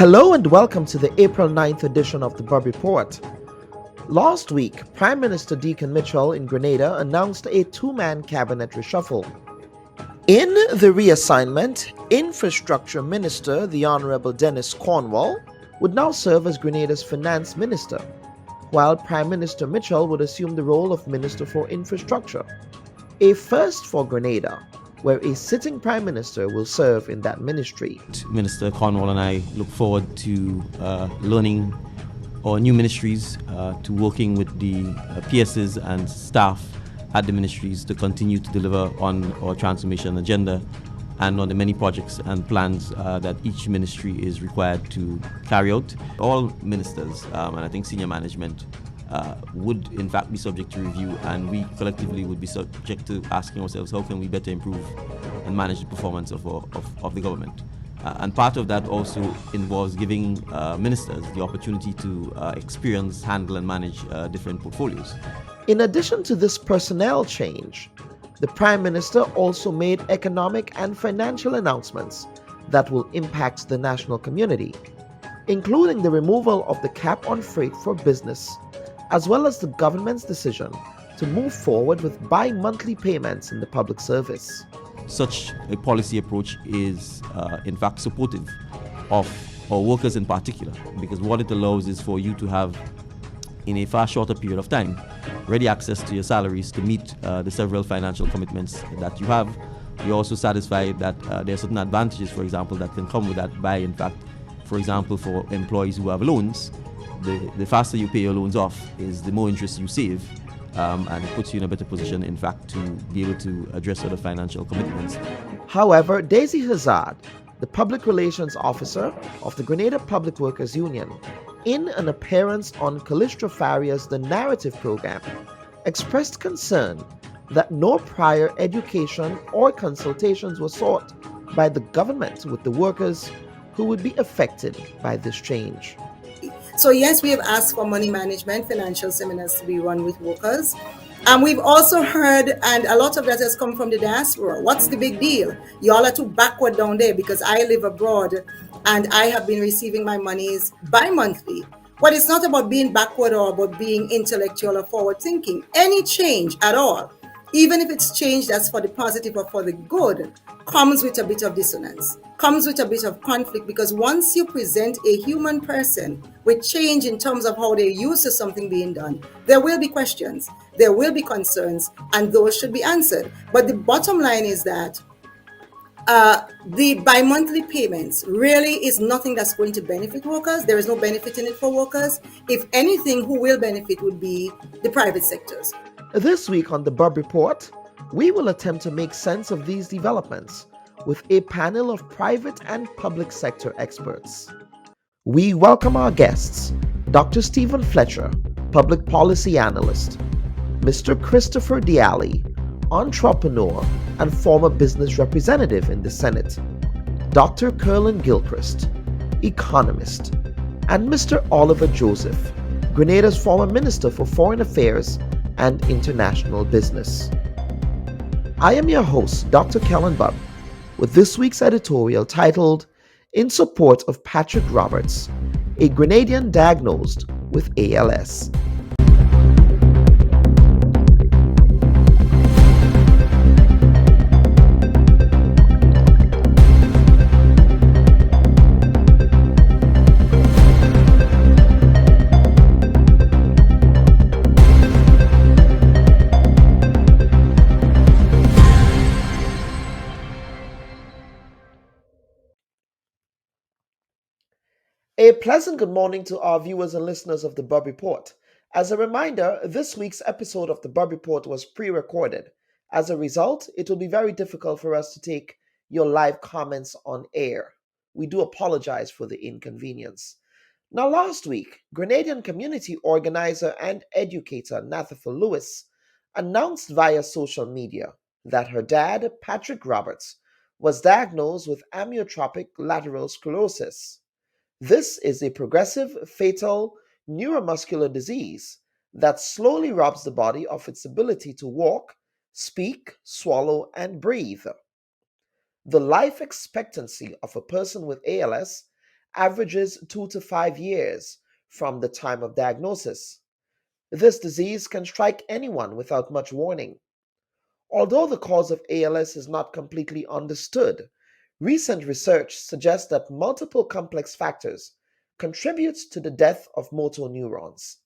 Hello and welcome to the April 9th edition of the Bubb Report. Last week, Prime Minister Deacon Mitchell in Grenada announced a two-man cabinet reshuffle. In the reassignment, Infrastructure Minister, the Honourable Dennis Cornwall, would now serve as Grenada's Finance Minister, while Prime Minister Mitchell would assume the role of Minister for Infrastructure, a first for Grenada, where a sitting Prime Minister will serve in that ministry. Minister Cornwall and I look forward to learning our new ministries, to working with the PSs and staff at the ministries to continue to deliver on our transformation agenda and on the many projects and plans that each ministry is required to carry out. All ministers and I think senior management would in fact be subject to review, and we collectively would be subject to asking ourselves how can we better improve and manage the performance of the government. And part of that also involves giving ministers the opportunity to experience, handle and manage different portfolios. In addition to this personnel change, the Prime Minister also made economic and financial announcements that will impact the national community, including the removal of the cap on freight for business, as well as the government's decision to move forward with bi-monthly payments in the public service. Such a policy approach is in fact supportive of our workers in particular, because what it allows is for you to have, in a far shorter period of time, ready access to your salaries to meet the several financial commitments that you have. You're also satisfied that there are certain advantages, for example, that can come with that by, in fact, for example, for employees who have loans, the faster you pay your loans off is the more interest you save, and it puts you in a better position, in fact, to be able to address other financial commitments. However, Daisy Hazard, the Public Relations Officer of the Grenada Public Workers Union, in an appearance on Calistro Faria's The Narrative program, expressed concern that no prior education or consultations were sought by the government with the workers who would be affected by this change. So yes, we have asked for money management, financial seminars to be run with workers. And we've also heard, and a lot of that has come from the diaspora. What's the big deal? Y'all are too backward down there because I live abroad and I have been receiving my monies bi-monthly. But it's not about being backward or about being intellectual or forward thinking. Any change at all, even if it's change that's for the positive or for the good, comes with a bit of dissonance, comes with a bit of conflict, because once you present a human person with change in terms of how they're used to something being done, there will be questions, there will be concerns, and those should be answered. But the bottom line is that the bi-monthly payments really is nothing that's going to benefit workers. There is no benefit in it for workers. If anything, who will benefit would be the private sectors. This week on the Bubb Report, we will attempt to make sense of these developments with a panel of private and public sector experts. We welcome our guests, Dr. Stephen Fletcher, Public Policy Analyst, Mr. Christopher Diali, entrepreneur and former business representative in the Senate, Dr. Curlin Gilchrist, economist, and Mr. Oliver Joseph, Grenada's former Minister for Foreign Affairs and International Business. I am your host, Dr. Kellen Bubb, with this week's editorial titled, In Support of Patrick Roberts, a Grenadian Diagnosed with ALS. A pleasant good morning to our viewers and listeners of the Bubb Report. As a reminder, this week's episode of the Bubb Report was pre-recorded. As a result, it will be very difficult for us to take your live comments on air. We do apologize for the inconvenience. Now, last week, Grenadian community organizer and educator Nathafa Lewis announced via social media that her dad, Patrick Roberts, was diagnosed with amyotrophic lateral sclerosis. This is a progressive, fatal neuromuscular disease that slowly robs the body of its ability to walk, speak, swallow, and breathe. The life expectancy of a person with ALS averages 2 to 5 years from the time of diagnosis. This disease can strike anyone without much warning. Although the cause of ALS is not completely understood, recent research suggests that multiple complex factors contribute to the death of motor neurons.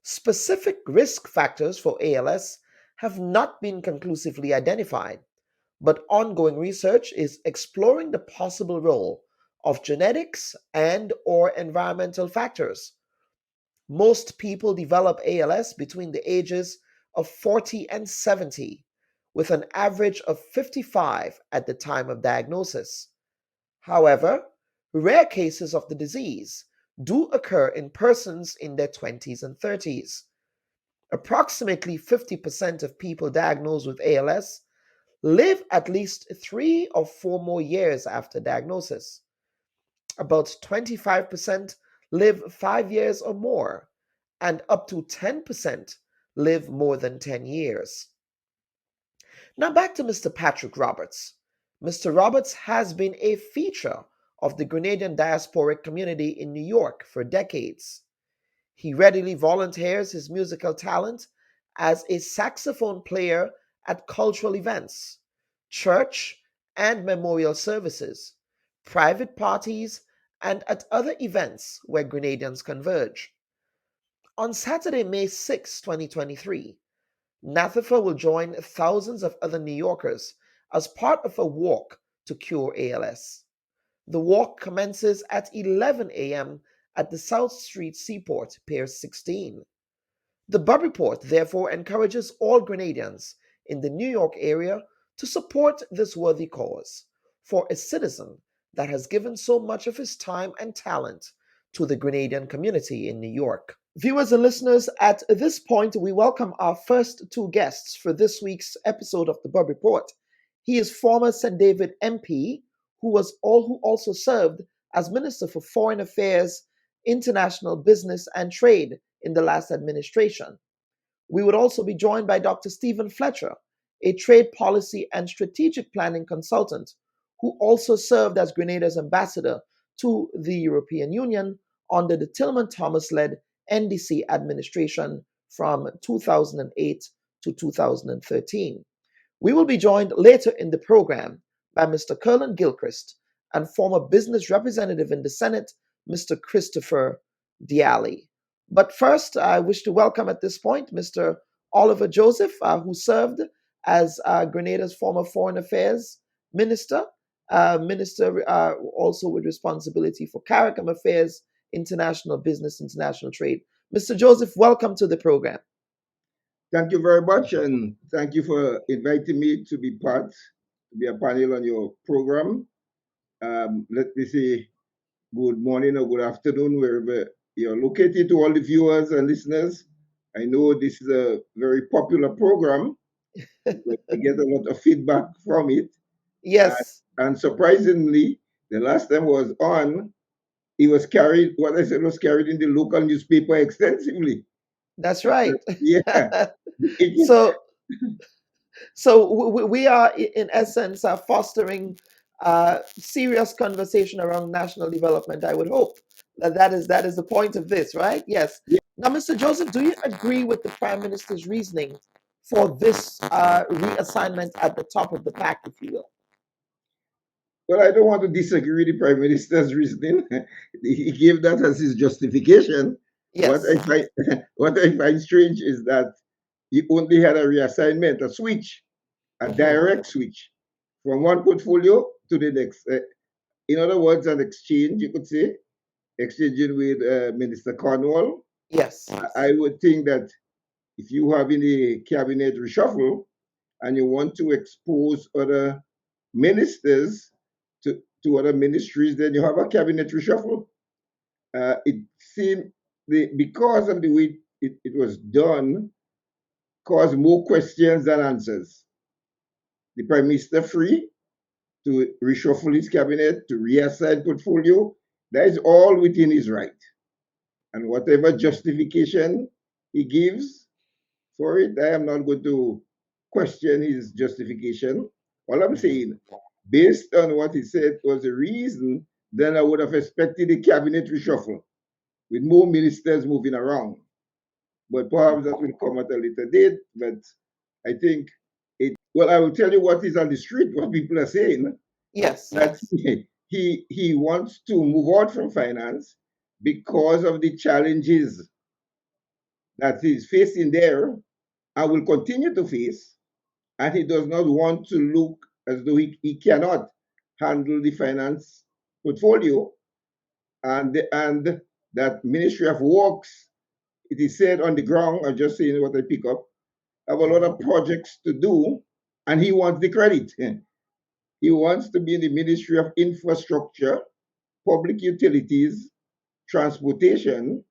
Specific risk factors for ALS have not been conclusively identified, but ongoing research is exploring the possible role of genetics and or environmental factors. Most people develop ALS between the ages of 40 and 70, with an average of 55 at the time of diagnosis. However, rare cases of the disease do occur in persons in their 20s and 30s. Approximately 50% of people diagnosed with ALS live at least 3 or 4 more years after diagnosis. About 25% live 5 years or more, and up to 10% live more than 10 years. Now back to Mr. Patrick Roberts. Mr. Roberts has been a feature of the Grenadian diasporic community in New York for decades. He readily volunteers his musical talent as a saxophone player at cultural events, church and memorial services, private parties, and at other events where Grenadians converge. On Saturday, May 6, 2023, Nathafa will join thousands of other New Yorkers as part of a walk to cure ALS. The walk commences at 11 a.m. at the South Street Seaport, Pier 16. The Bubb Report therefore encourages all Grenadians in the New York area to support this worthy cause for a citizen that has given so much of his time and talent to the Grenadian community in New York. Viewers and listeners, at this point, we welcome our first two guests for this week's episode of the Bubb Report. He is former St. David MP, who also served as Minister for Foreign Affairs, International Business and Trade in the last administration. We would also be joined by Dr. Stephen Fletcher, a trade policy and strategic planning consultant, who also served as Grenada's ambassador to the European Union under the Tillman Thomas-led NDC administration from 2008 to 2013. We will be joined later in the program by Mr. Curlin Gilchrist and former business representative in the Senate, Mr. Christopher Diali. But first, I wish to welcome at this point Mr. Oliver Joseph, who served as Grenada's former Foreign Affairs Minister, also with responsibility for CARICOM Affairs, International Business, International Trade. Mr. Joseph, welcome to the program. Thank you very much, and thank you for inviting me to be a panel on your program. Let me say good morning or good afternoon, wherever you're located, to all the viewers and listeners. I know this is a very popular program. I get a lot of feedback from it. Yes. And surprisingly, the last time I was on, it was carried, what I said was carried in the local newspaper extensively. That's right. Yeah. So we are, in essence, fostering serious conversation around national development. I would hope that is the point of this, right? Yes. Yeah. Now, Mr. Joseph, do you agree with the Prime Minister's reasoning for this reassignment at the top of the pack, if you will? Well, I don't want to disagree with the Prime Minister's reasoning. He gave that as his justification. Yes. What I find strange is that he only had a reassignment, a switch, a direct switch from one portfolio to the next. In other words, an exchange, you could say, exchanging with Minister Cornwall. Yes. I would think that if you have in a cabinet reshuffle and you want to expose other ministers to other ministries, then you have a cabinet reshuffle. It seemed because of the way it was done, caused more questions than answers. The Prime Minister free to reshuffle his cabinet, to reassign portfolio, that is all within his right. And whatever justification he gives for it, I am not going to question his justification. All I'm saying, based on what he said, was the reason then I would have expected a cabinet reshuffle with more ministers moving around. But perhaps that will come at a later date. But I think well, I will tell you what is on the street, what people are saying, Yes. that he wants to move out from finance because of the challenges that he's facing there and will continue to face. And he does not want to look as though he cannot handle the finance portfolio. And that Ministry of Works, it is said on the ground, I'm just saying what I pick up, have a lot of projects to do, and he wants the credit. He wants to be in the Ministry of Infrastructure, Public Utilities, Transportation,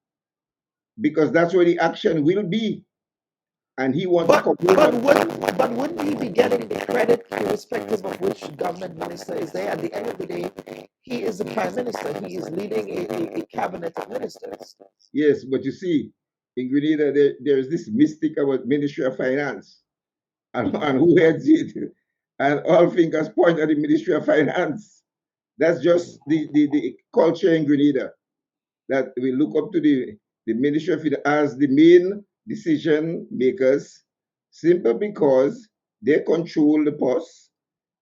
because that's where the action will be. And he wants to come home. But wouldn't he be getting the credit irrespective of which government minister is there? At the end of the day, he is the prime minister. He is leading a cabinet of ministers. Yes, but you see, in Grenada, there is this mystic about Ministry of Finance and who heads it. And all fingers point at the Ministry of Finance. That's just the culture in Grenada, that we look up to the Ministry of Finance as the main decision makers, simply because they control the purse.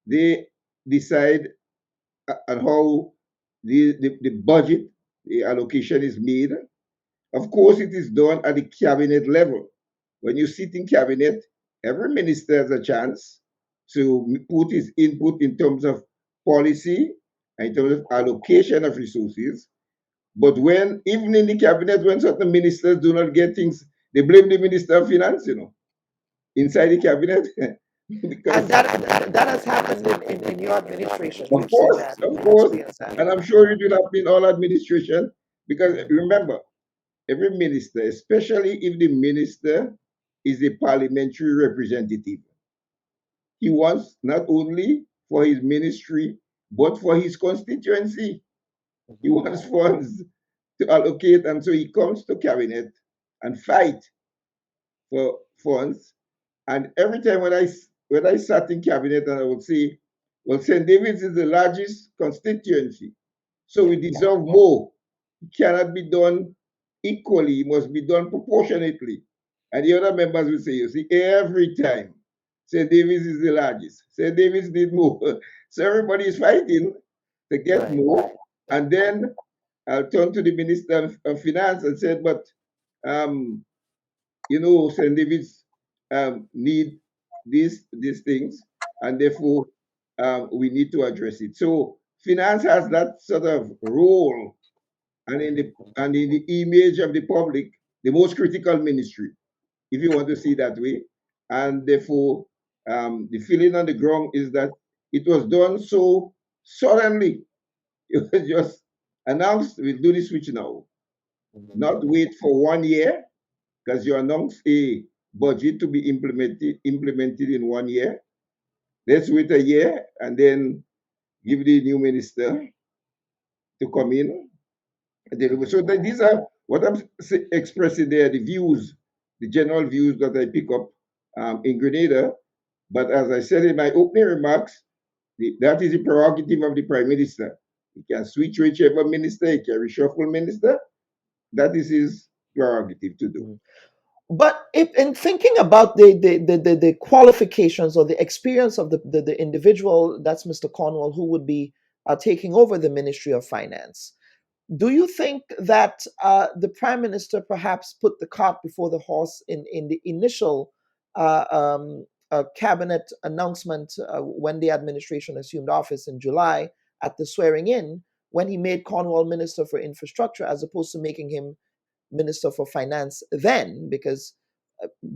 They decide on how the budget, the allocation is made. Of course, it is done at the cabinet level. When you sit in cabinet, every minister has a chance to put his input in terms of policy, in terms of allocation of resources. But when, even in the cabinet, when certain ministers do not get things, they blame the Minister of Finance, inside the cabinet. Because And that has happened in your administration. of We've seen course, that. of We've course, experienced that. and I'm sure it will happen in all administration. Because remember, every minister, especially if the minister is a parliamentary representative, he wants not only for his ministry, but for his constituency. He wants funds to allocate, and so he comes to cabinet and fight for funds. And every time when I sat in cabinet, and I would say, well, St. David's is the largest constituency, so we deserve more. It cannot be done equally, it must be done proportionately. And the other members will say, you see, every time St. David's is the largest, St. David's need more. So everybody is fighting to get more. And then I'll turn to the Minister of Finance and said, but St. David's need these things, and therefore we need to address it. So finance has that sort of role, and in the image of the public, the most critical ministry, if you want to see it that way. And therefore, the feeling on the ground is that it was done so suddenly. It was just announced, we'll do the switch now. Not wait for 1 year, because you announce a budget to be implemented in 1 year. Let's wait a year and then give the new minister to come in. So these are what I'm expressing there, the views, the general views that I pick up in Grenada. But as I said in my opening remarks, that is the prerogative of the Prime Minister. He can switch whichever minister, he can reshuffle minister. That is his prerogative to do. But if in thinking about the qualifications or the experience of the individual, that's Mr. Cornwall, who would be taking over the Ministry of Finance, do you think that the Prime Minister perhaps put the cart before the horse in the initial cabinet announcement when the administration assumed office in July at the swearing in, when he made Cornwall Minister for Infrastructure as opposed to making him Minister for Finance then? Because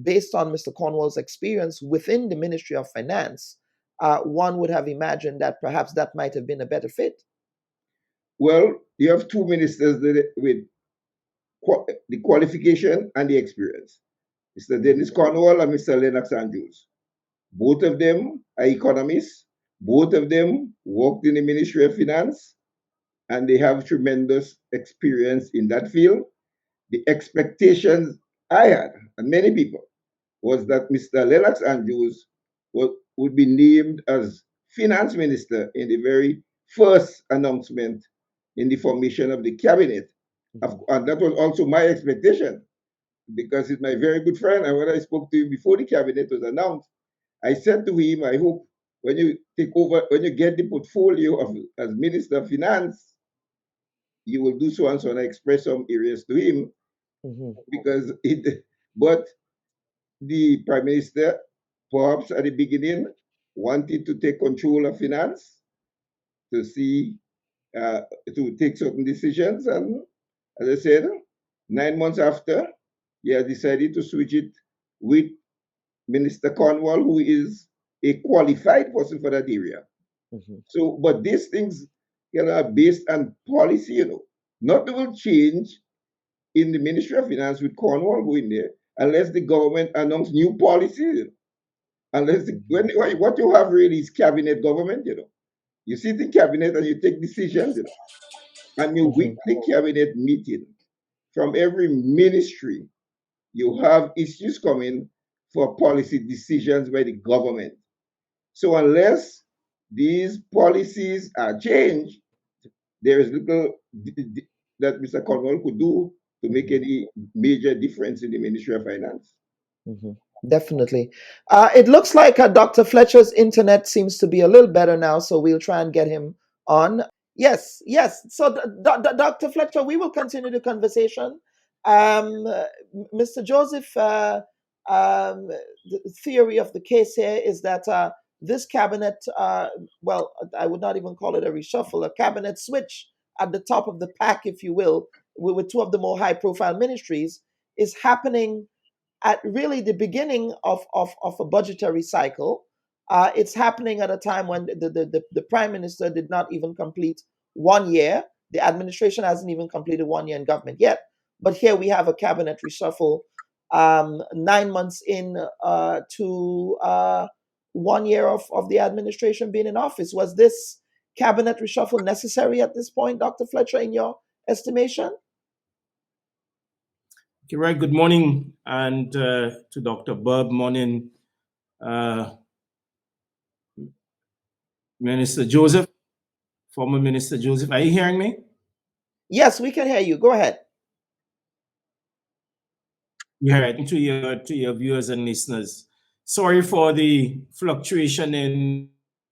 based on Mr. Cornwall's experience within the Ministry of Finance, one would have imagined that perhaps that might have been a better fit. Well, you have two ministers with the qualification and the experience, Mr. Dennis Cornwall and Mr. Lennox Andrews. Both of them are economists. Both of them worked in the Ministry of Finance, and they have tremendous experience in that field. The expectations I had, and many people, was that Mr. Lennox Andrews would be named as finance minister in the very first announcement in the formation of the cabinet. And that was also my expectation, because he's my very good friend. And when I spoke to him before the cabinet was announced, I said to him, I hope when you take over, when you get the portfolio of as Minister of Finance, you will do so and so. And I expressed some areas to him, because but the Prime Minister, perhaps at the beginning, wanted to take control of finance, to see, to take certain decisions. And as I said, 9 months after, he has decided to switch it with Minister Cornwall, who is a qualified person for that area. So, but these things, are based on policy, Nothing will change in the Ministry of Finance with Cornwall going there unless the government announce new policies. Unless what you have really is cabinet government, You sit in cabinet and you take decisions, And your weekly cabinet meeting, from every ministry, you have issues coming for policy decisions by the government. So unless these policies are changed, there is little that Mr. Cornwall could do to make any major difference in the Ministry of Finance. Definitely. It looks like Dr. Fletcher's internet seems to be a little better now, so we'll try and get him on. Yes, yes. So, Dr. Fletcher, we will continue the conversation. Mr. Joseph, the theory of the case here is that this cabinet, well, I would not even call it a reshuffle, a cabinet switch at the top of the pack, if you will, with two of the more high-profile ministries, is happening at really the beginning of a budgetary cycle. It's happening at a time when the Prime Minister did not even complete 1 year. The administration hasn't even completed 1 year in government yet. But here we have a cabinet reshuffle 9 months in to 1 year of the administration being in office. Was this cabinet reshuffle necessary at this point, Dr. Fletcher, in your estimation? Okay, right. Good morning, and to Dr. Bubb. Morning, Minister Joseph, former Minister Joseph. Are you hearing me? Yes, we can hear you. Go ahead. Yeah, to your viewers and listeners. Sorry for the fluctuation in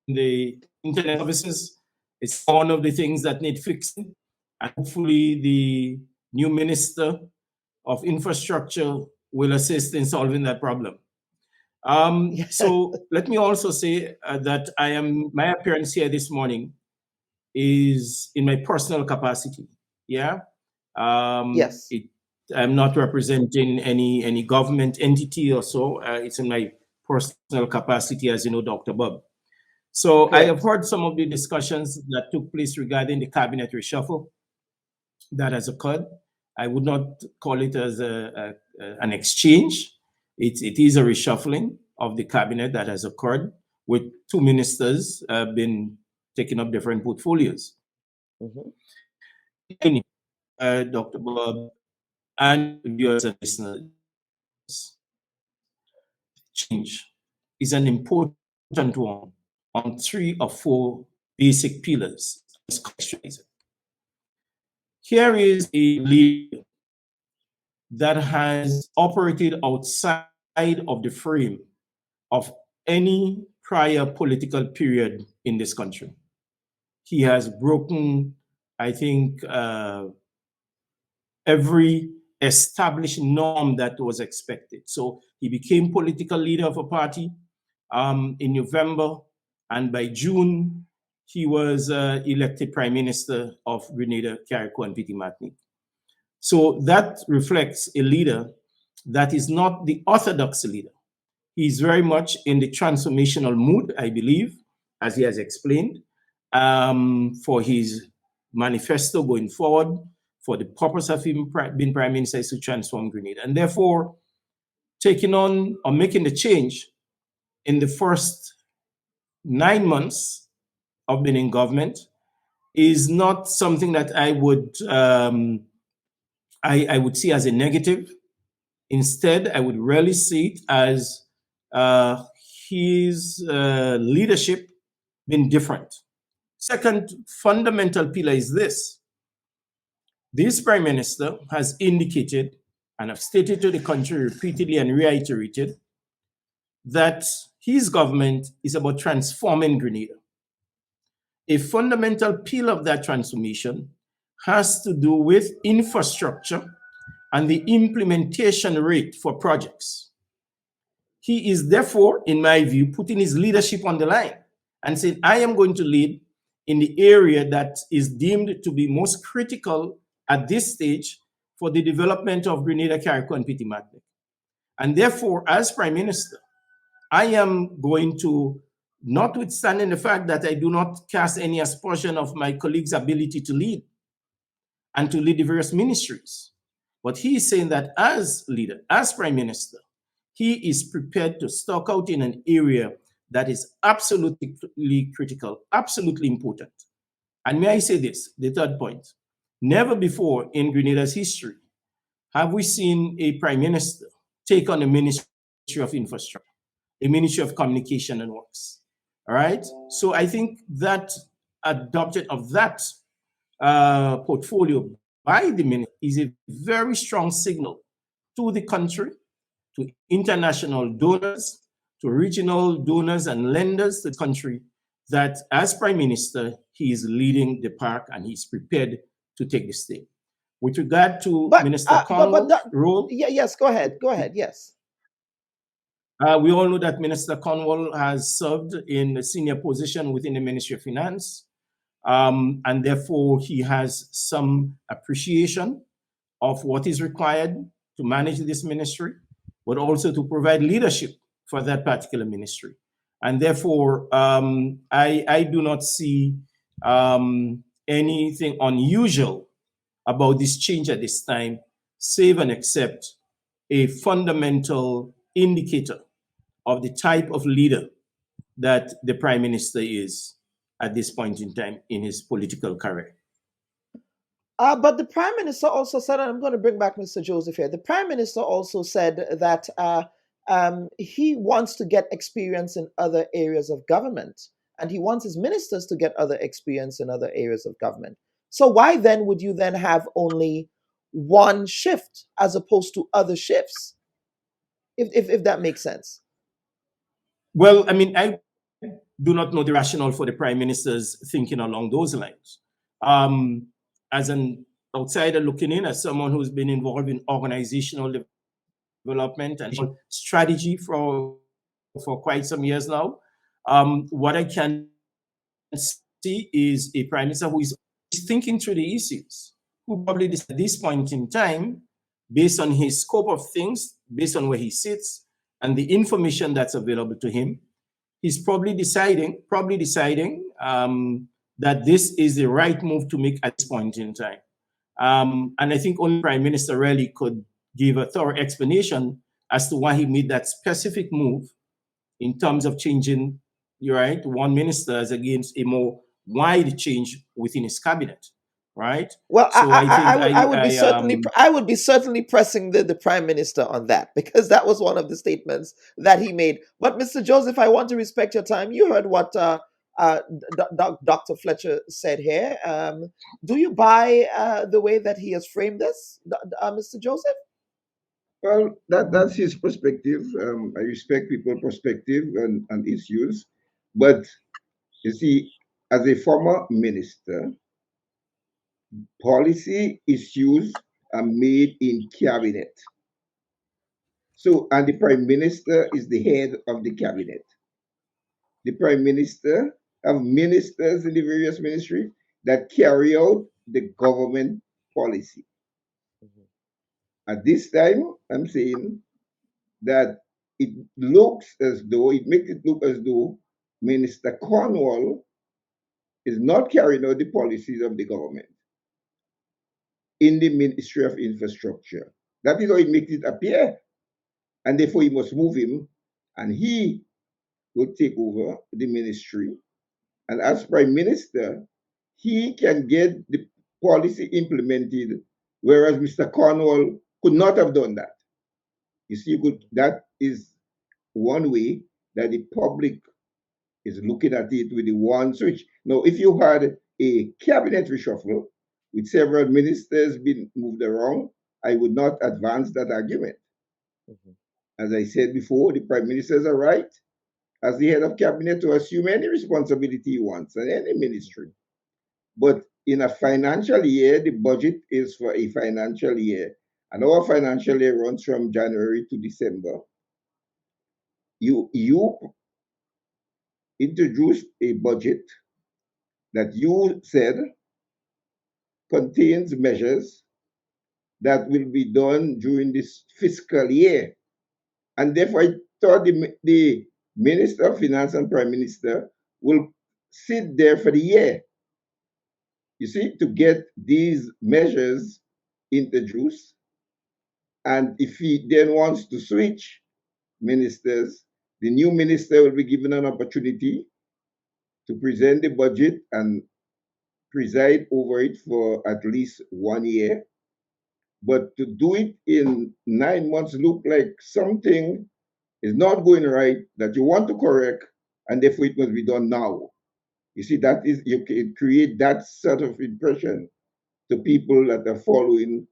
the internet services. It's one of the things that need fixing, and hopefully the new Minister of Infrastructure will assist in solving that problem. So let me also say that my appearance here this morning is in my personal capacity. Yeah. Yes. I'm not representing any government entity or so. It's in my personal capacity, as you know, Dr. Bubb. So correct. I have heard some of the discussions that took place regarding the cabinet reshuffle that has occurred. I would not call it as an exchange. It is a reshuffling of the cabinet that has occurred, with two ministers been taking up different portfolios. Dr. Bubb and viewers and listeners, change is an important one on 3 or 4 basic pillars. Here is a leader that has operated outside of the frame of any prior political period in this country. He has broken, I think, every established norm that was expected. So he became political leader of a party in November, and by June, he was elected Prime Minister of Grenada, Carriacou, and Petite Martinique. So that reflects a leader that is not the orthodox leader. He's very much in the transformational mood, I believe, as he has explained, for his manifesto going forward, for the purpose of him being Prime Minister is to transform Grenada. And therefore, taking on or making the change in the first 9 months of being in government is not something that I would see as a negative. Instead, I would really see it as his leadership being different. Second fundamental pillar is this. This Prime Minister has indicated and have stated to the country repeatedly and reiterated that his government is about transforming Grenada. A fundamental pillar of that transformation has to do with infrastructure and the implementation rate for projects. He is therefore, in my view, putting his leadership on the line and saying, I am going to lead in the area that is deemed to be most critical at this stage for the development of Grenada, Carriacou, and Petit Martinique. And therefore, as Prime Minister, I am going to, notwithstanding the fact that I do not cast any aspersion of my colleagues' ability to lead and to lead the various ministries, but he is saying that as leader, as Prime Minister, he is prepared to stock out in an area that is absolutely critical, absolutely important. And may I say this, the third point, never before in Grenada's history have we seen a Prime Minister take on a Ministry of Infrastructure, a Ministry of Communication and Works. All right. So I think that adoption of that portfolio by the minister is a very strong signal to the country, to international donors, to regional donors and lenders to the country, that as Prime Minister, he is leading the pack and he's prepared to take the stage. With regard to Minister Cornwall's role. Yes, go ahead. Go ahead. Yes. We all know that Minister Cornwall has served in a senior position within the Ministry of Finance, and therefore he has some appreciation of what is required to manage this ministry, but also to provide leadership for that particular ministry. And therefore, I do not see anything unusual about this change at this time, save and except a fundamental indicator of the type of leader that the Prime Minister is at this point in time in his political career. But the Prime Minister also said, and I'm going to bring back Mr. Joseph here, the Prime Minister also said that he wants to get experience in other areas of government, and he wants his ministers to get other experience in other areas of government. So why then would you then have only one shift as opposed to other shifts, if that makes sense? Well, I mean, I do not know the rationale for the Prime Minister's thinking along those lines. As an outsider looking in, as someone who's been involved in organizational development and strategy for quite some years now, what I can see is a Prime Minister who is thinking through the issues, who probably at this point in time, based on his scope of things, based on where he sits, and the information that's available to him, he's probably deciding that this is the right move to make at this point in time. And I think only Prime Minister really could give a thorough explanation as to why he made that specific move in terms of changing, one minister as against a more wide change within his cabinet. Right. Well, so I would be certainly pressing the Prime Minister on that, because that was one of the statements that he made. But Mr. Joseph, I want to respect your time. You heard what Dr. Fletcher said here. Do you buy the way that he has framed this, Mr. Joseph? Well, that's his perspective. I respect people's perspective and issues, but you see, as a former minister, policy issues are made in cabinet. So, and the Prime Minister is the head of the cabinet. The Prime Minister have ministers in the various ministries that carry out the government policy. At this time, I'm saying that it makes it look as though Minister Cornwall is not carrying out the policies of the government in the Ministry of Infrastructure. That is how it makes it appear. And therefore, he must move him, and he will take over the ministry. And as Prime Minister, he can get the policy implemented, whereas Mr. Cornwall could not have done that. You see, that is one way that the public is looking at it with the one switch. Now, if you had a cabinet reshuffle, with several ministers being moved around, I would not advance that argument. As I said before, the prime ministers are right as the head of cabinet to assume any responsibility he wants in any ministry. But in a financial year, the budget is for a financial year, and our financial year runs from January to December. You introduced a budget that you said contains measures that will be done during this fiscal year. And therefore, I thought the Minister of Finance and Prime Minister will sit there for the year, you see, to get these measures introduced. And if he then wants to switch ministers, the new minister will be given an opportunity to present the budget and preside over it for at least 1 year. But to do it in 9 months look like something is not going right that you want to correct, and therefore it must be done now. You see, that is, you can create that sort of impression to people that are following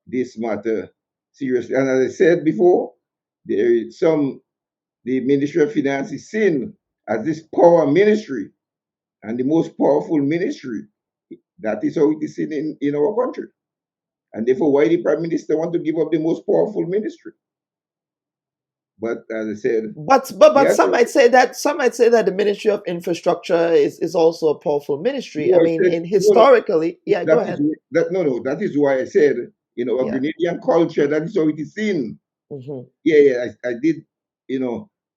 this matter seriously. And as I said before, there is the Ministry of Finance is seen as this power ministry and the most powerful ministry. That is how it is seen in our country. And therefore, why the Prime Minister want to give up the most powerful ministry? But as I said, But yes, some might say that the Ministry of Infrastructure is also a powerful ministry. no, I I mean, said, in no, historically, yeah, go that is ahead. that is why I said, in our Yeah. Grenadian culture, that is how it is seen. Hmm. Yeah, I did,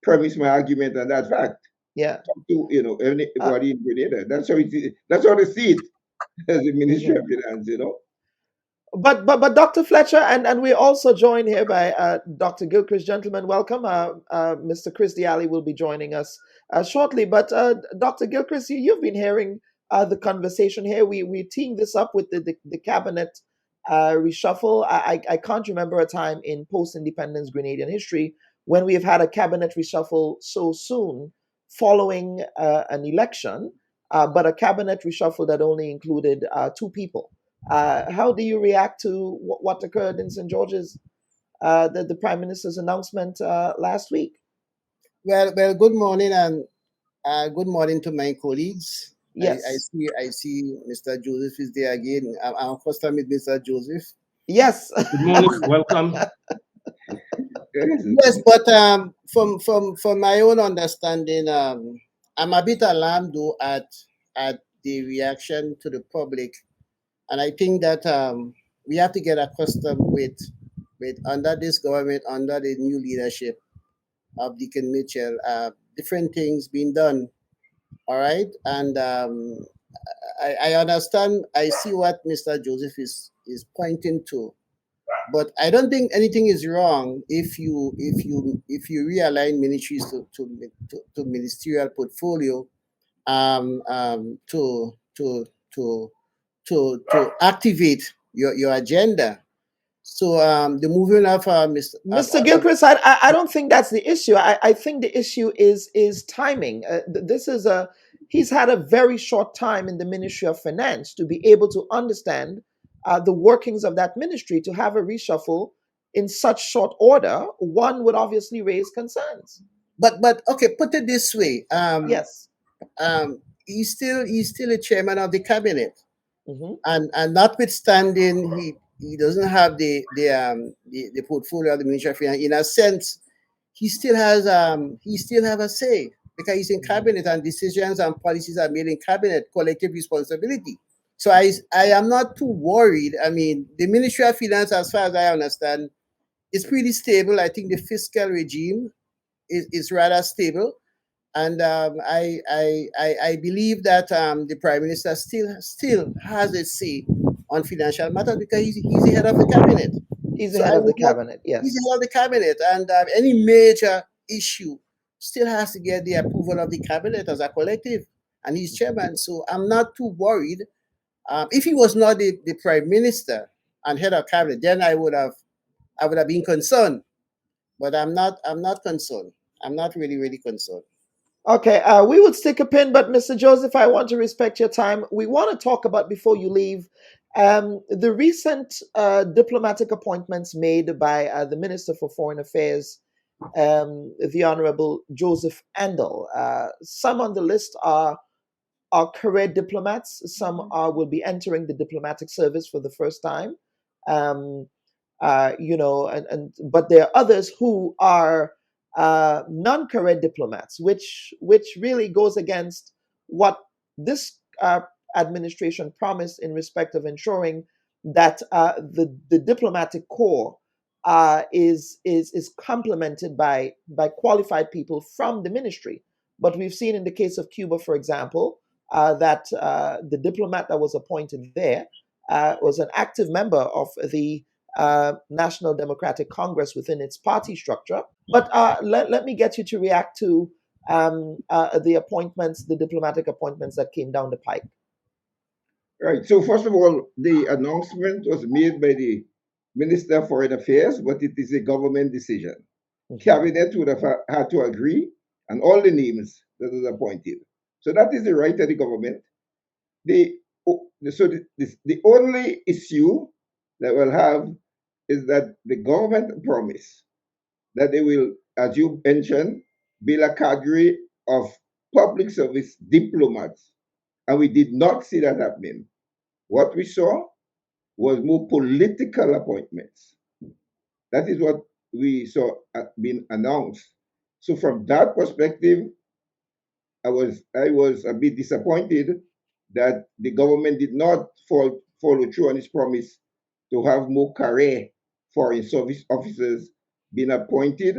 premise my argument on that fact. Yeah. Talk to anybody in Grenada. That's how it is. That's how they see it as the Ministry of Finance. But Dr. Fletcher, and we're also joined here by Dr. Gilchrist. Gentlemen, welcome. Mr. Chris Diali will be joining us shortly. But Dr. Gilchrist, you've been hearing the conversation here. We're teeing this up with the cabinet reshuffle. I can't remember a time in post-independence Grenadian history when we have had a cabinet reshuffle so soon following an election, but a cabinet reshuffle that only included two people. How do you react to what occurred in St. George's, the Prime Minister's announcement last week? Well, good morning and good morning to my colleagues. Yes. I see Mr. Joseph is there again. I'm first time with Mr. Joseph. Yes. Good morning, welcome. Yes, but from my own understanding, I'm a bit alarmed though at the reaction to the public, and I think that we have to get accustomed with under this government, under the new leadership of Deacon Mitchell, different things being done. All right, and I understand. I see what Mr. Joseph is pointing to, but I don't think anything is wrong if you realign ministries to ministerial portfolio, to activate your agenda. So the moving of Mr. Gilchrist, I don't think that's the issue. I think the issue is timing. This is he's had a very short time in the Ministry of Finance to be able to understand the workings of that ministry. To have a reshuffle in such short order, one would obviously raise concerns. But okay, put it this way. Yes. He's still a chairman of the cabinet, Hmm. and notwithstanding he doesn't have the portfolio of the Ministry of Finance. In a sense, he still has a say because he's in cabinet and decisions and policies are made in cabinet, collective responsibility. So I am not too worried. I mean, the Ministry of Finance, as far as I understand, is pretty stable. I think the fiscal regime is rather stable. And I believe that the Prime Minister still has a say on financial matters because he's the head of the cabinet. He's the head of the cabinet, yes. He's the head of the cabinet, and any major issue still has to get the approval of the cabinet as a collective, and he's chairman. So I'm not too worried. If he was not the Prime Minister and head of cabinet, then I would have been concerned. But I'm not concerned. I'm not really concerned. Okay, we would stick a pin, but Mr. Joseph, I want to respect your time. We want to talk about, before you leave, the recent diplomatic appointments made by the Minister for Foreign Affairs, the Honorable Joseph Endel. Some on the list are career diplomats. Some will be entering the diplomatic service for the first time. Um, but there are others who are non-career diplomats, which really goes against what this administration promised in respect of ensuring that the diplomatic corps is complemented by qualified people from the ministry. But we've seen in the case of Cuba, for example, that the diplomat that was appointed there was an active member of the National Democratic Congress within its party structure. But let me get you to react to the appointments, the diplomatic appointments that came down the pike. Right. So first of all, the announcement was made by the Minister of Foreign Affairs, but it is a government decision. Cabinet would have had to agree on all the names that was appointed. So that is the right of the government. The only issue that we'll have is that the government promised that they will, as you mentioned, build a cadre of public service diplomats, and we did not see that happening. What we saw was more political appointments. That is what we saw being announced. So from that perspective, I was a bit disappointed that the government did not follow through on its promise to have more career foreign service officers being appointed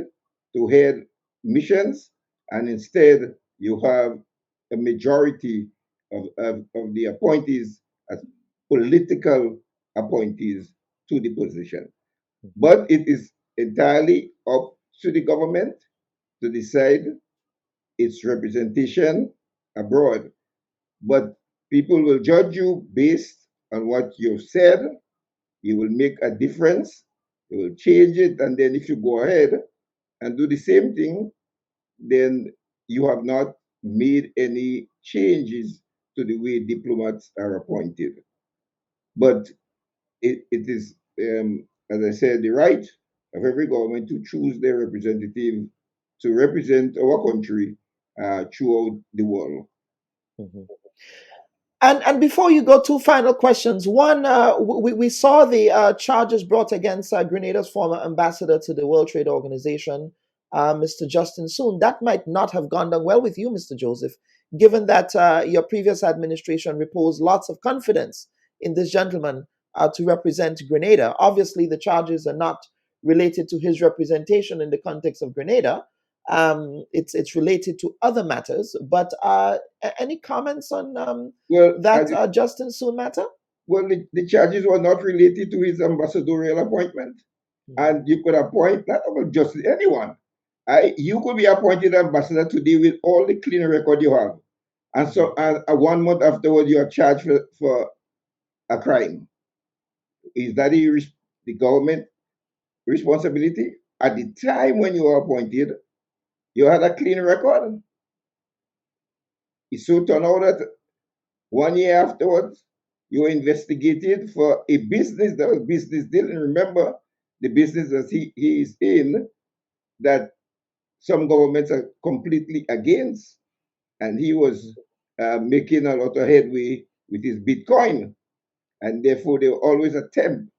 to head missions, and instead you have a majority of the appointees as political appointees to the position. But it is entirely up to the government to decide its representation abroad. But people will judge you based on what you've said. You will make a difference. You will change it. And then if you go ahead and do the same thing, then you have not made any changes to the way diplomats are appointed. But it is, as I said, the right of every government to choose their representative to represent our country throughout the world. Mhm. And before you go, two final questions. One, we saw the charges brought against Grenada's former ambassador to the World Trade Organization, Mr. Justin Soon. That might not have gone down well with you, Mr. Joseph, given that your previous administration reposed lots of confidence in this gentleman to represent Grenada. Obviously, the charges are not related to his representation in the context of Grenada. It's related to other matters. But any comments on that Justin Soon matter? Well, the charges were not related to his ambassadorial appointment, and you could appoint not only just anyone. You could be appointed ambassador today with all the clean record you have, and so 1 month afterward you are charged for a crime. Is that the government responsibility? At the time when you were appointed, you had a clean record. It so turned out that 1 year afterwards, you were investigated for a business that was business deal. And remember, the business that he is in, that some governments are completely against. And he was making a lot of headway with his Bitcoin. And therefore, they will always attempt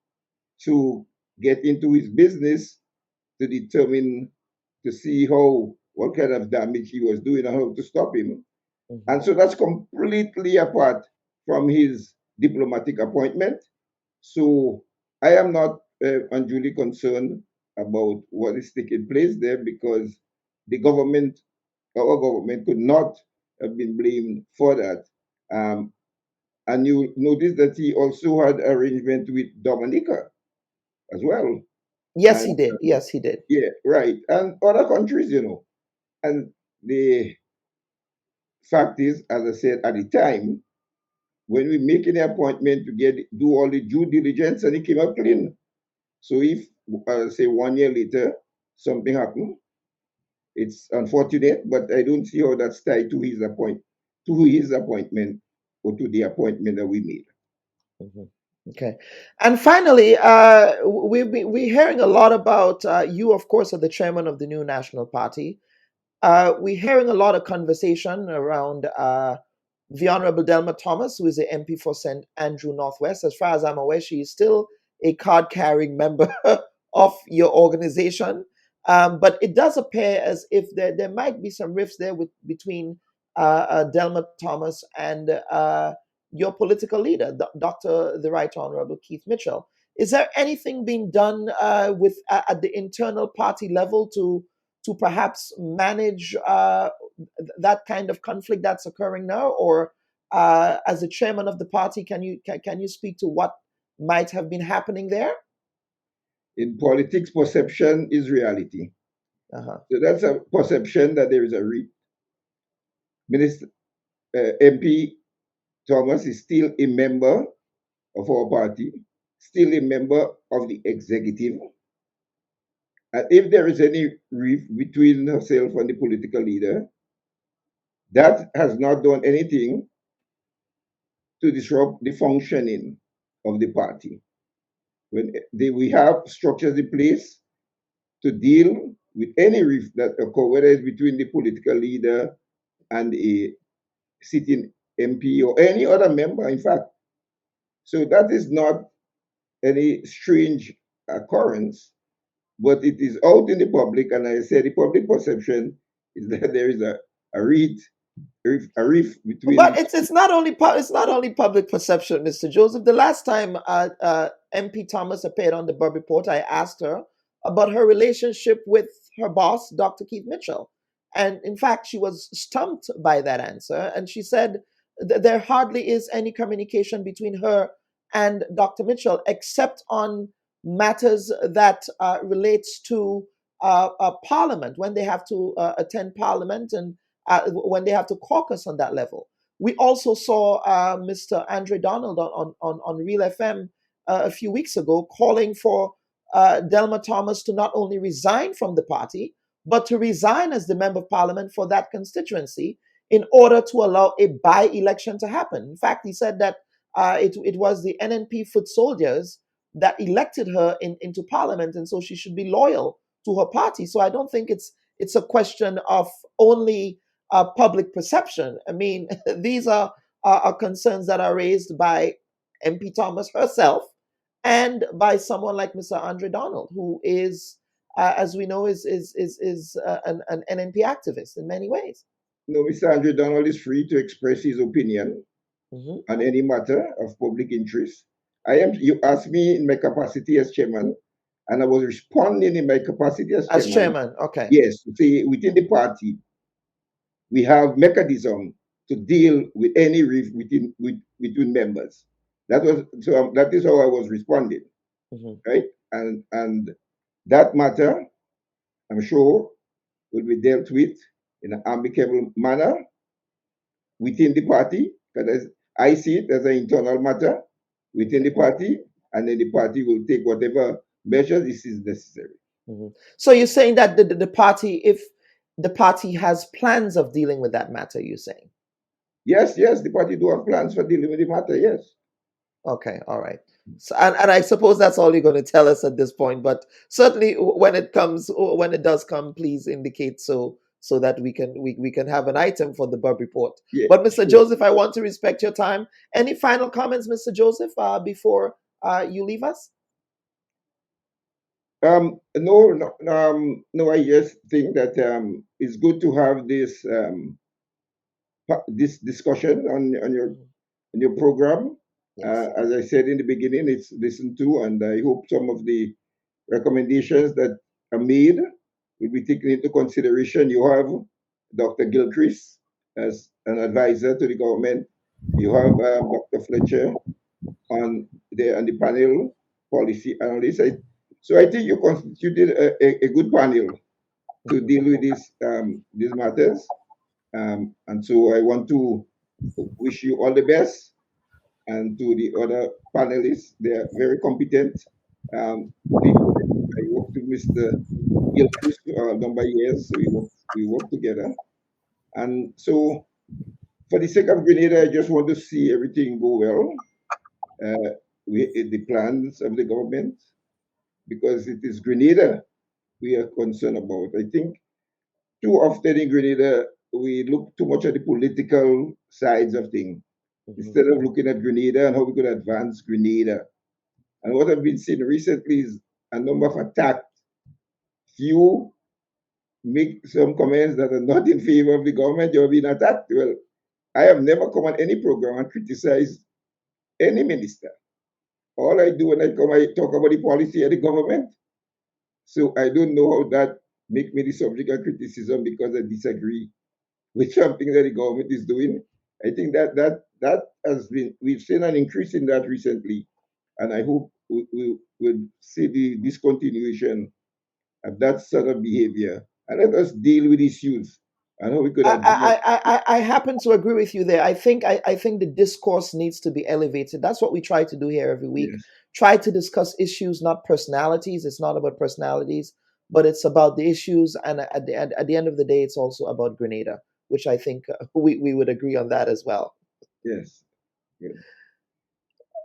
to get into his business to determine, to see what kind of damage he was doing and how to stop him. And so that's completely apart from his diplomatic appointment. So I am not unduly concerned about what is taking place there, because our government could not have been blamed for that. And you notice that he also had arrangement with Dominica as well. Yes, he did. Yes, he did. Yeah, right. And other countries, And the fact is, as I said at the time, when we make an appointment to do all the due diligence, and it came up clean. So if, say 1 year later, something happened, It's unfortunate, but I don't see how that's tied to his appointment or to the appointment that we made. Mhm. Okay. And finally, we're hearing a lot about you, of course, are the chairman of the new National Party. We're hearing a lot of conversation around the Honorable Delma Thomas, who is the MP for St. Andrew Northwest. As far as I'm aware, she is still a card-carrying member of your organization. But it does appear as if there might be some rifts there between Delma Thomas and your political leader, Dr. the Right Honorable Keith Mitchell. Is there anything being done at the internal party level to perhaps manage that kind of conflict that's occurring now? Or as the chairman of the party, can you speak to what might have been happening there? In politics, perception is reality. Uh-huh. So that's a perception that there is a Minister MP Thomas is still a member of our party, still a member of the executive. And if there is any rift between herself and the political leader, that has not done anything to disrupt the functioning of the party. We have structures in place to deal with any rift that occur, whether it's between the political leader and a sitting MP or any other member, in fact. So that is not any strange occurrence, but it is out in the public, and I say the public perception is that there is a rift between. But it's not only public perception, Mr. Joseph. The last time MP Thomas appeared on the Bubb Report, I asked her about her relationship with her boss, Dr. Keith Mitchell, and in fact, she was stumped by that answer, and she said there hardly is any communication between her and Dr. Mitchell except on matters that relates to Parliament, when they have to attend Parliament and when they have to caucus on that level. We also saw Mr. Andre Donald on Real FM a few weeks ago calling for Delma Thomas to not only resign from the party, but to resign as the Member of Parliament for that constituency in order to allow a by-election to happen. In fact, he said that it was the NNP foot soldiers that elected her into Parliament, and so she should be loyal to her party. So I don't think it's a question of only public perception. I mean, these are concerns that are raised by MP Thomas herself and by someone like Mr. Andre Donald, who is, as we know, is an NNP activist in many ways. No, Mr. Andre Donald is free to express his opinion on any matter of public interest. You asked me in my capacity as chairman, and I was responding in my capacity as chairman. As chairman, okay. Yes, see, within the party, we have mechanism to deal with any rift between members. That is how I was responding, right? And that matter, I'm sure, will be dealt with in an amicable manner within the party, because I see it as an internal matter within the party, and then the party will take whatever measures is necessary. So you're saying that the party, if the party has plans of dealing with that matter, you're saying? Yes, the party do have plans for dealing with the matter, yes. Okay, all right. So, and I suppose that's all you're going to tell us at this point, but certainly when it does come, please indicate so that we can have an item for the Bubb Report. Yeah, but Mr. Joseph, I want to respect your time. Any final comments, Mr. Joseph, before you leave us? No, I just think that it's good to have this discussion on your program. Yes. As I said in the beginning, it's listened to, and I hope some of the recommendations that are made will be taken into consideration. You have Dr. Gilchrist as an advisor to the government. You have Dr. Fletcher on the panel, policy analyst. So I think you constituted a good panel to deal with these matters. And so I want to wish you all the best. And to the other panelists, they are very competent people. I worked with Mr. Gilchrist a number of years. So we work together. And so, for the sake of Grenada, I just want to see everything go well. The plans of the government, because it is Grenada we are concerned about. I think too often in Grenada, we look too much at the political sides of things instead of looking at Grenada and how we could advance Grenada. And what I've been seeing recently is a number of attacks. Few make some comments that are not in favor of the government, you're being attacked. Well, I have never come on any program and criticized any minister. All I do when I come, I talk about the policy of the government. So I don't know how that make me the subject of criticism because I disagree with something that the government is doing. I think that has been, we've seen an increase in that recently, and I hope we will see the discontinuation of that sort of behavior, and let us deal with issues and how we could address. I happen to agree with you there. I think the discourse needs to be elevated. That's what we try to do here every week. Yes. Try to discuss issues, not personalities. It's not about personalities, but it's about the issues. And at the end of the day, it's also about Grenada, which I think we would agree on that as well. Yes. Good.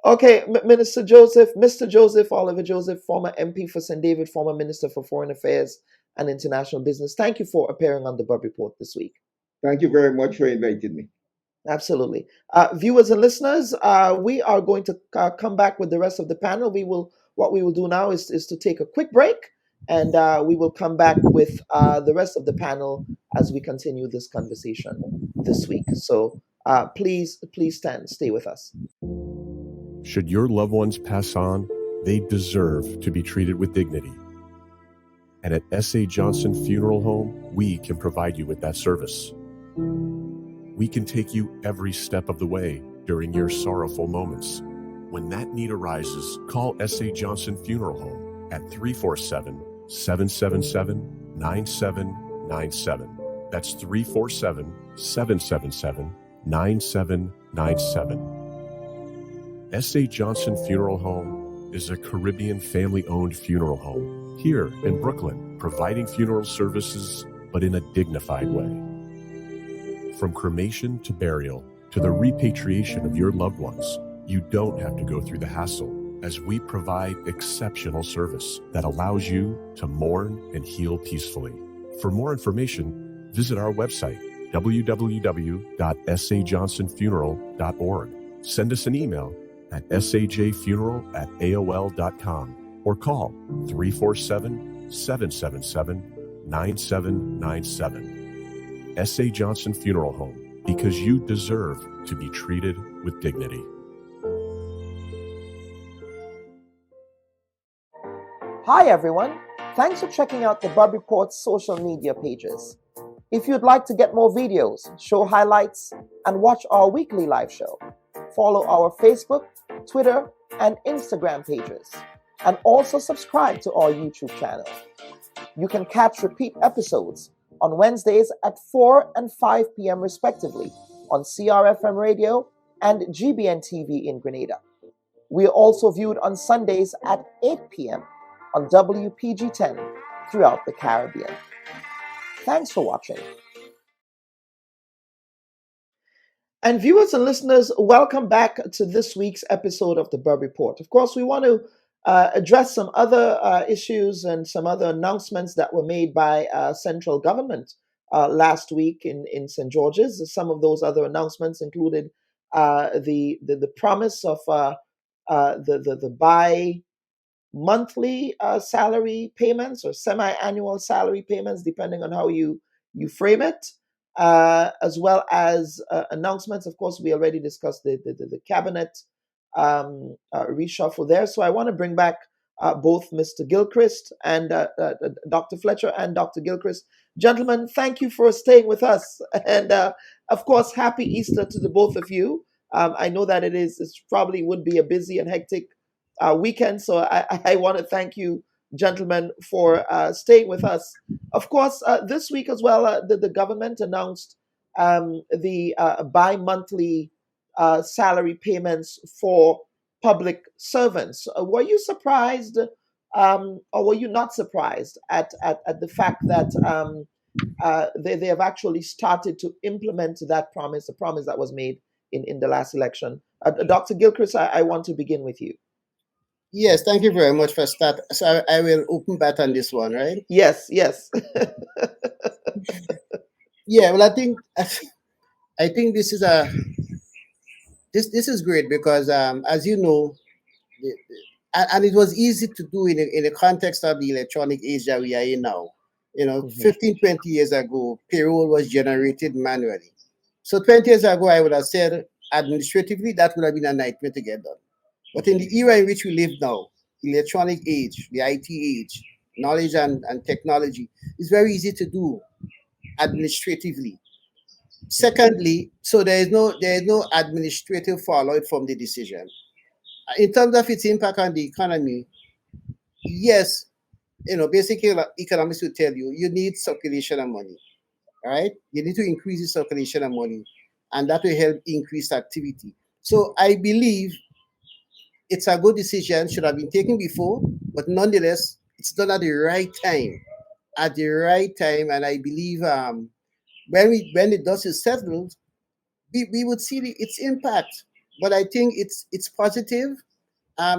Okay, Mr. Joseph, Oliver Joseph, former MP for St. David, former Minister for Foreign Affairs and International Business. Thank you for appearing on the Bubb Report this week. Thank you very much for inviting me. Absolutely. Viewers and listeners, we are going to come back with the rest of the panel. What we will do now is to take a quick break, and we will come back with the rest of the panel as we continue this conversation this week. So please stay with us. Should your loved ones pass on, they deserve to be treated with dignity. And at S.A. Johnson Funeral Home, we can provide you with that service. We can take you every step of the way during your sorrowful moments. When that need arises, call S.A. Johnson Funeral Home at 347-777-9797. That's 347-777-9797. S.A. Johnson Funeral Home is a Caribbean family-owned funeral home here in Brooklyn, providing funeral services, but in a dignified way. From cremation to burial to the repatriation of your loved ones, you don't have to go through the hassle, as we provide exceptional service that allows you to mourn and heal peacefully. For more information, visit our website, www.sajohnsonfuneral.org. Send us an email at sajfuneral@aol.com or call 347-777-9797. S.A. Johnson Funeral Home, because you deserve to be treated with dignity. Hi everyone, thanks for checking out the Bubb Report's social media pages. If you'd like to get more videos, show highlights, and watch our weekly live show, follow our Facebook, Twitter, and Instagram pages, and also subscribe to our YouTube channel. You can catch repeat episodes on Wednesdays at 4 and 5 p.m. respectively on CRFM Radio and GBN TV in Grenada. We are also viewed on Sundays at 8 p.m. on WPG10 throughout the Caribbean. Thanks for watching. And viewers and listeners, welcome back to this week's episode of the Bubb Report. Of course, we want to address some other issues and some other announcements that were made by central government last week in St. George's. Some of those other announcements included the promise of the bi-monthly salary payments or semi-annual salary payments, depending on how you frame it. As well as announcements. Of course, we already discussed the cabinet reshuffle there. So I want to bring back both Mr. Gilchrist and Dr. Fletcher and Dr. Gilchrist. Gentlemen, thank you for staying with us. And of course, happy Easter to the both of you. I know that it probably would be a busy and hectic weekend. So I want to thank you, gentlemen, for staying with us. Of course, this week as well, the government announced the bi-monthly salary payments for public servants. Were you surprised or were you not surprised at the fact that they have actually started to implement that promise, the promise that was made in the last election? Dr. Gilchrist, I want to begin with you. Yes, thank you very much for start. So I will open back on this one, right? Yes, yes. Yeah, well, I think this is this is great because as you know, and it was easy to do in the context of the electronic age that we are in now. You know, Mhm. 15, 20 years ago, payroll was generated manually. So 20 years ago, I would have said administratively that would have been a nightmare to get done. But in the era in which we live now, the electronic age, the IT age, knowledge and technology, it's very easy to do administratively. Secondly, so there is no administrative fallout from the decision. In terms of its impact on the economy, yes, you know, basically economists will tell you you need circulation of money, right? You need to increase the circulation of money, and that will help increase activity. So I believe it's a good decision, should have been taken before, but nonetheless, it's done at the right time. At the right time, and I believe when the dust is settled, we would see its impact. But I think it's positive.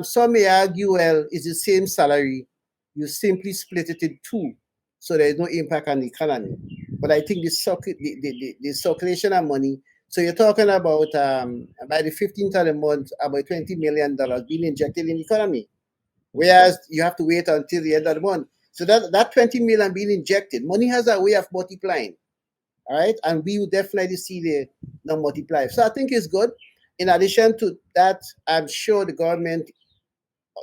Some may argue, well, it's the same salary. You simply split it in two, so there is no impact on the economy. But I think the circulation of money. So you're talking about by the 15th of the month, about $20 million being injected in the economy, whereas you have to wait until the end of the month. So that 20 million being injected, money has a way of multiplying, all right, and we will definitely see the multiply. So I think it's good. In addition to that, I'm sure the government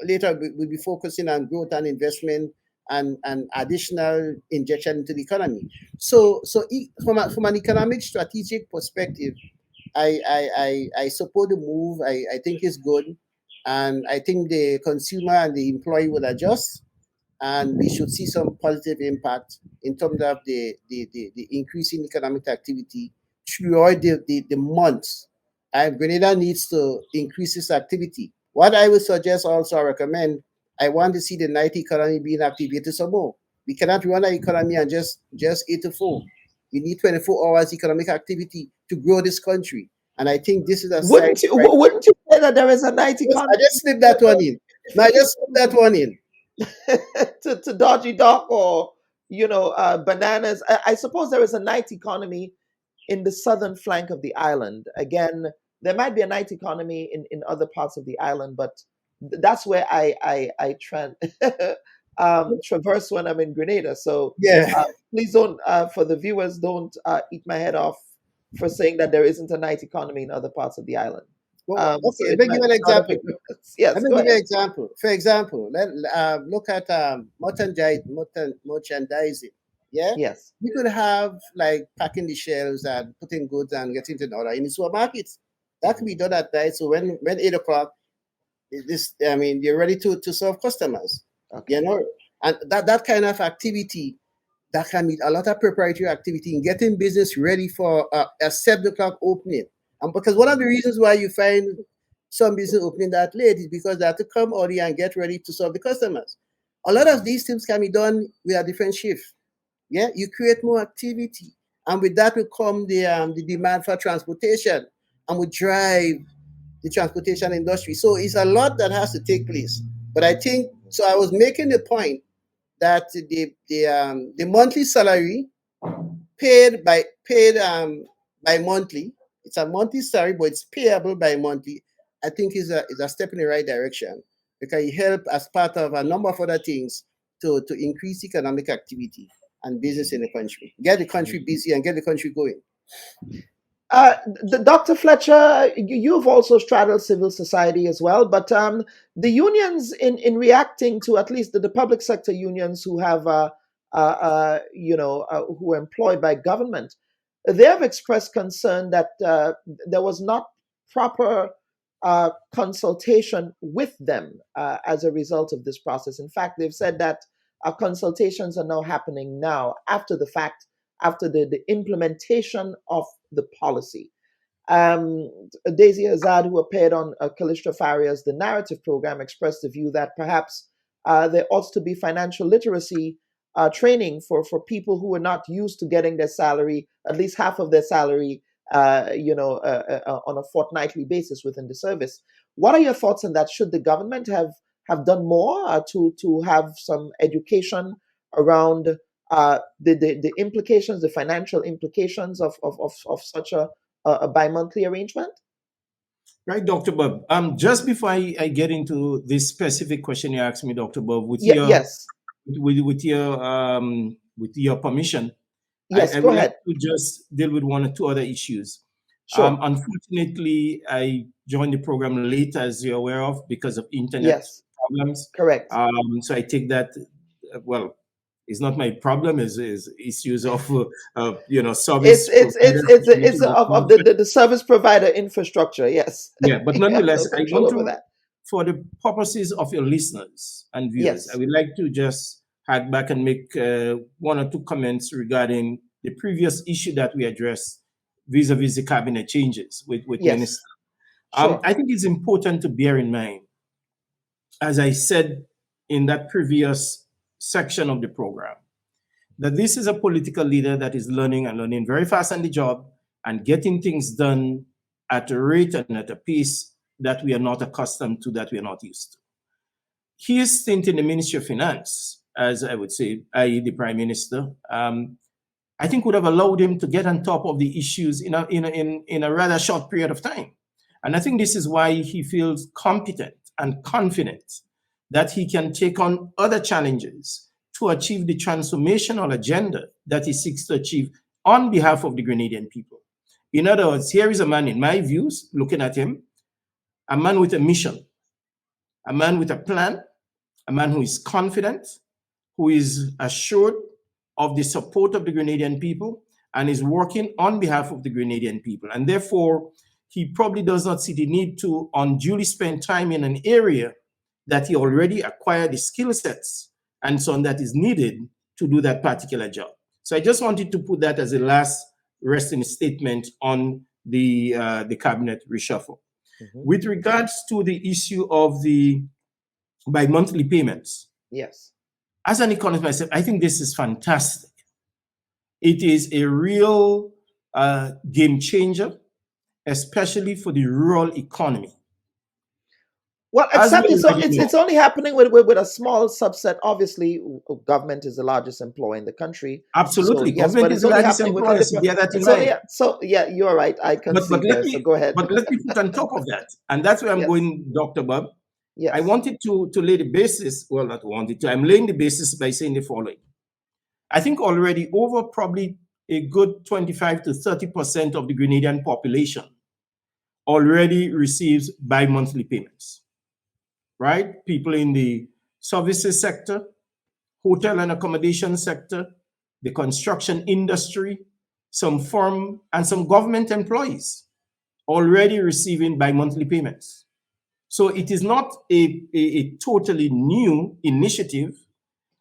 later we'll be focusing on growth and investment and additional injection into the economy. From an economic strategic perspective, I support the move. I think it's good, and I think the consumer and the employee will adjust, and we should see some positive impact in terms of the increase in economic activity throughout the months. And Grenada needs to increase its activity. What I would suggest also, I recommend, I want to see the night economy being activated some more. We cannot run an economy and just 8 to 4. We need 24 hours economic activity to grow this country. And I think this is a sign. Wouldn't you say that there is a night I economy? just slipped that one in. No, I just slipped that one in. to dodgy dock or bananas. I suppose there is a night economy in the southern flank of the island. Again, there might be a night economy in other parts of the island, but that's where I traverse when I'm in Grenada. So Yeah. please don't, for the viewers, don't eat my head off for saying that there isn't a night economy in other parts of the island. Well, So okay, let me give you an it's not a example. big difference. Yes, Let me go give you an ahead. example. For example, look at merchandising. Yeah, Yes. you could have like packing the shelves and putting goods and getting to the order in the supermarkets. That could be done at night. So when 8 o'clock, you're ready to serve customers. Okay. You know, and that kind of activity, that can be a lot of preparatory activity in getting business ready for a 7 o'clock opening. And because one of the reasons why you find some business opening that late is because they have to come early and get ready to serve the customers. A lot of these things can be done with a different shift. Yeah, you create more activity, and with that will come the demand for transportation, and will drive the transportation industry. So it's a lot that has to take place. But I think so. I was making the point that the monthly salary paid by monthly. It's a monthly salary, but it's payable by monthly. I think is a step in the right direction because it help as part of a number of other things to increase economic activity and business in the country, get the country busy and get the country going. Dr. Fletcher, you've also straddled civil society as well, but the unions, in reacting to at least the public sector unions who have, who are employed by government, they have expressed concern that there was not proper consultation with them as a result of this process. In fact, they've said that consultations are now happening now after the fact, after the implementation of the policy. Daisy Azad, who appeared on Callisto Faria's The Narrative program, expressed the view that perhaps there ought to be financial literacy training for people who are not used to getting their salary, at least half of their salary, on a fortnightly basis within the service. What are your thoughts on that? Should the government have done more to have some education around the implications, the financial implications of such a bi-monthly arrangement? Right, Dr. Bubb. Just before I get into this specific question you asked me, Dr. Bubb, with Yes. with your permission, Yes, I go would ahead. like to just deal with one or two other issues. Sure. Unfortunately, I joined the program late, as you're aware of, because of internet problems. Correct. So I take that, well, it's not my problem, is issues of service. It's of the service provider infrastructure. Yes. Yeah, but nonetheless, no I want over to, that. for the purposes of your listeners and viewers, Yes. I would like to just hack back and make one or two comments regarding the previous issue that we addressed vis-a-vis the cabinet changes with Yes. minister. Sure. I think it's important to bear in mind, as I said in that previous section of the program, that this is a political leader that is learning very fast on the job and getting things done at a rate and at a pace that we are not accustomed to, that we are not used to. His stint in the Ministry of Finance, as I would say, i.e. the Prime Minister, I think would have allowed him to get on top of the issues in a rather short period of time. And I think this is why he feels competent and confident that he can take on other challenges to achieve the transformational agenda that he seeks to achieve on behalf of the Grenadian people. In other words, here is a man, in my views, looking at him, a man with a mission, a man with a plan, a man who is confident, who is assured of the support of the Grenadian people, and is working on behalf of the Grenadian people. And therefore, he probably does not see the need to unduly spend time in an area that he already acquired the skill sets and so on that is needed to do that particular job. So I just wanted to put that as a last resting statement on the cabinet reshuffle. Mm-hmm. With regards to the issue of the bi-monthly payments. Yes. As an economist myself, I think this is fantastic. It is a real game changer, especially for the rural economy. Well, except it's only happening with a small subset. Obviously, government is the largest employer in the country. Absolutely, so, yes, government is the largest employer. Yeah, you're right. I can see that. So go ahead. But let me put on top of that, and that's where I'm going, Dr. Bubb. Yes. I wanted to lay the basis. Well, not wanted to. I'm laying the basis by saying the following. I think already over probably a good 25 to 30% of the Grenadian population already receives bi-monthly payments. Right? People in the services sector, hotel and accommodation sector, the construction industry, some firm and some government employees already receiving bi-monthly payments. So it is not a totally new initiative.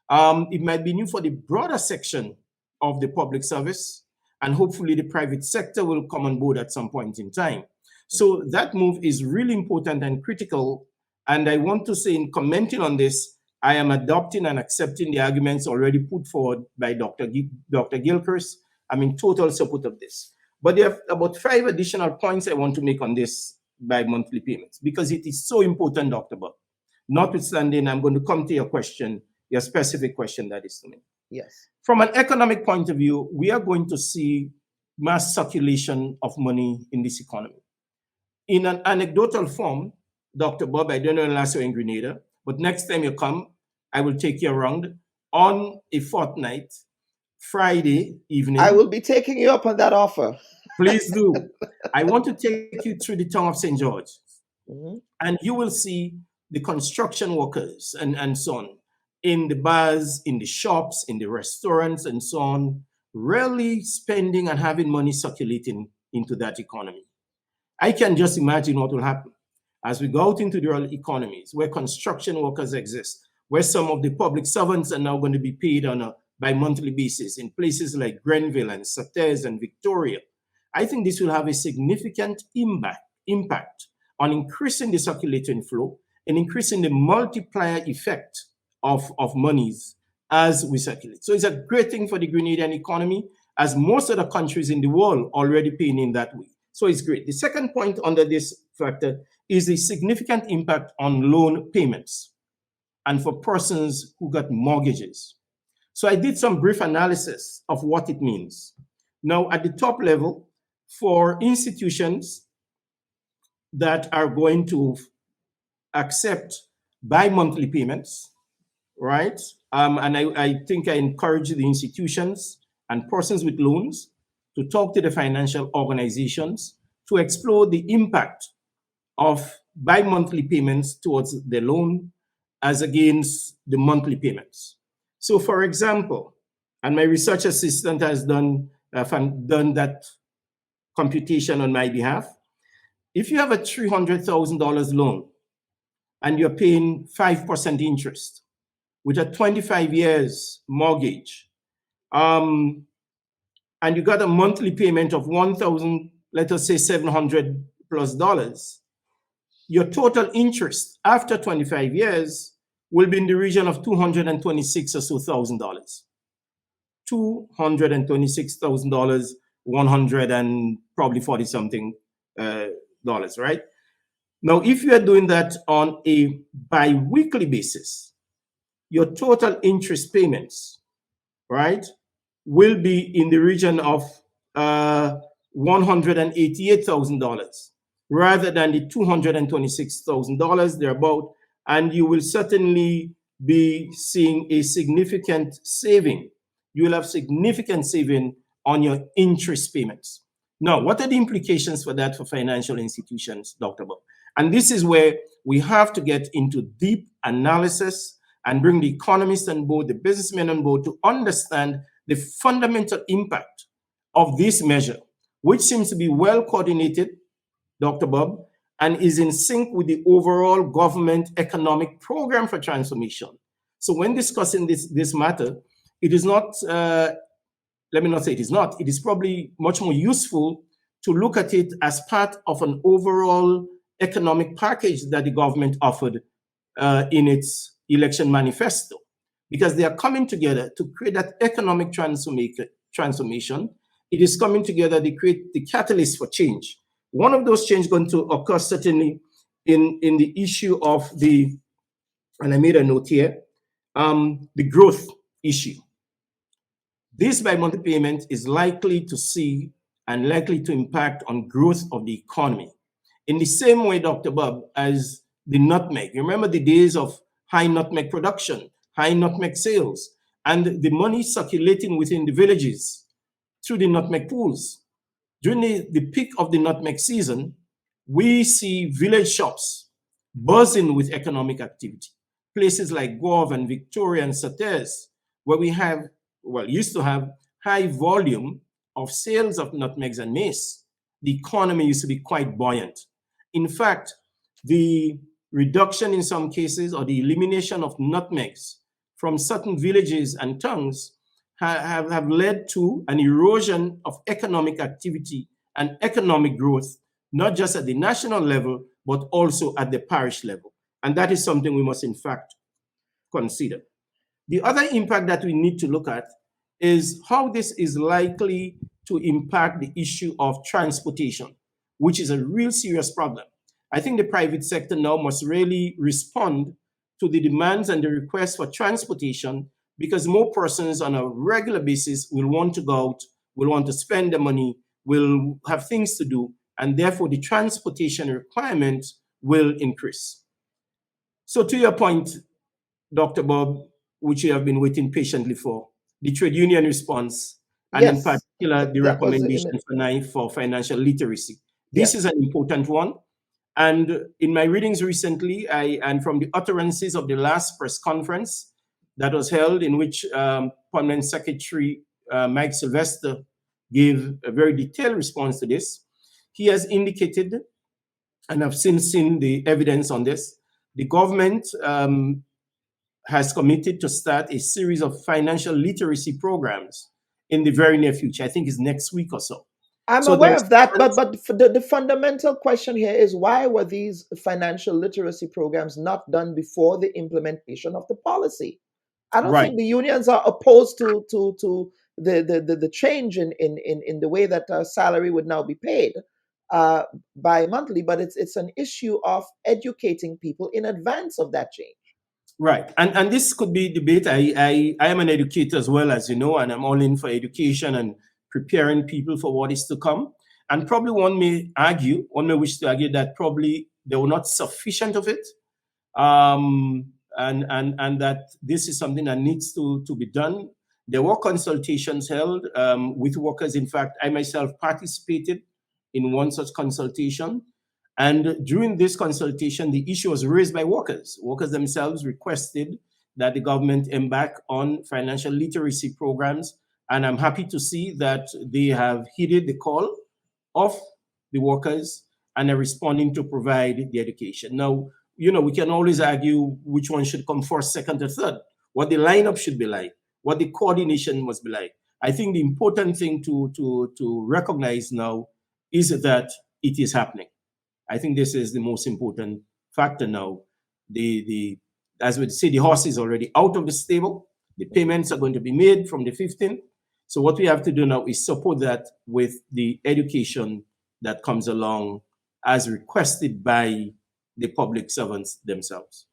It might be new for the broader section of the public service, and hopefully the private sector will come on board at some point in time. So that move is really important and critical. And I want to say, in commenting on this, I am adopting and accepting the arguments already put forward by Dr. Gilchrist. I'm in total support of this. But there are about 5 additional points I want to make on this bi-monthly payments, because it is so important, Dr. Bubb. Notwithstanding, I'm going to come to your question, your specific question that is to me. Yes. From an economic point of view, we are going to see mass circulation of money in this economy. In an anecdotal form, Dr. Bubb, I don't know unless you're in Grenada, but next time you come, I will take you around on a fortnight, Friday evening. I will be taking you up on that offer. Please do. I want to take you through the town of St. George. Mm-hmm. And you will see the construction workers and so on in the bars, in the shops, in the restaurants, and so on, really spending and having money circulating into that economy. I can just imagine what will happen as we go out into the rural economies where construction workers exist, where some of the public servants are now going to be paid on a bi-monthly basis in places like Grenville and Sates and Victoria. I think this will have a significant impact on increasing the circulating flow and increasing the multiplier effect of monies as we circulate. So it's a great thing for the Grenadian economy, as most of the countries in the world already paying in that way. So it's great. The second point under this factor is the significant impact on loan payments and for persons who got mortgages. So I did some brief analysis of what it means. Now, at the top level, for institutions that are going to accept bi-monthly payments, right? And I think I encourage the institutions and persons with loans to talk to the financial organizations to explore the impact of bi-monthly payments towards the loan as against the monthly payments. So for example, and my research assistant has done that computation on my behalf. If you have a $300,000 loan and you're paying 5% interest with a 25 years mortgage, and you got a monthly payment of $1,000, let us say $700 plus, your total interest after 25 years will be in the region of $226,000 or so $226,000, 100 and probably 40 something dollars, right? Now, if you are doing that on a bi-weekly basis, your total interest payments, right, will be in the region of $188,000 rather than the $226,000 thereabout, and you will certainly be seeing a significant saving. You will have significant saving on your interest payments. Now, what are the implications for that for financial institutions, Dr. Bubb? And this is where we have to get into deep analysis and bring the economists on board, the businessmen on board, to understand the fundamental impact of this measure, which seems to be well coordinated, Dr. Bubb, and is in sync with the overall government economic program for transformation. So when discussing this matter, it is not, let me not say it is not, it is probably much more useful to look at it as part of an overall economic package that the government offered in its election manifesto, because they are coming together to create that economic transformation. It is coming together to create the catalyst for change. One of those changes going to occur certainly in the issue of the, and I made a note here, the growth issue. This bi-monthly payment is likely to see and likely to impact on growth of the economy. In the same way, Dr. Bubb, as the nutmeg. You remember the days of high nutmeg production, high nutmeg sales, and the money circulating within the villages through the nutmeg pools. During the peak of the nutmeg season, we see village shops buzzing with economic activity. Places like Gove and Victoria and Sates, where we have, well, used to have high volume of sales of nutmegs and mace. The economy used to be quite buoyant. In fact, the reduction in some cases or the elimination of nutmegs from certain villages and towns have led to an erosion of economic activity and economic growth, not just at the national level, but also at the parish level. And that is something we must in fact consider. The other impact that we need to look at is how this is likely to impact the issue of transportation, which is a real serious problem. I think the private sector now must really respond to the demands and the requests for transportation, because more persons on a regular basis will want to go out, will want to spend the money, will have things to do, and therefore the transportation requirements will increase. So to your point, Dr. Bubb, which you have been waiting patiently for, the trade union response, and Yes, in particular, the recommendation for financial literacy. This is an important one. And in my readings recently, and from the utterances of the last press conference that was held, in which Permanent Secretary Mike Sylvester gave a very detailed response to this, he has indicated, and I've since seen the evidence on this, the government has committed to start a series of financial literacy programs in the very near future. I think it's next week or so. I'm So aware there's of that, but the fundamental question here is why were these financial literacy programs not done before the implementation of the policy? I don't right. think the unions are opposed to the change in the way that salary would now be paid uh, bi-monthly, but it's an issue of educating people in advance of that change. Right. And this could be debate. I am an educator as well, as you know, and I'm all in for education and preparing people for what is to come. And probably one may wish to argue that probably there were not sufficient of it. And that this is something that needs to be done. There were consultations held with workers. In fact, I myself participated in one such consultation. And during this consultation, the issue was raised by workers. Workers themselves requested that the government embark on financial literacy programs. And I'm happy to see that they have heeded the call of the workers and are responding to provide the education. Now, we can always argue which one should come first, second, or third, what the lineup should be like, what the coordination must be like. I think the important thing to recognize now is that it is happening. I think this is the most important factor now. As we say, the horse is already out of the stable. The payments are going to be made from the 15th. So what we have to do now is support that with the education that comes along as requested by the public servants themselves.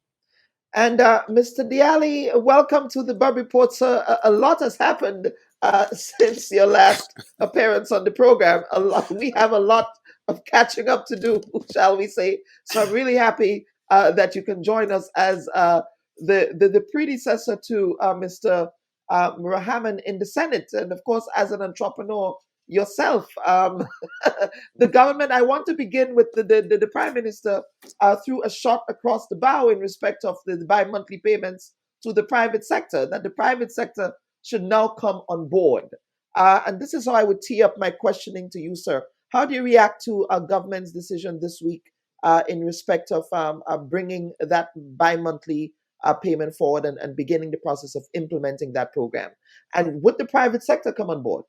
And Mr. Diali, welcome to the Bubb Report, sir. A lot has happened since your last appearance on the program. We have a lot of catching up to do, shall we say. So I'm really happy that you can join us as the predecessor to Mr. Rahman in the Senate. And of course, as an entrepreneur yourself, the government, I want to begin with the Prime Minister threw a shot across the bow in respect of the bi-monthly payments to the private sector, that the private sector should now come on board. And this is how I would tee up my questioning to you, sir. How do you react to a government's decision this week in respect of bringing that bi-monthly payment forward and beginning the process of implementing that program? And would the private sector come on board?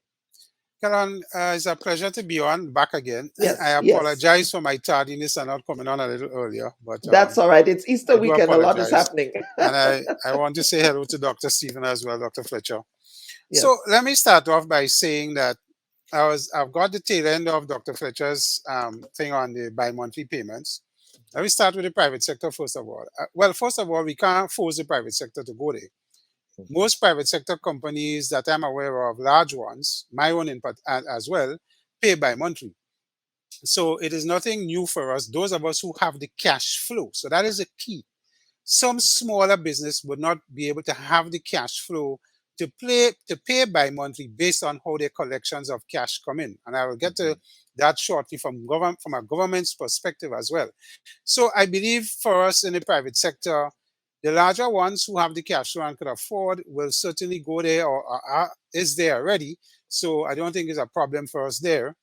Karan, it's a pleasure to be back again. Yes, I apologize for my tardiness and not coming on a little earlier, but that's all right. It's Easter weekend. Apologize. A lot is happening. And I want to say hello to Dr. Stephen as well, Dr. Fletcher. Yes. So let me start off by saying that I've got the tail end of Dr. Fletcher's thing on the bi-monthly payments. Let me start with the private sector first of all. Well, first of all, we can't force the private sector to go there. Most private sector companies that I'm aware of, large ones, my own in part as well, pay bi-monthly. So it is nothing new for us, those of us who have the cash flow. So that is the key. Some smaller business would not be able to have the cash flow to pay bi-monthly based on how their collections of cash come in. And I will get to that shortly from a government's perspective as well. So I believe for us in the private sector, the larger ones who have the cash flow and could afford will certainly go there or is there already. So I don't think it's a problem for us there.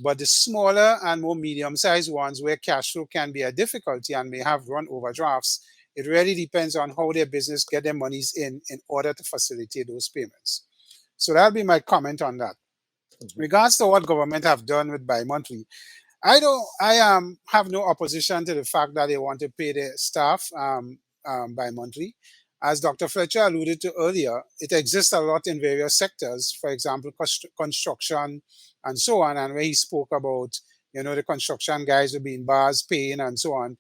But the smaller and more medium-sized ones where cash flow can be a difficulty and may have run overdrafts, it really depends on how their business get their monies in order to facilitate those payments. So that'll be my comment on that. Regards to what government have done with bi-monthly, I have no opposition to the fact that they want to pay their staff bi-monthly. As Dr. Fletcher alluded to earlier, it exists a lot in various sectors, for example, construction and so on, and where he spoke about, the construction guys will be in bars paying and so on.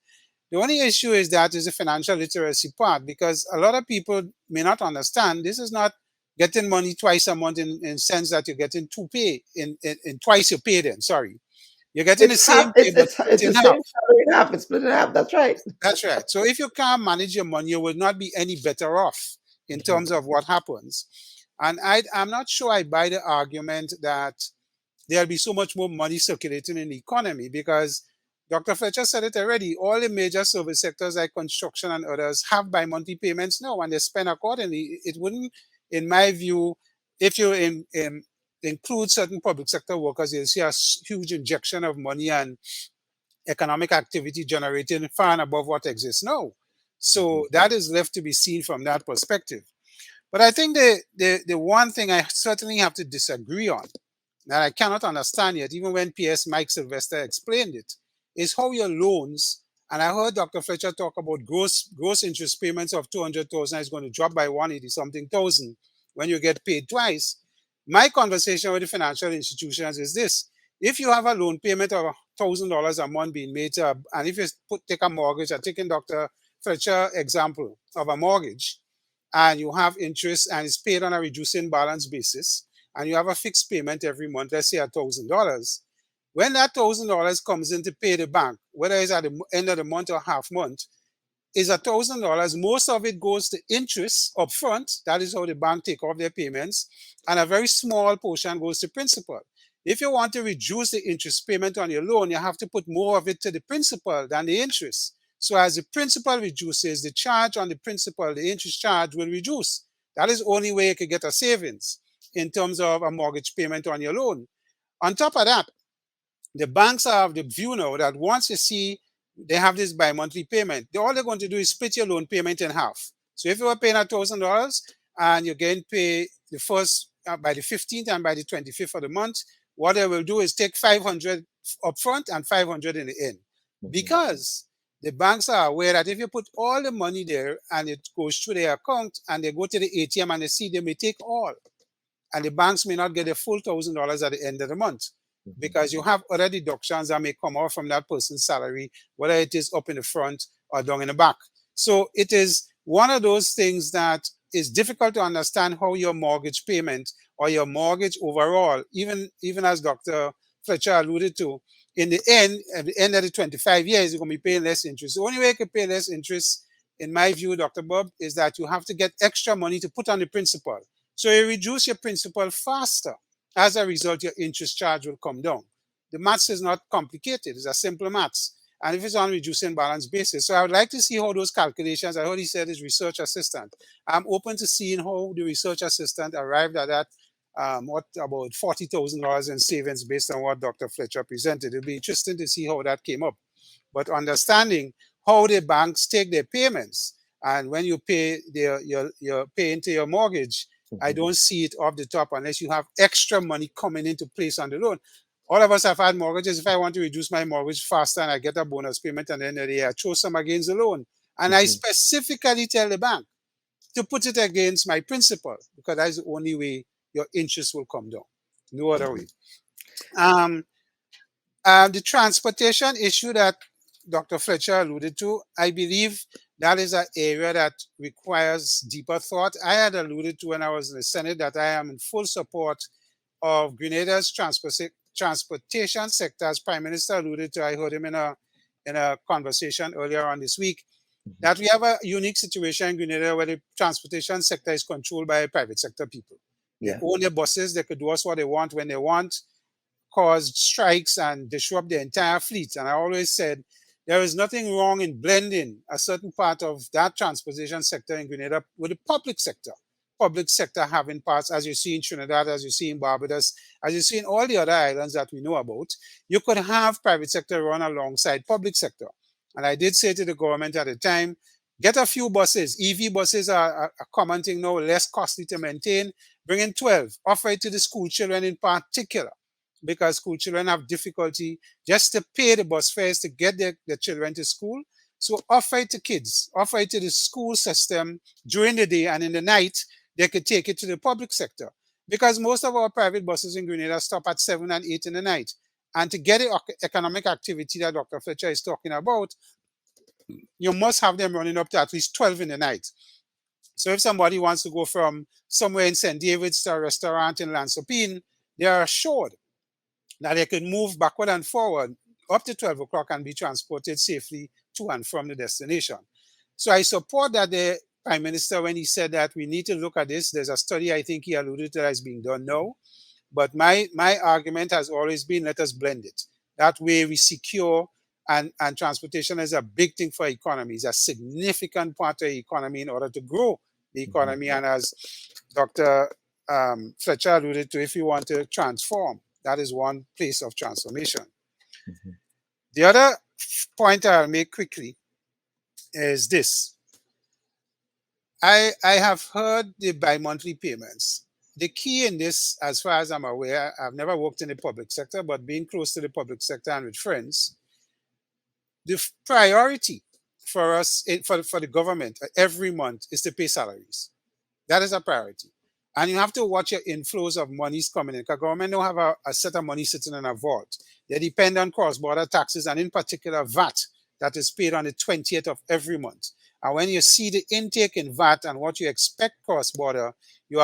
The only issue is that is the financial literacy part, because a lot of people may not understand this is not getting money twice a month in sense that you're getting two pay in twice your pay then, sorry. You're getting the same pay, but it's the same salary in half. It's split in half. That's right. That's right. So if you can't manage your money, you will not be any better off in terms of what happens. And I'm not sure I buy the argument that there'll be so much more money circulating in the economy, because Dr. Fletcher said it already. All the major service sectors like construction and others have bi-monthly payments now, and they spend accordingly. It wouldn't, in my view, if you include certain public sector workers, you'll see a huge injection of money and economic activity generating far and above what exists now. So that is left to be seen from that perspective. But I think the one thing I certainly have to disagree on that I cannot understand yet, even when PS Mike Sylvester explained it, is how your loans, and I heard Dr. Fletcher talk about gross interest payments of 200,000 is going to drop by 180-something thousand when you get paid twice. My conversation with the financial institutions is this: if you have a loan payment of $1,000 a month being made, and if you take a mortgage, I'm taking Dr. Fletcher example of a mortgage, and you have interest and it's paid on a reducing balance basis, and you have a fixed payment every month, let's say $1,000. When that $1,000 comes in to pay the bank, whether it's at the end of the month or half month, is $1,000. Most of it goes to interest upfront. That is how the bank take off their payments, and a very small portion goes to principal. If you want to reduce the interest payment on your loan, you have to put more of it to the principal than the interest. So as the principal reduces, the charge on the principal, the interest charge will reduce. That is the only way you can get a savings in terms of a mortgage payment on your loan. On top of that, the banks have the view now that once you see they have this bi-monthly payment, all they're going to do is split your loan payment in half. So if you were paying $1,000 and you're getting paid the first by the 15th and by the 25th of the month, what they will do is take $500 upfront and $500 in the end. Because the banks are aware that if you put all the money there and it goes through their account and they go to the ATM and they see, they may take all. And the banks may not get a full $1,000 at the end of the month, because you have other deductions that may come out from that person's salary, whether it is up in the front or down in the back. So it is one of those things that is difficult to understand how your mortgage payment or your mortgage overall, even as Dr. Fletcher alluded to, in the end, at the end of the 25 years, you're going to be paying less interest. The only way you can pay less interest, in my view, Dr. Bubb, is that you have to get extra money to put on the principal. So you reduce your principal faster. As a result, your interest charge will come down. The maths is not complicated. It's a simple maths. And if it's on reducing balance basis. So I would like to see how those calculations, I heard he said his research assistant. I'm open to seeing how the research assistant arrived at that, what about $40,000 in savings based on what Dr. Fletcher presented. It'll be interesting to see how that came up. But understanding how the banks take their payments, and when you pay you're paying to your mortgage, I don't see it off the top unless you have extra money coming into place on the loan. All of us have had mortgages. If I want to reduce my mortgage faster and I get a bonus payment and then I throw some against the loan. And I specifically tell the bank to put it against my principal, because that's the only way your interest will come down. No other way. The transportation issue that Dr. Fletcher alluded to, I believe that is an area that requires deeper thought. I had alluded to when I was in the Senate that I am in full support of Grenada's transportation sector, as Prime Minister alluded to. I heard him in a conversation earlier on this week, that we have a unique situation in Grenada where the transportation sector is controlled by private sector people. They own their buses, they could do us what they want when they want, cause strikes and disrupt the entire fleet. And I always said, there is nothing wrong in blending a certain part of that transportation sector in Grenada with the public sector. Public sector having parts, as you see in Trinidad, as you see in Barbados, as you see in all the other islands that we know about. You could have private sector run alongside public sector. And I did say to the government at the time, get a few buses. EV buses are a common thing now, less costly to maintain. Bring in 12. Offer it to the school children in particular, because school children have difficulty just to pay the bus fares to get their children to school. So offer it to kids, offer it to the school system during the day, and in the night, they could take it to the public sector. Because most of our private buses in Grenada stop at 7 and 8 in the night. And to get the economic activity that Dr. Fletcher is talking about, you must have them running up to at least 12 in the night. So if somebody wants to go from somewhere in St. David's to a restaurant in Lansopine, they are assured that they can move backward and forward up to 12 o'clock and be transported safely to and from the destination. So I support that the Prime Minister, when he said that we need to look at this, there's a study I think he alluded to that is being done now. But my argument has always been, let us blend it. That way we secure, and transportation is a big thing for economy. It's a significant part of the economy in order to grow the economy. And as Dr. Fletcher alluded to, if you want to transform, that is one place of transformation. The other point I'll make quickly is this. I have heard the bi-monthly payments. the key in this, as far as I'm aware, I've never worked in the public sector, but being close to the public sector and with friends, the priority for us, for the government every month is to pay salaries. That is a priority. And you have to watch your inflows of monies coming in, because government don't have a set of money sitting in a vault. They depend on cross-border taxes, and in particular VAT, that is paid on the 20th of every month. And when you see the intake in VAT and what you expect cross-border, you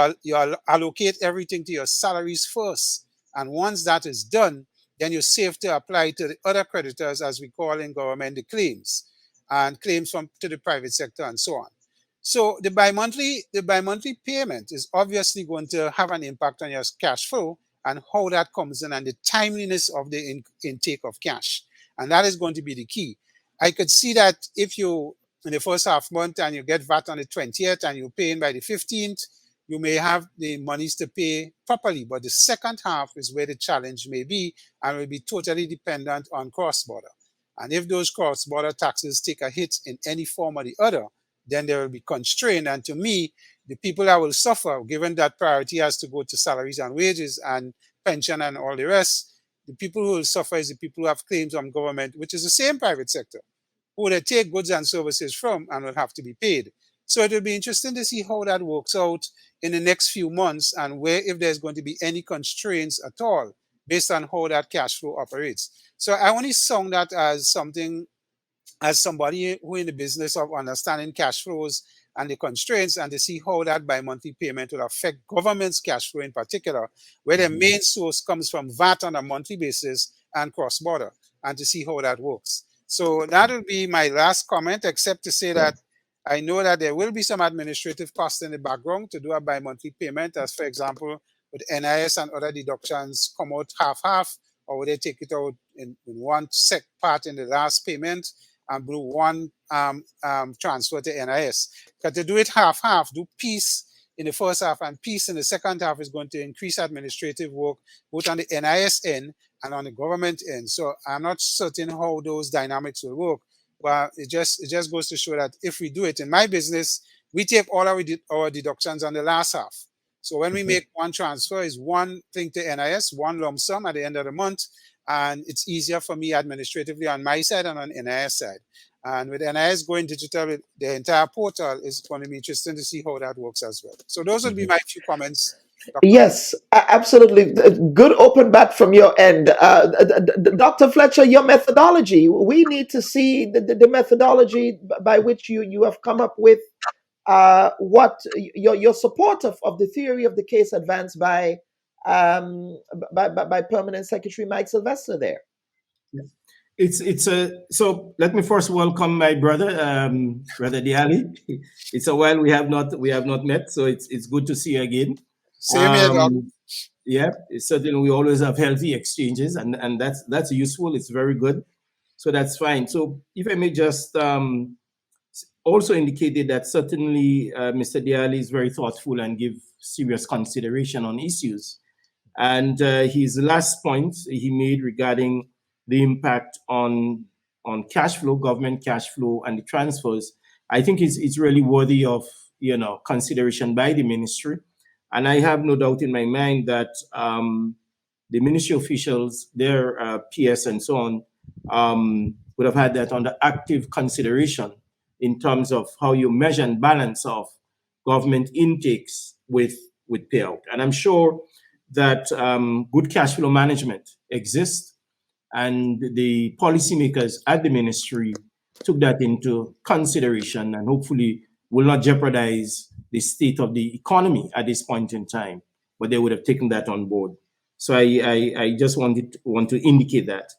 allocate everything to your salaries first. And once that is done, then you're safe to apply to the other creditors, as we call in government, the claims, and claims to the private sector and so on. So the bi-monthly payment is obviously going to have an impact on your cash flow and how that comes in and the timeliness of the intake of cash. And that is going to be the key. I could see that if you, in the first half month and you get VAT on the 20th and you're paying by the 15th, you may have the monies to pay properly. But the second half is where the challenge may be and will be totally dependent on cross-border. And if those cross-border taxes take a hit in any form or the other, then there will be constraint. And to me, the people that will suffer, given that priority has to go to salaries and wages and pension and all the rest, the people who will suffer is the people who have claims on government, which is the same private sector, who they take goods and services from and will have to be paid. So it will be interesting to see how that works out in the next few months and where, if there's going to be any constraints at all based on how that cash flow operates. So I only saw that as something, as somebody who in the business of understanding cash flows and the constraints, and to see how that bi-monthly payment will affect government's cash flow in particular, where the main source comes from VAT on a monthly basis and cross-border, and to see how that works. So that will be my last comment, except to say that I know that there will be some administrative costs in the background to do a bi-monthly payment, as for example, with NIS and other deductions come out half-half, or would they take it out in one set part in the last payment and do one transfer to NIS. Because to do it half-half, do piece in the first half and piece in the second half is going to increase administrative work both on the NIS end and on the government end. So I'm not certain how those dynamics will work, but it just goes to show that if we do it in my business, we take all our deductions on the last half. So when we make one transfer, is one thing to NIS, one lump sum at the end of the month, and it's easier for me administratively on my side and on NIS side. And with NIS going digital, with the entire portal, is going to be interesting to see how that works as well. So those would be my few comments. Dr. Yes, absolutely. Good open back from your end. Dr. Fletcher, your methodology. We need to see the methodology by which you have come up with what your support of the theory of the case advanced by Permanent Secretary Mike Sylvester there. So let me first welcome my brother, Brother Diali. It's a while we have not met, so it's good to see you again. Same here, Doc. Yeah, certainly we always have healthy exchanges, and that's useful. It's very good, so that's fine. So if I may just also indicated that certainly Mr. Diali is very thoughtful and give serious consideration on issues. And his last point he made regarding the impact on cash flow, government cash flow, and the transfers, I think it's really worthy of consideration by the ministry. And I have no doubt in my mind that the ministry officials, their PS and so on, would have had that under active consideration in terms of how you measure and balance of government intakes with payout. And I'm sure that good cash flow management exists, and the policymakers at the ministry took that into consideration and hopefully will not jeopardize the state of the economy at this point in time, but they would have taken that on board. So I just want to indicate that.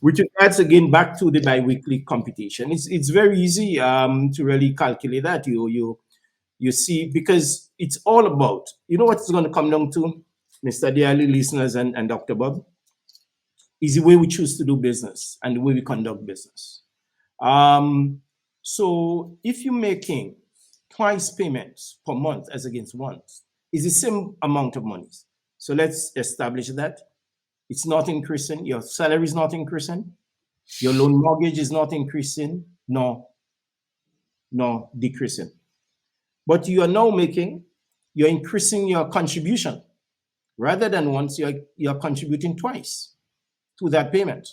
With regards again back to the biweekly computation, it's very easy to really calculate that. You see, because it's all about, what it's going to come down to, Mr. Diali, listeners, and Dr. Bubb, is the way we choose to do business and the way we conduct business. So if you're making twice payments per month as against once, it's the same amount of money. So let's establish that. It's not increasing. Your salary is not increasing. Your loan mortgage is not increasing, nor decreasing. But you are now making you're increasing your contribution. Rather than once, you're contributing twice to that payment.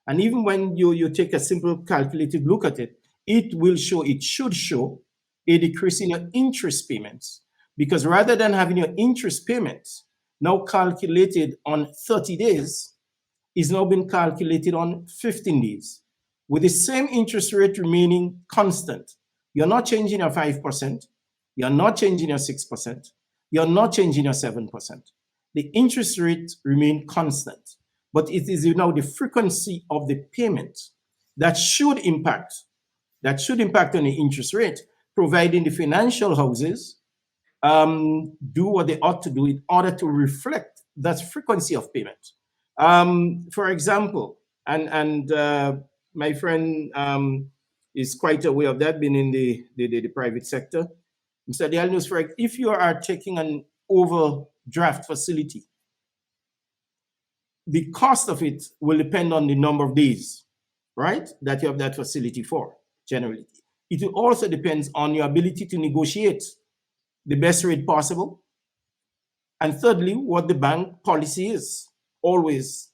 And even when you take a simple calculated look at it, it should show a decrease in your interest payments. Because rather than having your interest payments now calculated on 30 days, is now been calculated on 15 days with the same interest rate remaining constant. You're not changing your 5%, you're not changing your 6%, you're not changing your 7%. The interest rate remain constant, but it is now the frequency of the payment that should impact on the interest rate, providing the financial houses do what they ought to do in order to reflect that frequency of payment. For example, and my friend is quite aware of that, being in the private sector. Mr. Dial knows, if you are taking an overdraft facility, the cost of it will depend on the number of days, right, that you have that facility for, generally. It also depends on your ability to negotiate the best rate possible. And thirdly, what the bank policy is. Always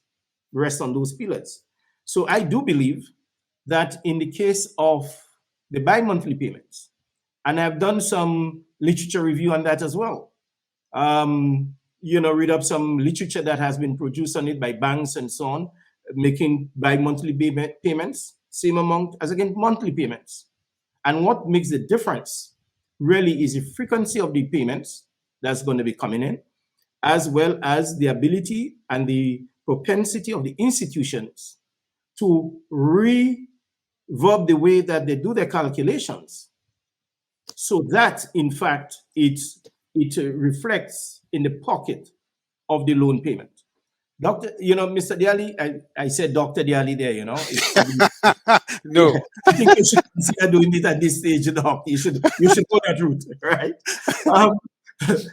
rest on those pillars. So I do believe that in the case of the bi-monthly payments, and I've done some literature review on that as well, read up some literature that has been produced on it by banks and so on, making bi-monthly payments, same amount as again monthly payments. And what makes the difference really is the frequency of the payments that's going to be coming in, as well as the ability and the propensity of the institutions to reverb the way that they do their calculations, so that in fact it reflects in the pocket of the loan payment. Mr. Diali, I said Dr. Diali there, No. I think you should consider doing it at this stage, Doc. You should go that route, right?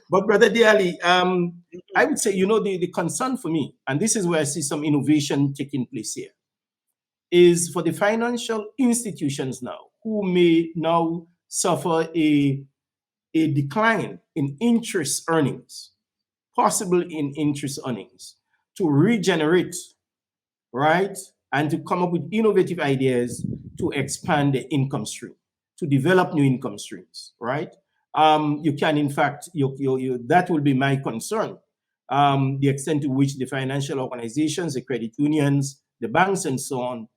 But Brother Diali, I would say, the concern for me, and this is where I see some innovation taking place here, is for the financial institutions now, who may now suffer a decline in interest earnings, possible in interest earnings, to regenerate, right? And to come up with innovative ideas to expand the income stream, to develop new income streams, right? You can, in fact, that will be my concern, the extent to which the financial organizations, the credit unions, the banks, and so on,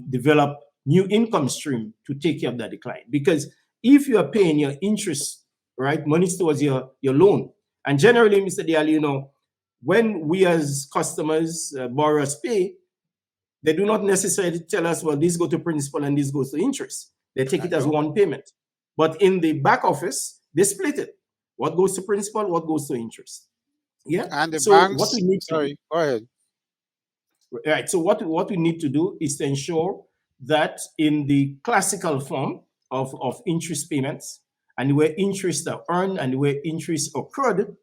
develop new income stream to take care of that decline. Because if you are paying your interest, right, money towards your loan, and generally, Mr. Diali, when we as customers, borrowers pay, they do not necessarily tell us, well, this goes to principal and this goes to interest. They take it as one payment. But in the back office, they split it. What goes to principal, what goes to interest. Yeah. And the so banks, what we need to sorry, go ahead. Right. So what we need to do is to ensure that in the classical form of interest payments, and where interest are earned and where interest accrued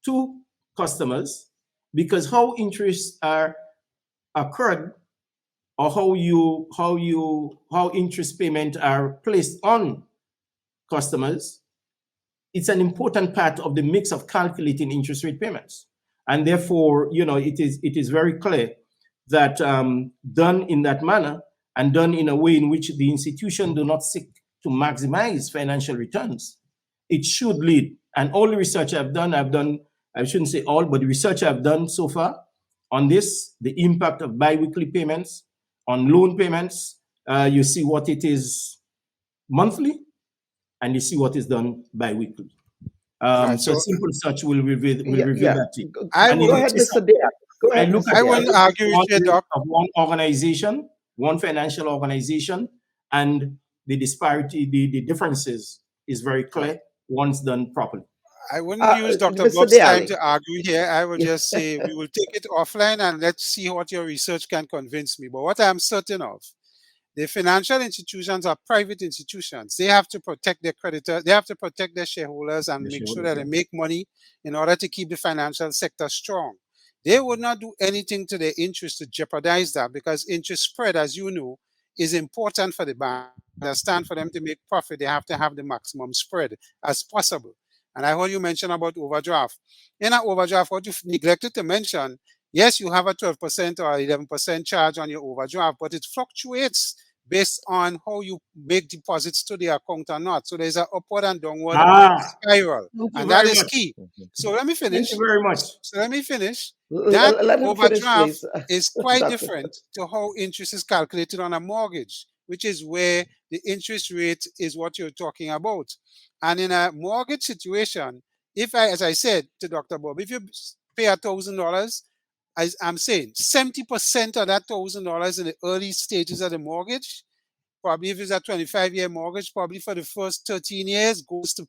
to customers, because how interests are accrued, or how interest payments are placed on customers, it's an important part of the mix of calculating interest rate payments. And therefore, it is very clear that done in that manner and done in a way in which the institution do not seek to maximize financial returns, it should lead. And all the research I've done, I shouldn't say all, but the research I've done so far on this, the impact of biweekly payments on loan payments, you see what it is monthly, and you see what is done bi-weekly. So simple search will reveal that to you. Go ahead, Mr. Dea. Go ahead. I will argue with you, Doc. Of one organization, one financial organization, and the disparity, the differences is very clear once done properly. I wouldn't use Dr. Bubb's time to argue here. I will just say we will take it offline and let's see what your research can convince me. But what I'm certain of, the financial institutions are private institutions. They have to protect their creditors. They have to protect their shareholders and make sure that they make money in order to keep the financial sector strong. They would not do anything to their interest to jeopardize that, because interest spread, as you know, is important for the bank. Understand, for them to make profit, they have to have the maximum spread as possible. And I heard you mention about overdraft. In an overdraft, what you neglected to mention, yes, you have a 12% or 11% charge on your overdraft, but it fluctuates based on how you make deposits to the account or not. So there's an upward and downward spiral, Thank you and very that is much. key. So let me Thank finish. you very much. So let me finish. That Let him finish, overdraft please. is quite Dr. different to how interest is calculated on a mortgage, which is where the interest rate is what you're talking about. And in a mortgage situation, if I, as I said to Dr. Bob, if you pay $1,000, I'm saying 70% of that $1,000 in the early stages of the mortgage, probably if it's a 25-year mortgage, probably for the first 13 years goes to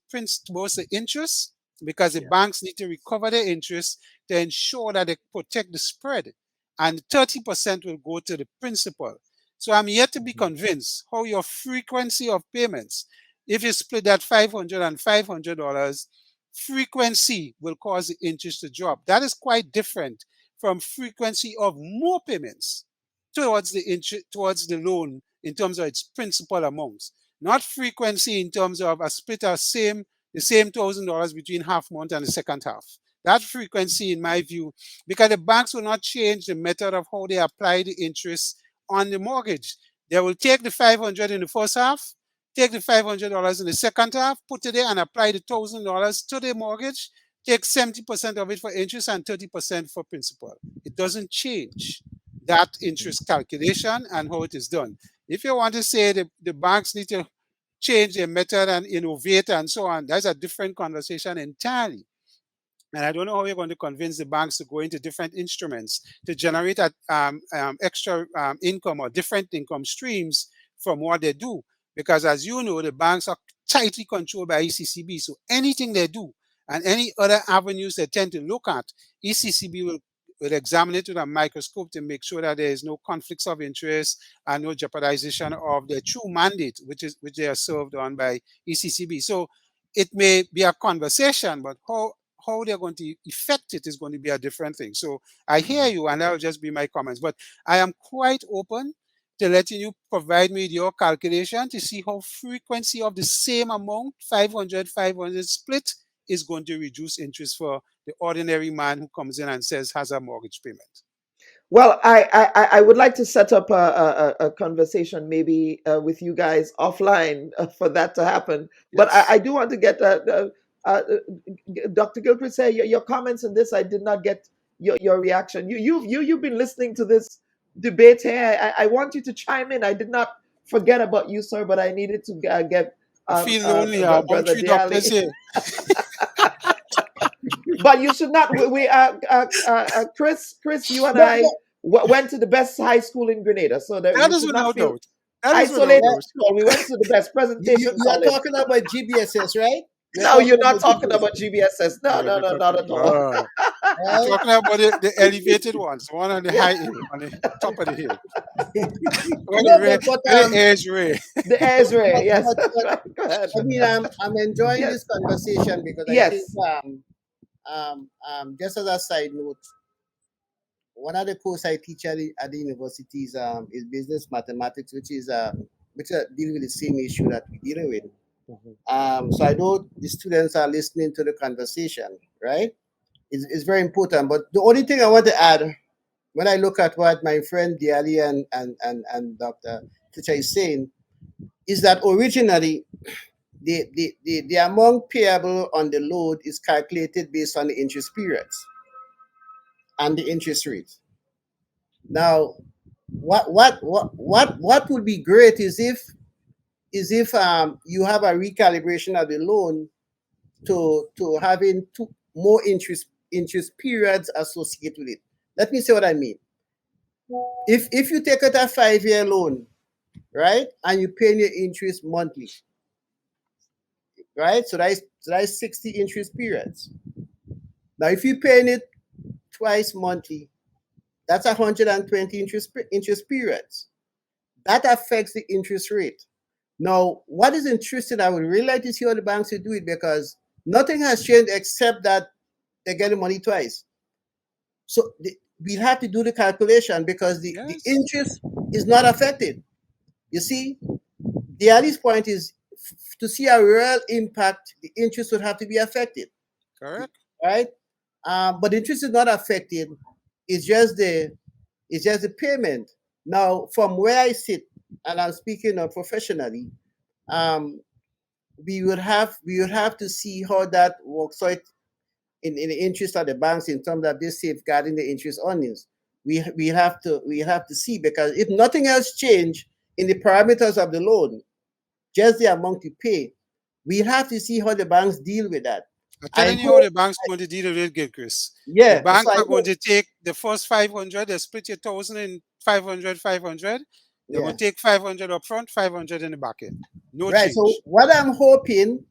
interest, because the banks need to recover the interest to ensure that they protect the spread. And 30% will go to the principal. So I'm yet to be convinced how your frequency of payments, if you split that $500 and $500, frequency will cause the interest to drop. That is quite different from frequency of more payments towards the loan in terms of its principal amounts, not frequency in terms of a split of the same $1,000 between half month and the second half. That frequency, in my view, because the banks will not change the method of how they apply the interest on the mortgage. They will take the $500 in the first half, take the $500 in the second half, put it there and apply the $1,000 to the mortgage, take 70% of it for interest and 30% for principal. It doesn't change that interest calculation and how it is done. If you want to say the banks need to change their method and innovate and so on, that's a different conversation entirely. And I don't know how you're going to convince the banks to go into different instruments to generate extra income or different income streams from what they do. Because as you know, the banks are tightly controlled by ECCB. So anything they do and any other avenues they tend to look at, ECCB will examine it with a microscope to make sure that there is no conflicts of interest and no jeopardization of the true mandate, which they are served on by ECCB. So it may be a conversation, but how they're going to effect it is going to be a different thing. So I hear you, and that will just be my comments. But I am quite open to letting you provide me with your calculation to see how frequency of the same amount, 500 split, is going to reduce interest for the ordinary man who comes in and says has a mortgage payment. Well, I would like to set up a conversation maybe with you guys offline for that to happen. But Yes. I do want to get Dr. Gilchrist, say your comments on this. I did not get your reaction. You've been listening to this debate here. I want you to chime in. I did not forget about you, sir, but I needed to get I feel lonely. I'm Brother three doctors Diali. here. But you should not. Chris, you and No, I no, went to the best high school in Grenada, so that That you is should without not feel doubt. That is without isolated. doubt. School. We went to the best you presentation are college. talking about GBSS, right? No, you're not talking GBSS, about GBSS. No, Yeah, we're not at all. talking, we're right? talking about the elevated ones, the one on the Yeah. high hill, on the top of the hill. Where No, the edge ray. The Ezra, but, yes. but Go ahead. I mean, I'm enjoying Yes. this conversation because I think, Yes. just as a side note, one of the courses I teach at the universities is business mathematics, which dealing with the same issue that we're dealing with. So I know the students are listening to the conversation, right? It's very important. But the only thing I want to add, when I look at what my friend Diali and Dr. Teacher is saying, is that originally the amount payable on the load is calculated based on the interest periods and the interest rate. Now, what would be great is if you have a recalibration of the loan to having more interest periods associated with it. Let me say what I mean. If you take out a 5-year loan, right, and you pay your interest monthly, right, so that's 60 interest periods. Now, if you're paying it twice monthly, that's 120 interest periods. That affects the interest rate. Now, what is interesting, I would really like to see how the banks will do it, because nothing has changed except that they get the money twice. So we'll have to do the calculation because the interest is not affected. You see, the Ali's point is to see a real impact, the interest would have to be affected. Correct. Right? But the interest is not affected. It's just the payment. Now, from where I sit, and I'm speaking professionally, we would have to see how that works out in the interest of the banks in terms of this safeguarding the interest earnings. We have to see, because if nothing else change in the parameters of the loan, just the amount you pay, we have to see how the banks deal with that. I'm telling you how the bank's going to deal with it, Chris. Yeah, The banks so are going to take the first 500, they split your 1,000 in 500, 500. They're going to take 500 up front, 500 in the back end. No right. change. So what I'm hoping,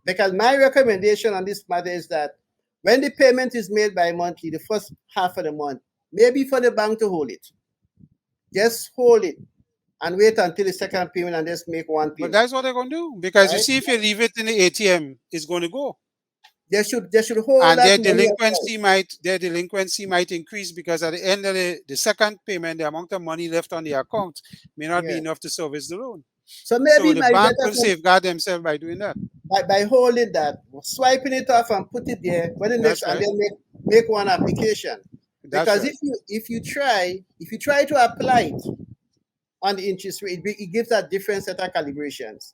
because my recommendation on this matter is that when the payment is made by monthly, the first half of the month, maybe for the bank to hold it. Just hold it and wait until the second payment and just make one payment. But that's what they're going to do. Because you see, if you leave it in the ATM, it's going to go. They should hold and that their delinquency might increase, because at the end of the second payment, the amount of money left on the account may not be enough to service the loan. So maybe the bank will safeguard themselves by doing that. By holding that, swiping it off and put it there, when the next and then make one application. Because if you try to apply it on the interest rate, it gives a different set of calibrations.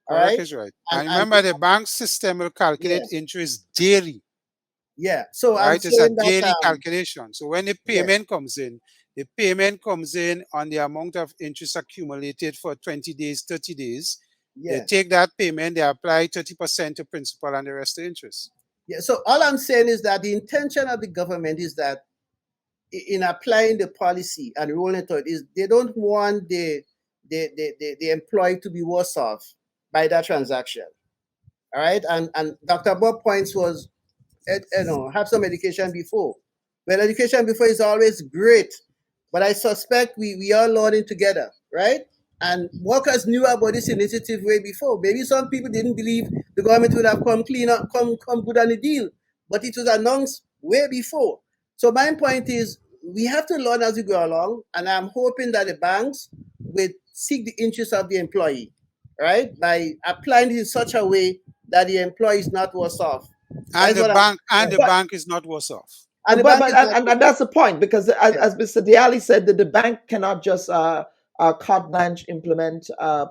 Correct is right. And remember, the bank system will calculate interest daily. Yeah. So it's a daily calculation. So when the payment comes in, the payment comes in on the amount of interest accumulated for 20 days, 30 days. They take that payment, they apply 30% to principal and the rest to interest. Yeah. So all I'm saying is that the intention of the government is that in applying the policy and rolling it out, is they don't want the employee to be worse off by that transaction. All right. And Dr. Bubb points was, have some education before. Well, education before is always great, but I suspect we are learning together, right? And workers knew about this initiative way before. Maybe some people didn't believe the government would have come good on the deal, but it was announced way before. So my point is, we have to learn as we go along, and I'm hoping that the banks will seek the interest of the employee, right, by applying it in such a way that the employee is not worse off. And the bank is not worse off. And that's the point, because as Mr. Diali said, that the bank cannot just carte blanche implement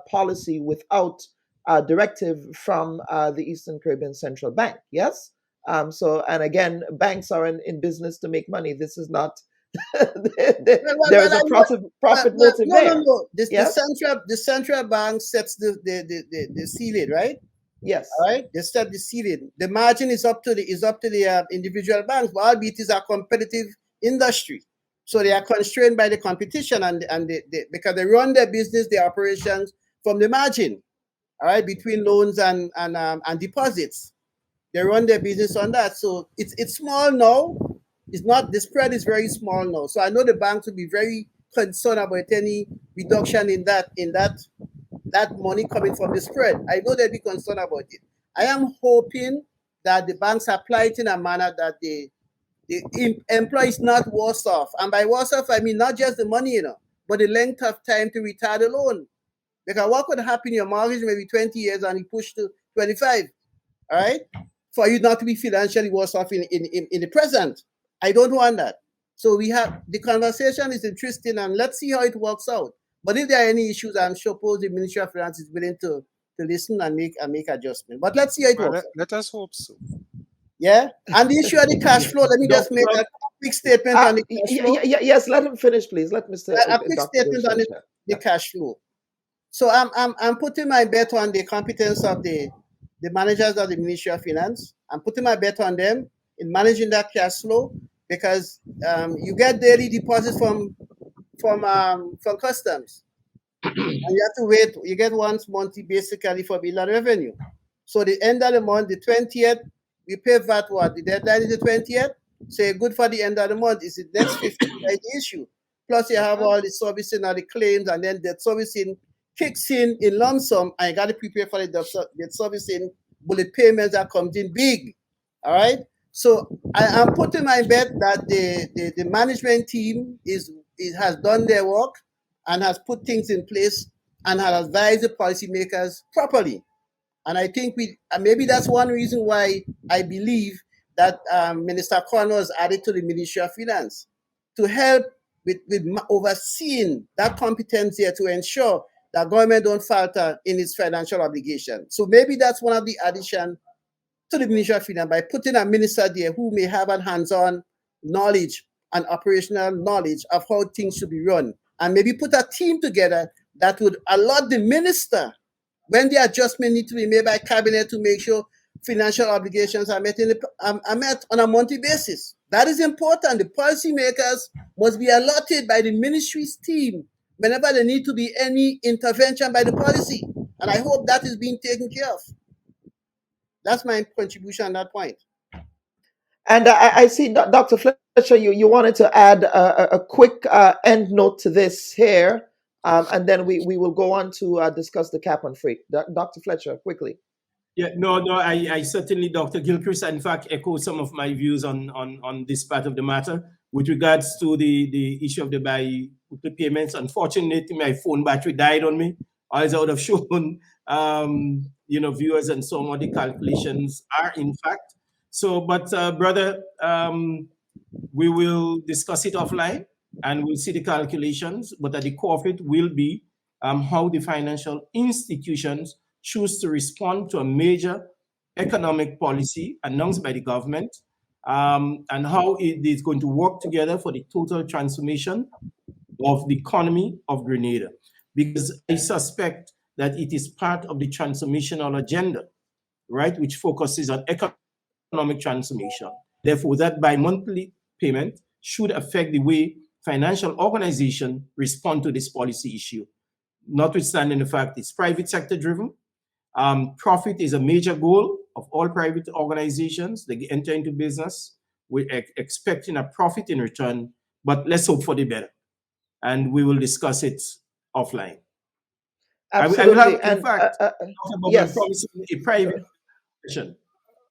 policy without directive from the Eastern Caribbean Central Bank. Yes. So, and again, banks are in business to make money. This is not. There is a profit motive there. No. The central bank sets the ceiling, right? Yes. All right. They set the ceiling. The margin is up to the individual banks, but albeit it is a competitive industry, so they are constrained by the competition and because they run their business, their operations from the margin. All right, between loans and deposits, they run their business on that. So it's small now. It's not, the spread is very small now. So I know the banks will be very concerned about any reduction in that money coming from the spread. I know they'll be concerned about it. I am hoping that the banks apply it in a manner that the employee is not worse off. And by worse off, I mean not just the money, but the length of time to retire the loan. Because what could happen, your mortgage maybe 20 years and you push to 25, all right? For you not to be financially worse off in the present. I don't want that. So the conversation is interesting, and let's see how it works out. But if there are any issues, I'm sure the Ministry of Finance is willing to listen and make adjustment. But let's see how it works. Let us hope so. Yeah. And the issue of the cash flow, let me just make a quick statement on the cash flow. Yes, let him finish, please. Let Mr. A quick statement on the cash flow. So I'm putting my bet on the competence of the managers of the Ministry of Finance. I'm putting my bet on them in managing that cash flow, because you get daily deposits from customs, and you have to wait. You get once monthly basically for bill and revenue. So the end of the month, the 20th, we pay VAT. What the deadline is the 20th. So you're good for the end of the month. Is the next 50 the issue? Plus you have all the servicing and the claims, and then debt servicing kicks in lump sum, and you got to prepare for the debt servicing bullet payments that comes in big. All right. So I'm putting my bet that the management team has done their work and has put things in place and has advised the policymakers properly. And I think maybe that's one reason why I believe that Minister Corner was added to the Ministry of Finance to help with overseeing that competence here to ensure that government don't falter in its financial obligation. So maybe that's one of the addition to the Ministry of Finance by putting a minister there who may have a hands-on knowledge and operational knowledge of how things should be run, and maybe put a team together that would allow the minister, when the adjustment need to be made by cabinet, to make sure financial obligations are met, are met on a monthly basis. That is important. The policymakers must be allotted by the ministry's team whenever there need to be any intervention by the policy. And I hope that is being taken care of. That's my contribution on that point. And I see, Dr. Fletcher, you wanted to add a quick end note to this here, and then we will go on to discuss the cap on freight. Dr. Fletcher, quickly. Yeah, no, I certainly, Dr. Gilchrist, in fact, echo some of my views on this part of the matter. With regards to the issue of the bi-weekly payments, unfortunately, my phone battery died on me. As I would have shown, viewers and so on, what the calculations are, in fact. So, but brother, we will discuss it offline and we'll see the calculations, but at the core of it will be how the financial institutions choose to respond to a major economic policy announced by the government, and how it is going to work together for the total transformation of the economy of Grenada. Because I suspect that it is part of the transformational agenda, right, which focuses on economic transformation. Therefore, that bi-monthly payment should affect the way financial organizations respond to this policy issue, notwithstanding the fact it's private sector driven. Profit is a major goal of all private organizations. They enter into business with expecting a profit in return, but let's hope for the better. And we will discuss it offline. Absolutely. I will have, in fact, yes. promising a private session.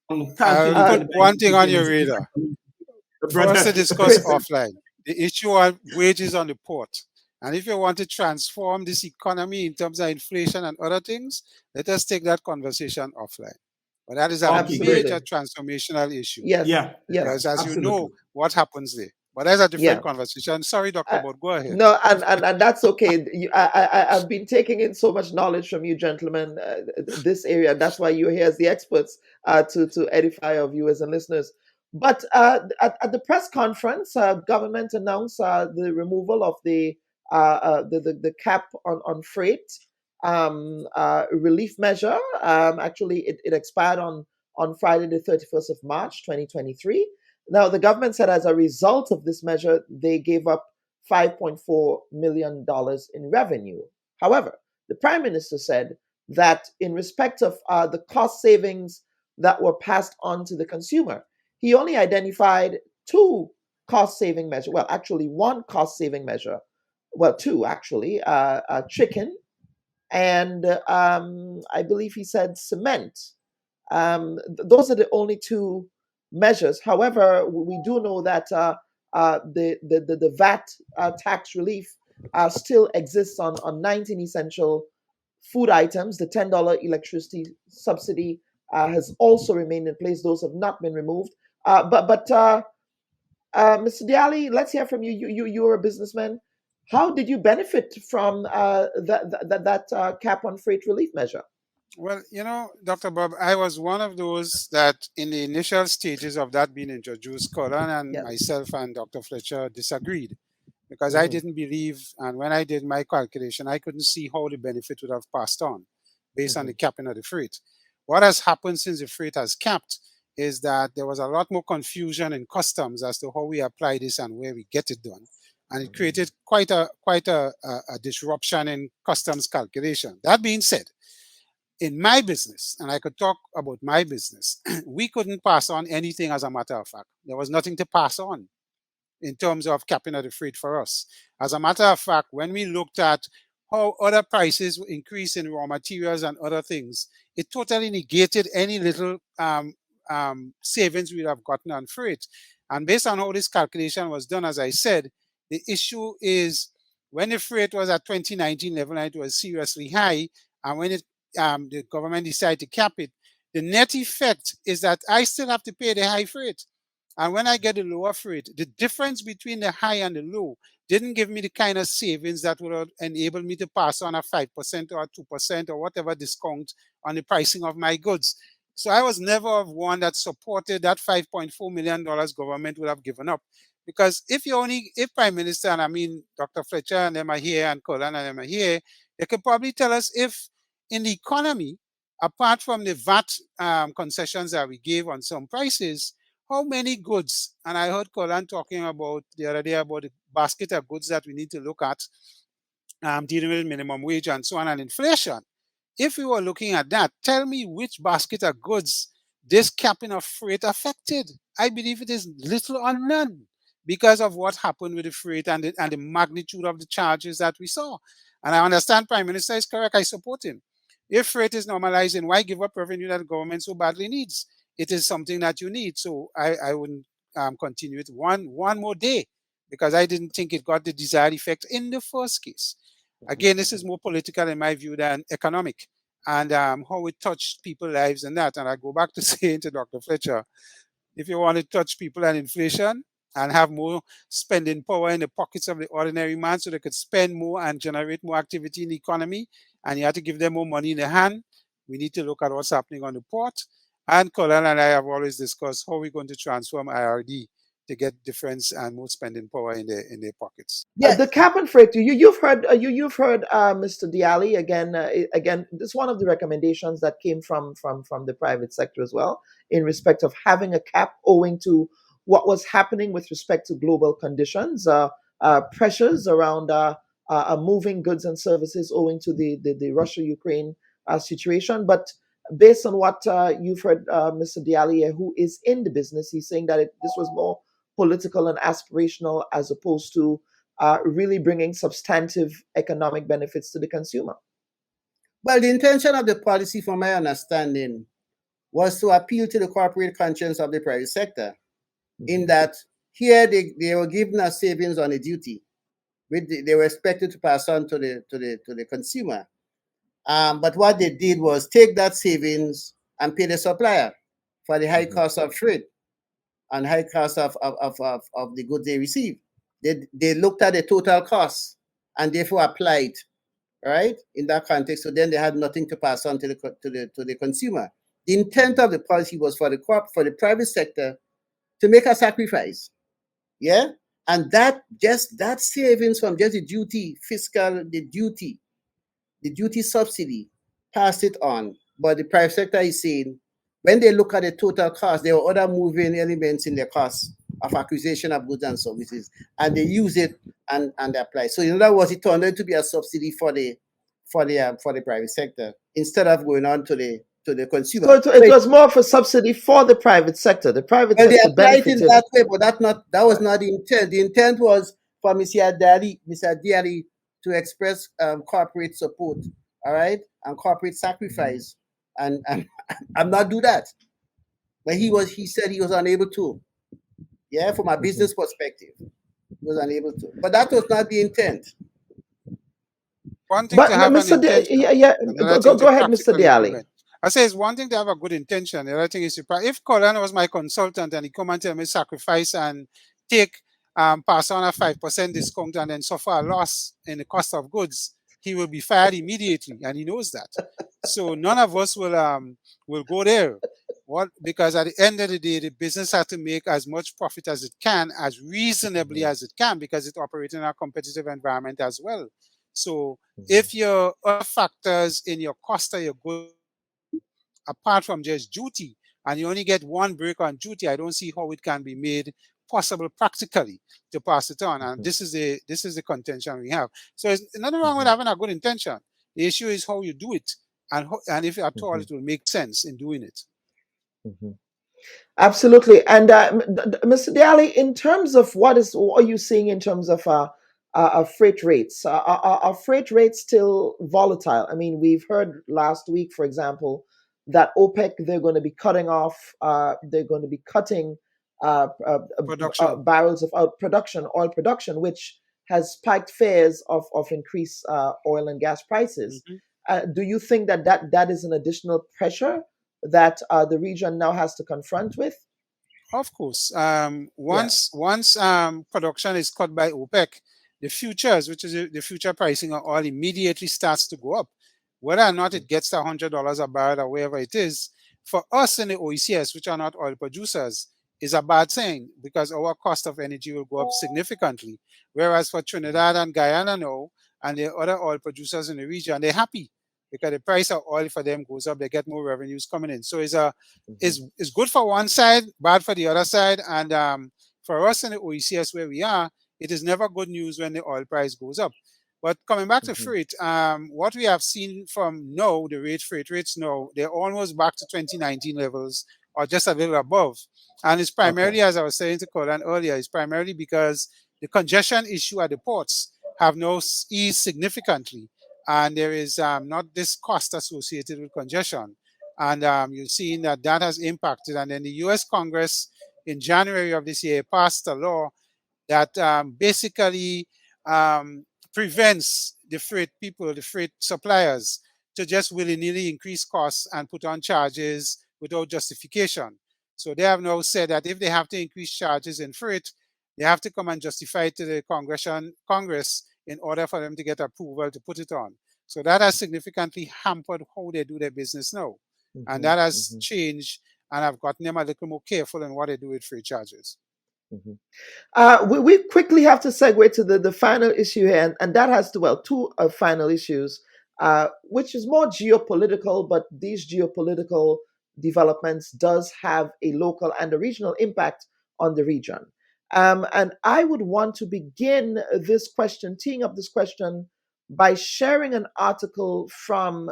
Put one thing on your radar. For us to discuss offline, the issue of wages on the port. And if you want to transform this economy in terms of inflation and other things, let us take that conversation offline. But that is a major transformational issue. Yes. Yeah. Because as you know, what happens there. But that's a different conversation. Sorry, Dr. Bode, go ahead. No, and that's okay. I've been taking in so much knowledge from you gentlemen, this area. That's why you're here as the experts to edify our viewers and listeners. But at the press conference, government announced the removal of the cap on freight relief measure. Actually, it expired on Friday, the 31st of March, 2023. Now, the government said as a result of this measure, they gave up $5.4 million in revenue. However, the Prime Minister said that in respect of the cost savings that were passed on to the consumer, he only identified two cost-saving measures. Well, actually, one cost-saving measure. Well, two, actually. Chicken and I believe he said cement. Those are the only two measures. However, we do know that the VAT tax relief still exists on 19 essential food items. The $10 electricity subsidy has also remained in place. Those have not been removed. But Mr. Dialli, let's hear from you. You're a businessman. How did you benefit from that cap on freight relief measure? Well, Dr. Bob, I was one of those that in the initial stages of that being introduced, Colin and myself and Dr. Fletcher disagreed because I didn't believe, and when I did my calculation, I couldn't see how the benefit would have passed on based on the capping of the freight. What has happened since the freight has capped is that there was a lot more confusion in customs as to how we apply this and where we get it done. And it created quite a disruption in customs calculation. That being said, in my business, and I could talk about my business, we couldn't pass on anything as a matter of fact. There was nothing to pass on in terms of capping of the freight for us. As a matter of fact, when we looked at how other prices increase in raw materials and other things, it totally negated any little savings we'd have gotten on freight. And based on how this calculation was done, as I said, the issue is when the freight was at 2019 level, and it was seriously high, and when it the government decide to cap it, the net effect is that I still have to pay the high freight. And when I get the lower freight, the difference between the high and the low didn't give me the kind of savings that would enable me to pass on a 5% or a 2% or whatever discount on the pricing of my goods. So I was never one that supported that $5.4 million government would have given up. Because if Prime Minister, and I mean Dr. Fletcher and them are here and Colin and them are here, they could probably tell us if in the economy, apart from the VAT concessions that we gave on some prices, how many goods, and I heard Colin talking about the other day about the basket of goods that we need to look at, dealing with minimum wage and so on and inflation. If we were looking at that, tell me which basket of goods this capping of freight affected. I believe it is little or none because of what happened with the freight and the magnitude of the charges that we saw. And I understand Prime Minister is correct. I support him. If freight is normalizing, why give up revenue that the government so badly needs? It is something that you need. So I wouldn't continue it one more day because I didn't think it got the desired effect in the first case. Again, this is more political in my view than economic, and how it touched people's lives and that. And I go back to saying to Dr. Fletcher, if you want to touch people and inflation and have more spending power in the pockets of the ordinary man so they could spend more and generate more activity in the economy, and you have to give them more money in the hand, we need to look at what's happening on the port. And Colin and I have always discussed how we're going to transform IRD to get difference and more spending power in their pockets. Yeah, the cap and freight. You've heard Mr. Diali again. Again, this is one of the recommendations that came from the private sector as well, in respect of having a cap, owing to what was happening with respect to global conditions, pressures around moving goods and services, owing to the Russia-Ukraine situation. But based on what you've heard, Mr. Diali, who is in the business, he's saying that this was more political and aspirational as opposed to really bringing substantive economic benefits to the consumer. Well, the intention of the policy, from my understanding, was to appeal to the corporate conscience of the private sector, in that here they were given a savings on a duty, which they were expected to pass on to the consumer. But what they did was take that savings and pay the supplier for the high cost of freight and high cost of the goods they receive. They looked at the total cost and therefore applied, right, in that context. So then they had nothing to pass on to the consumer. The intent of the policy was for the private sector to make a sacrifice, yeah, and that savings from just the duty subsidy, pass it on. But the private sector is saying, when they look at the total cost, there are other moving elements in the cost of acquisition of goods and services, and they use it and apply. So in other words, it turned out to be a subsidy for the private sector instead of going on to the consumer. So it was more of a subsidy for the private sector. The private sector they applied benefited. in that way, but that was not the intent. The intent was for Mr. Diali to express corporate support, all right, and corporate sacrifice, and not do that. But he said he was unable to. Yeah, from a business perspective, he was unable to. But that was not the intent. One thing to have an intention. Go ahead, Mr. Diali. I say it's one thing to have a good intention. The other thing is, if Colin was my consultant and he come and tell me sacrifice and pass on a 5% discount and then suffer a loss in the cost of goods, he will be fired immediately, and he knows that. So none of us will go there. Because at the end of the day, the business has to make as much profit as it can, as reasonably as it can, because it operates in a competitive environment as well. So if your other factors in your cost of your goods, apart from just duty, and you only get one break on duty, I don't see how it can be made possible practically to pass it on. And this is the contention we have. So there's nothing wrong with having a good intention. The issue is how you do it, and if at all it will make sense in doing it. Absolutely. And Mr. Diali, in terms of what are you seeing in terms of freight rates? Are freight rates still volatile? I mean, we've heard last week, for example, that OPEC, they're going to be cutting off, they're going to be cutting barrels of oil production, which has spiked fares of increased oil and gas prices. Do you think that that is an additional pressure that the region now has to confront with? Of course. Once production is cut by OPEC, the futures, which is the future pricing of oil, immediately starts to go up. Whether or not it gets to $100 a barrel or wherever it is, for us in the OECS, which are not oil producers, is a bad thing because our cost of energy will go up significantly. Whereas for Trinidad and Guyana now, and the other oil producers in the region, they're happy because the price of oil for them goes up. They get more revenues coming in. So it's good for one side, bad for the other side. And for us in the OECS where we are, it is never good news when the oil price goes up. But coming back to freight, what we have seen from now, the freight rates now, they're almost back to 2019 levels or just a little above. And it's primarily, as I was saying to Colin earlier, it's primarily because the congestion issue at the ports have now eased significantly. And there is not this cost associated with congestion. And you're seeing that has impacted. And then the US Congress in January of this year passed a law that basically prevents the freight suppliers to just willy-nilly increase costs and put on charges without justification. So they have now said that if they have to increase charges in freight, they have to come and justify it to the Congress in order for them to get approval to put it on. So that has significantly hampered how they do their business now. And that has changed, and I've gotten them a little more careful in what they do with freight charges. We quickly have to segue to the final issue here, and that has to, two final issues, which is more geopolitical, but these geopolitical developments does have a local and a regional impact on the region. And I would want to begin this question, teeing up this question, by sharing an article from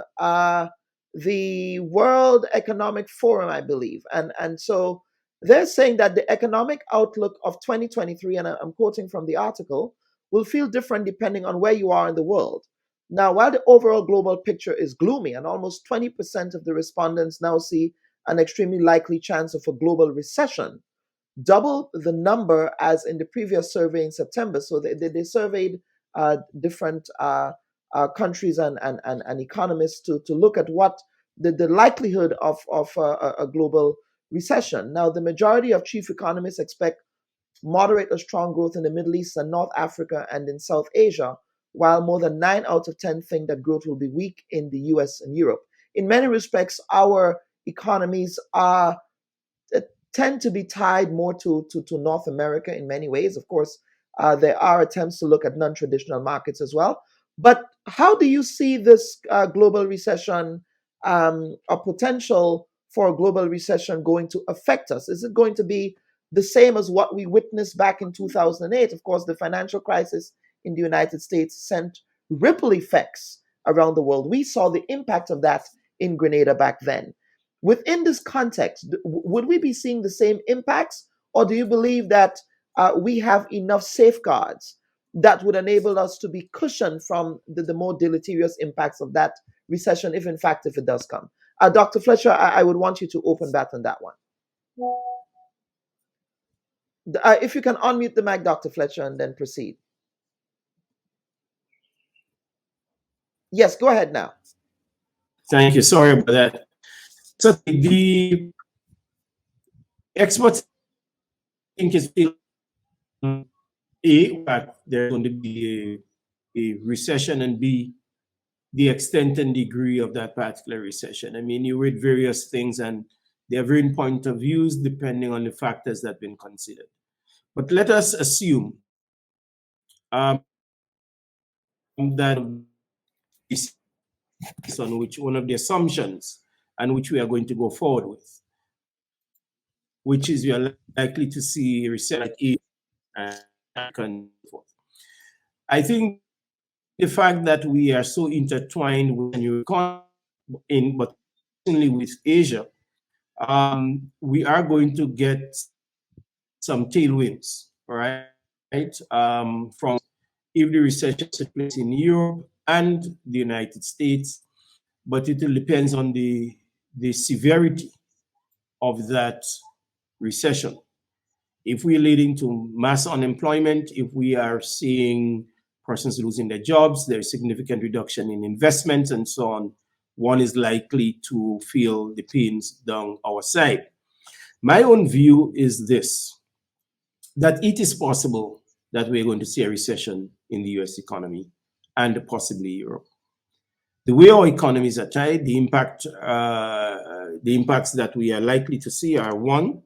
the World Economic Forum, I believe. And so they're saying that the economic outlook of 2023, and I'm quoting from the article, will feel different depending on where you are in the world. Now, while the overall global picture is gloomy, and almost 20% of the respondents now see an extremely likely chance of a global recession, double the number as in the previous survey in September. So they surveyed different countries and economists to look at what the likelihood of a global recession. Now, the majority of chief economists expect moderate or strong growth in the Middle East and North Africa and in South Asia, while more than 9 out of 10 think that growth will be weak in the US and Europe. In many respects, our economies tend to be tied more to North America in many ways. Of course, there are attempts to look at non-traditional markets as well. But how do you see this global recession, or potential for a global recession, going to affect us? Is it going to be the same as what we witnessed back in 2008? Of course, the financial crisis in the United States sent ripple effects around the world. We saw the impact of that in Grenada back then. Within this context, would we be seeing the same impacts, or do you believe that we have enough safeguards that would enable us to be cushioned from the more deleterious impacts of that recession, if it does come? Dr. Fletcher, I would want you to open that on that one. If you can unmute the mic, Dr. Fletcher, and then proceed. Yes, go ahead now. Thank you. Sorry about that. So the experts think it's that there's going to be a recession, and B, the extent and degree of that particular recession. I mean, you read various things, and they have varying point of views depending on the factors that have been considered. But let us assume that is on which one of the assumptions and which we are going to go forward with, which is we are likely to see a recession and forth. I think the fact that we are so intertwined with new economy, but certainly with Asia, we are going to get some tailwinds, right? From if the recession takes place in Europe and the United States, but it depends on the severity of that recession. If we're leading to mass unemployment, if we are seeing persons losing their jobs, there's significant reduction in investments and so on. One is likely to feel the pains down our side. My own view is this, that it is possible that we're going to see a recession in the US economy and possibly Europe. The way our economies are tied, the impacts that we are likely to see are, one,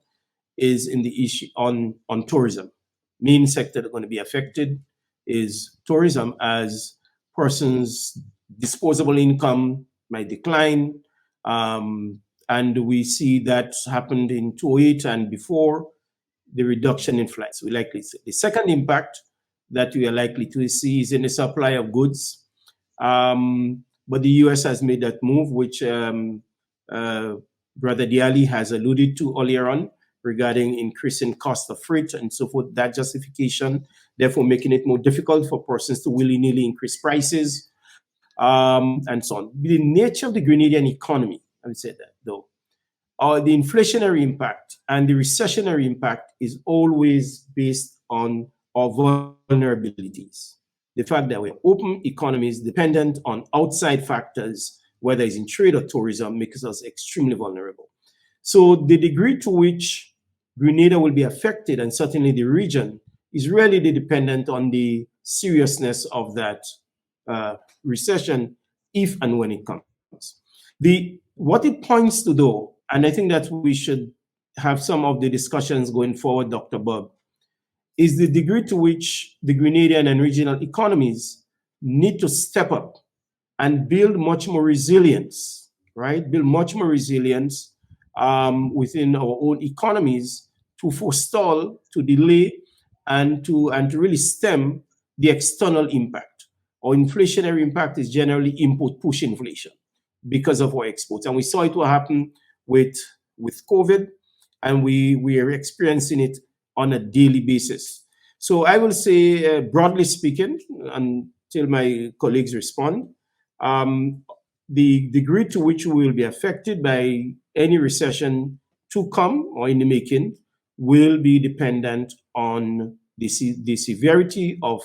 is in the issue on tourism. Main sector that's going to be affected is tourism, as persons' disposable income might decline. And we see that happened in 2008 and before, the reduction in flights. We likely see. The second impact that we are likely to see is in the supply of goods. But the US has made that move, which Brother Diali has alluded to earlier on, regarding increasing cost of freight and so forth, that justification, therefore making it more difficult for persons to willy-nilly increase prices, and so on. The nature of the Grenadian economy, I would say that though, the inflationary impact and the recessionary impact is always based on our vulnerabilities. The fact that we're open economies dependent on outside factors, whether it's in trade or tourism, makes us extremely vulnerable. So the degree to which Grenada will be affected, and certainly the region, is really dependent on the seriousness of that recession, if and when it comes. What it points to, though, and I think that we should have some of the discussions going forward, Dr. Bubb, is the degree to which the Grenadian and regional economies need to step up and build much more resilience, right? Build much more resilience within our own economies to forestall, to delay, and to really stem the external impact. Our inflationary impact is generally import push inflation because of our exports. And we saw it will happen with COVID, and we are experiencing it on a daily basis. So I will say, broadly speaking, until my colleagues respond, the degree to which we will be affected by any recession to come or in the making will be dependent on the severity of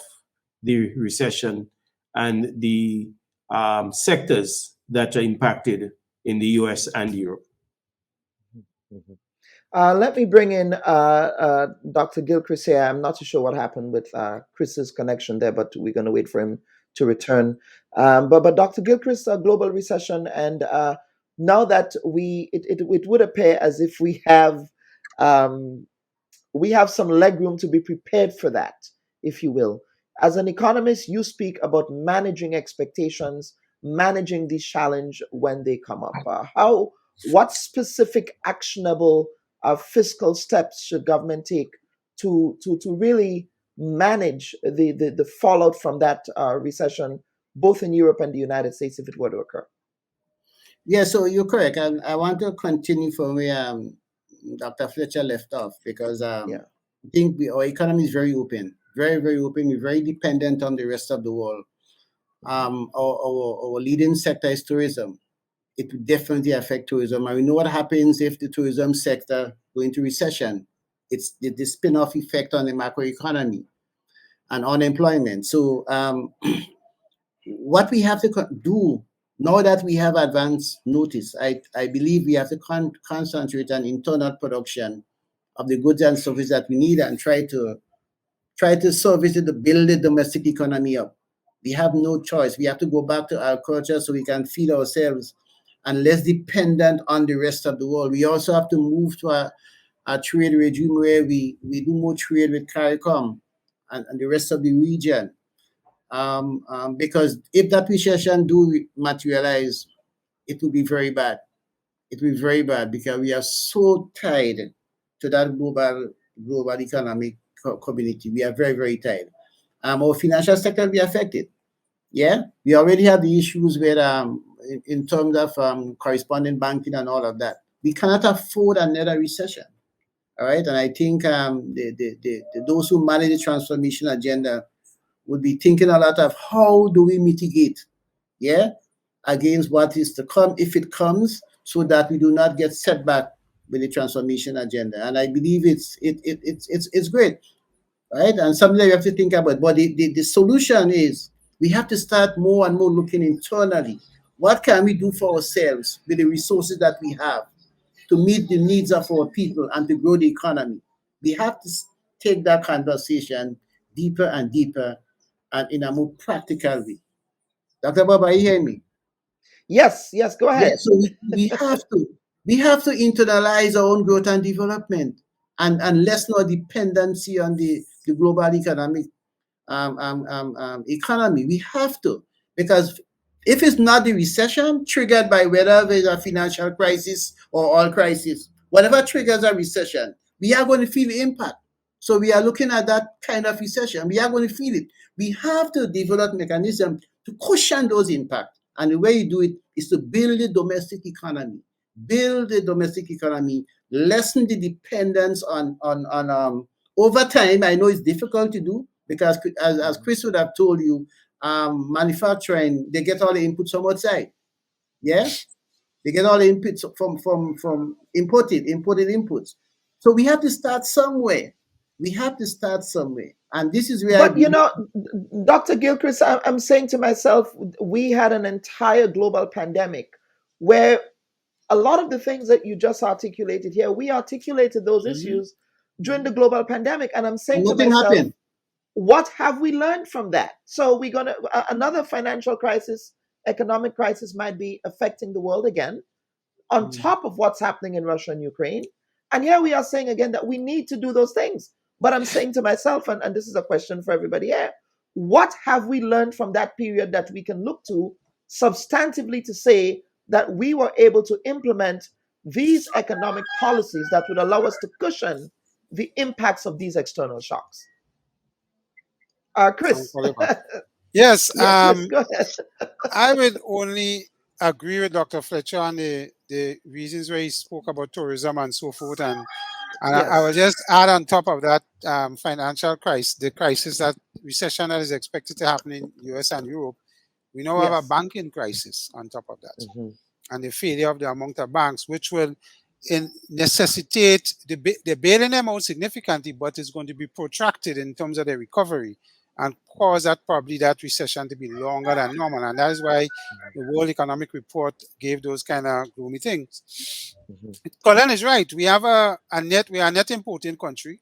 the recession and the sectors that are impacted in the US and Europe. Let me bring in Dr. Gilchrist here. I'm not too sure what happened with Chris's connection there, but we're going to wait for him to return. But Dr. Gilchrist, global recession, and now that it would appear as if we have some legroom to be prepared for that, if you will. As an economist, you speak about managing expectations, managing these challenges when they come up. What specific actionable fiscal steps should government take to really manage the fallout from that recession, both in Europe and the United States, if it were to occur? Yeah, so you're correct. And I want to continue from where Dr. Fletcher left off, because I think our economy is very open, very, very open. We're very dependent on the rest of the world. Our leading sector is tourism. It will definitely affect tourism. And we know what happens if the tourism sector go into recession. It's the spin-off effect on the macroeconomy and unemployment. So what we have to do, now that we have advance notice, I believe we have to concentrate on internal production of the goods and services that we need and try to service it, to build the domestic economy up. We have no choice. We have to go back to our culture so we can feed ourselves and less dependent on the rest of the world. We also have to move to a trade regime where we do more trade with CARICOM and the rest of the region. Because if that recession do materialize, it will be very bad. It will be very bad because we are so tied to that global economic community. We are very, very tied. Our financial sector will be affected. Yeah, we already have the issues with in terms of correspondent banking and all of that. We cannot afford another recession. All right, and I think those who manage the transformation agenda would be thinking a lot of how do we mitigate, against what is to come if it comes, so that we do not get set back with the transformation agenda. And I believe it's great. right? And something that we have to think about. But the solution is we have to start more and more looking internally. What can we do for ourselves with the resources that we have to meet the needs of our people and to grow the economy? We have to take that conversation deeper and deeper and in a more practical way. Dr. Bob, are you hearing me? Yes, go ahead. Yeah, so we have to internalize our own growth and development and lessen our dependency on the global economic economy. We have to, because if it's not the recession triggered by whether there's a financial crisis or oil crisis, whatever triggers a recession, we are going to feel the impact. So we are looking at that kind of recession. We are going to feel it. We have to develop mechanisms to cushion those impacts. And the way you do it is to build the domestic economy. Build the domestic economy, lessen the dependence on over time. I know it's difficult to do because, as Chris would have told you, manufacturing, they get all the inputs from outside. Yeah, they get all the inputs from imported inputs. So we have to start somewhere. And this is where. But Dr. Gilchrist, I'm saying to myself, we had an entire global pandemic where a lot of the things that you just articulated here, we articulated those issues during the global pandemic. And I'm saying to myself, happened. What have we learned from that? So we're going to, another financial crisis, economic crisis might be affecting the world again, on top of what's happening in Russia and Ukraine. And here we are saying again that we need to do those things. But I'm saying to myself, and this is a question for everybody here, what have we learned from that period that we can look to substantively to say that we were able to implement these economic policies that would allow us to cushion the impacts of these external shocks? Chris. Yes, Chris, go ahead. I would only agree with Dr. Fletcher on the reasons where he spoke about tourism and so forth. And Yes. I will just add on top of that financial crisis, the crisis that recession that is expected to happen in US and Europe. We now have a banking crisis on top of that. And the failure of the amount of banks, which will necessitate the bailing them out significantly, but it's going to be protracted in terms of the recovery and cause that recession to be longer than normal. And that is why the World Economic Report gave those kind of gloomy things. Colin is right. We have a net importing country.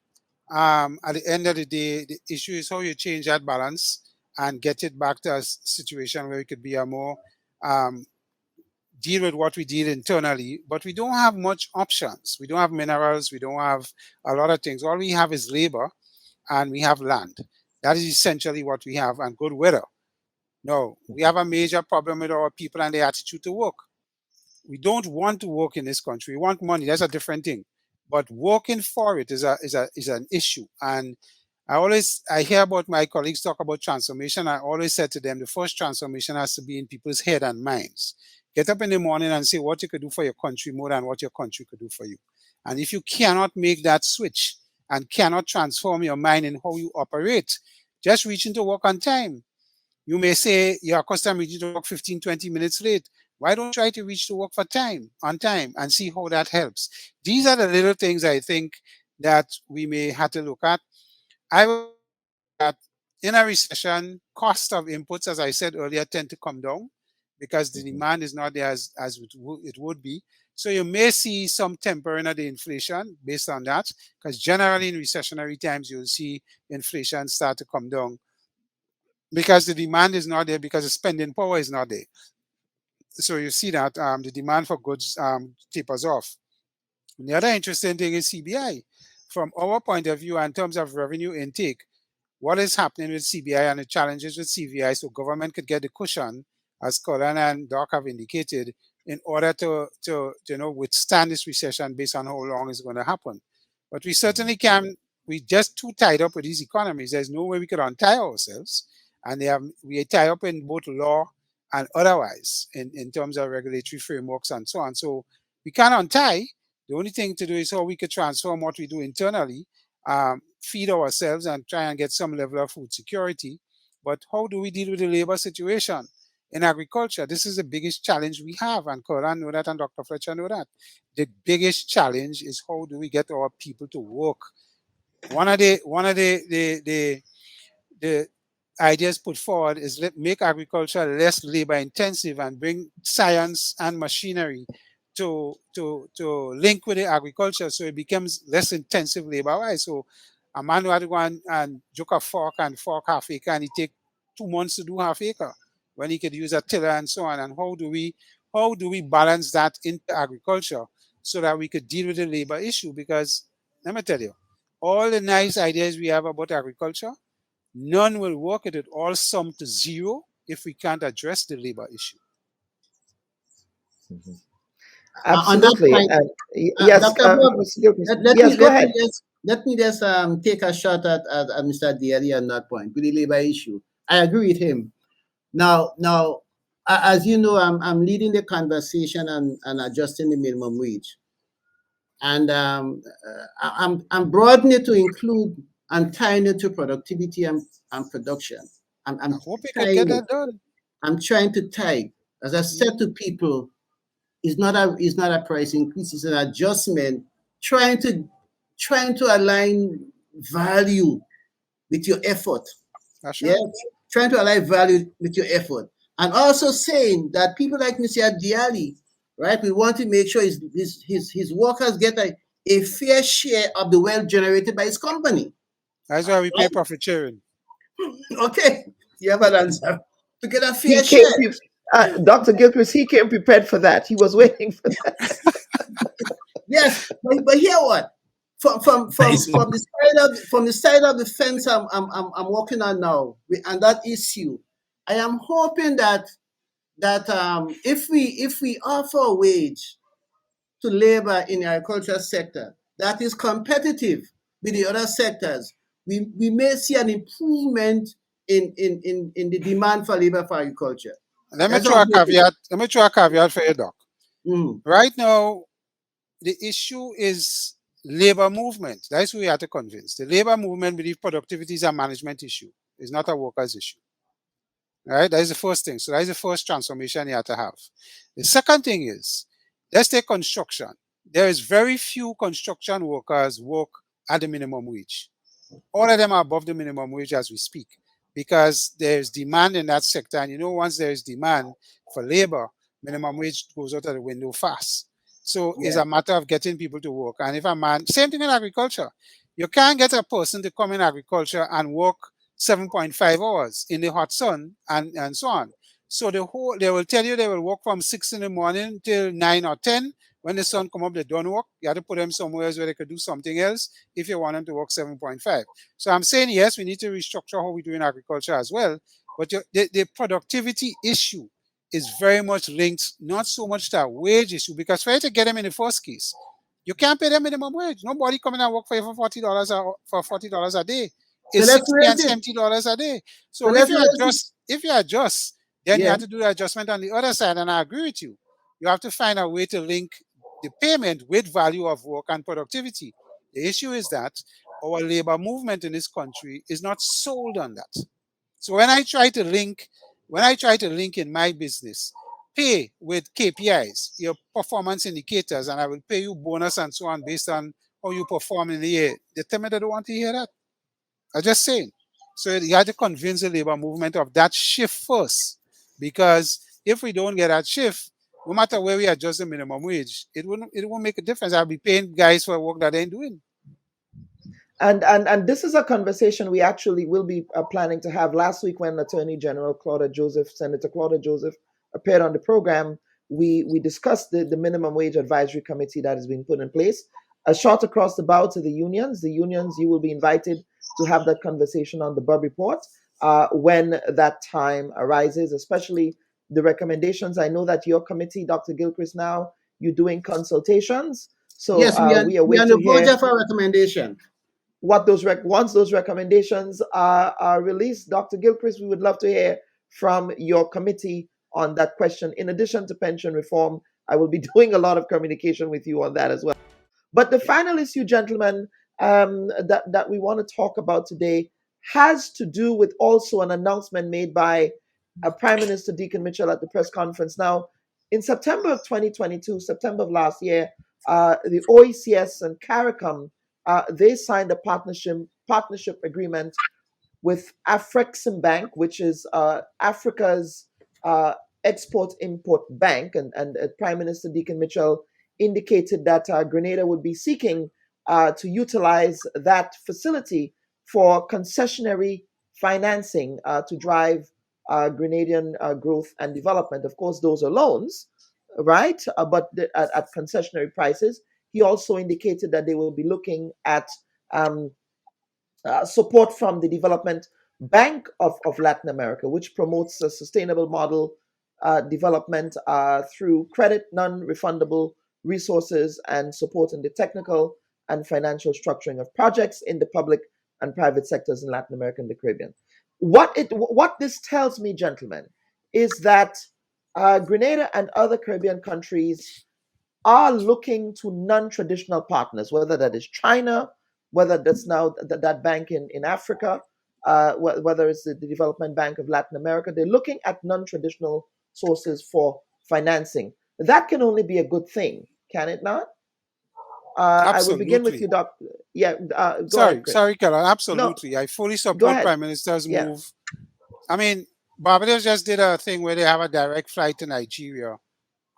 At the end of the day, the issue is how you change that balance and get it back to a situation where we could be a more deal with what we deal internally, but we don't have much options. We don't have minerals. We don't have a lot of things. All we have is labor and we have land. That is essentially what we have, and good weather. No, we have a major problem with our people and their attitude to work. We don't want to work in this country. We want money. That's a different thing. But working for it is an issue. And I hear about my colleagues talk about transformation. I always said to them, the first transformation has to be in people's head and minds. Get up in the morning and say what you could do for your country more than what your country could do for you. And if you cannot make that switch and cannot transform your mind in how you operate, just reach into work on time. You may say you're accustomed reaching to work 15, 20 minutes late. Why don't you try to reach to work on time and see how that helps? These are the little things I think that we may have to look at. I would that in a recession, cost of inputs, as I said earlier, tend to come down because the demand is not there as it would be. So you may see some tempering of the inflation based on that, because generally in recessionary times, you'll see inflation start to come down because the demand is not there, because the spending power is not there. So you see that the demand for goods tapers off. And the other interesting thing is CBI. From our point of view, in terms of revenue intake, what is happening with CBI and the challenges with CBI, so government could get the cushion, as Colin and Doc have indicated, in order to withstand this recession based on how long it's going to happen. But we certainly can. We're just too tied up with these economies. There's no way we could untie ourselves, and we are tied up in both law and otherwise in terms of regulatory frameworks and so on. So we can't untie. The only thing to do is how we could transform what we do internally, feed ourselves and try and get some level of food security. But how do we deal with the labor situation in agriculture? This is the biggest challenge we have, and Colin know that and Dr. Fletcher know that. The biggest challenge is how do we get our people to work One of the ideas put forward is make agriculture less labor intensive and bring science and machinery to link with the agriculture so it becomes less intensive labor wise. So a man who had to go and joke a fork and fork half acre and he take 2 months to do half acre when he could use a tiller and so on. And how do we balance that into agriculture so that we could deal with the labor issue? Because let me tell you, all the nice ideas we have about agriculture, none will work. It all sum to zero if we can't address the labor issue. On that Absolutely. point, Yes, Dr. Bob, yes, go ahead. let me just take a shot at Mr. Diari on that point with the labor issue. I agree with him. Now, as you know, I'm leading the conversation and adjusting the minimum wage, and I'm broadening it to include and tying it to productivity and production. I hope we can get that done. I'm trying to tie, as I said to people, it's not a price increase, it's an adjustment, trying to align value with your effort. That's right. Yeah, trying to align value with your effort. And also saying that people like Mr. Diali, right, we want to make sure his workers get a fair share of the wealth generated by his company. That's why we pay profit sharing. Okay, you have an answer. To get a fair share. Dr. Gilchrist, he came prepared for that. He was waiting for that. Yes, but hear what? From the side of the fence I'm working on now, and that issue, I am hoping that if we offer a wage to labor in the agricultural sector that is competitive with the other sectors, we may see an improvement in the demand for labor for agriculture. Let me throw a caveat for you, Doc. Right now, the issue is labor movement. That's what we have to convince. The labor movement believe productivity is a management issue. It's not a workers issue. Right? That is the first thing. So that is the first transformation you have to have. The second thing is, let's take construction. There is very few construction workers work at the minimum wage. All of them are above the minimum wage as we speak, because there's demand in that sector. And once there is demand for labor, minimum wage goes out of the window fast. So it's a matter of getting people to work. And if a man, same thing in agriculture, you can't get a person to come in agriculture and work 7.5 hours in the hot sun and so on. So they will tell you they will work from 6 in the morning till 9 or 10. When the sun come up, they don't work. You have to put them somewhere where they could do something else if you want them to work 7.5. So I'm saying, yes, we need to restructure how we do in agriculture as well. But the productivity issue is very much linked, not so much to a wage issue, because for you to get them in the first case, you can't pay them minimum wage. Nobody coming and work for you for $40 a day. It's $60 and $70 a day. So if you adjust, then you have to do the adjustment on the other side. And I agree with you. You have to find a way to link the payment with value of work and productivity. The issue is that our labor movement in this country is not sold on that. So when I try to link in my business, pay with KPIs, your performance indicators, and I will pay you bonus and so on based on how you perform in the year, they tell me they don't want to hear that. I'm just saying. So you have to convince the labor movement of that shift first, because if we don't get that shift, no matter where we adjust the minimum wage, it won't make a difference. I'll be paying guys for work that they ain't doing. And this is a conversation we actually will be planning to have. Last week, when Attorney General Senator Claudia Joseph appeared on the program, we discussed the minimum wage advisory committee that has been put in place. A shot across the bow to the unions. The unions, you will be invited to have that conversation on the Bubb Report when that time arises, especially the recommendations. I know that your committee, Dr. Gilchrist, now you're doing consultations. So yes, we are on the verge of a recommendation. What once those recommendations are released, Dr. Gilchrist, we would love to hear from your committee on that question. In addition to pension reform, I will be doing a lot of communication with you on that as well. But the final issue, gentlemen, that we want to talk about today has to do with also an announcement made by Prime Minister Deacon Mitchell at the press conference. Now, in September of 2022, September of last year, the OECS and CARICOM they signed a partnership agreement with Afrexim Bank, which is Africa's export-import bank, and Prime Minister Deacon Mitchell indicated that Grenada would be seeking to utilize that facility for concessionary financing to drive Grenadian growth and development. Of course, those are loans, right? But at concessionary prices. He also indicated that they will be looking at support from the Development Bank of Latin America, which promotes a sustainable model development through credit, non-refundable resources, and support in the technical and financial structuring of projects in the public and private sectors in Latin America and the Caribbean. What this tells me, gentlemen, is that Grenada and other Caribbean countries are looking to non-traditional partners, whether that is China, whether that's now that bank in Africa, whether it's the Development Bank of Latin America. They're looking at non-traditional sources for financing. That can only be a good thing, can it not? I will begin with you, Doctor. Yeah, go ahead, Chris. Sorry, Carol. Absolutely. I fully support Prime Minister's move. I mean, Barbados just did a thing where they have a direct flight to Nigeria,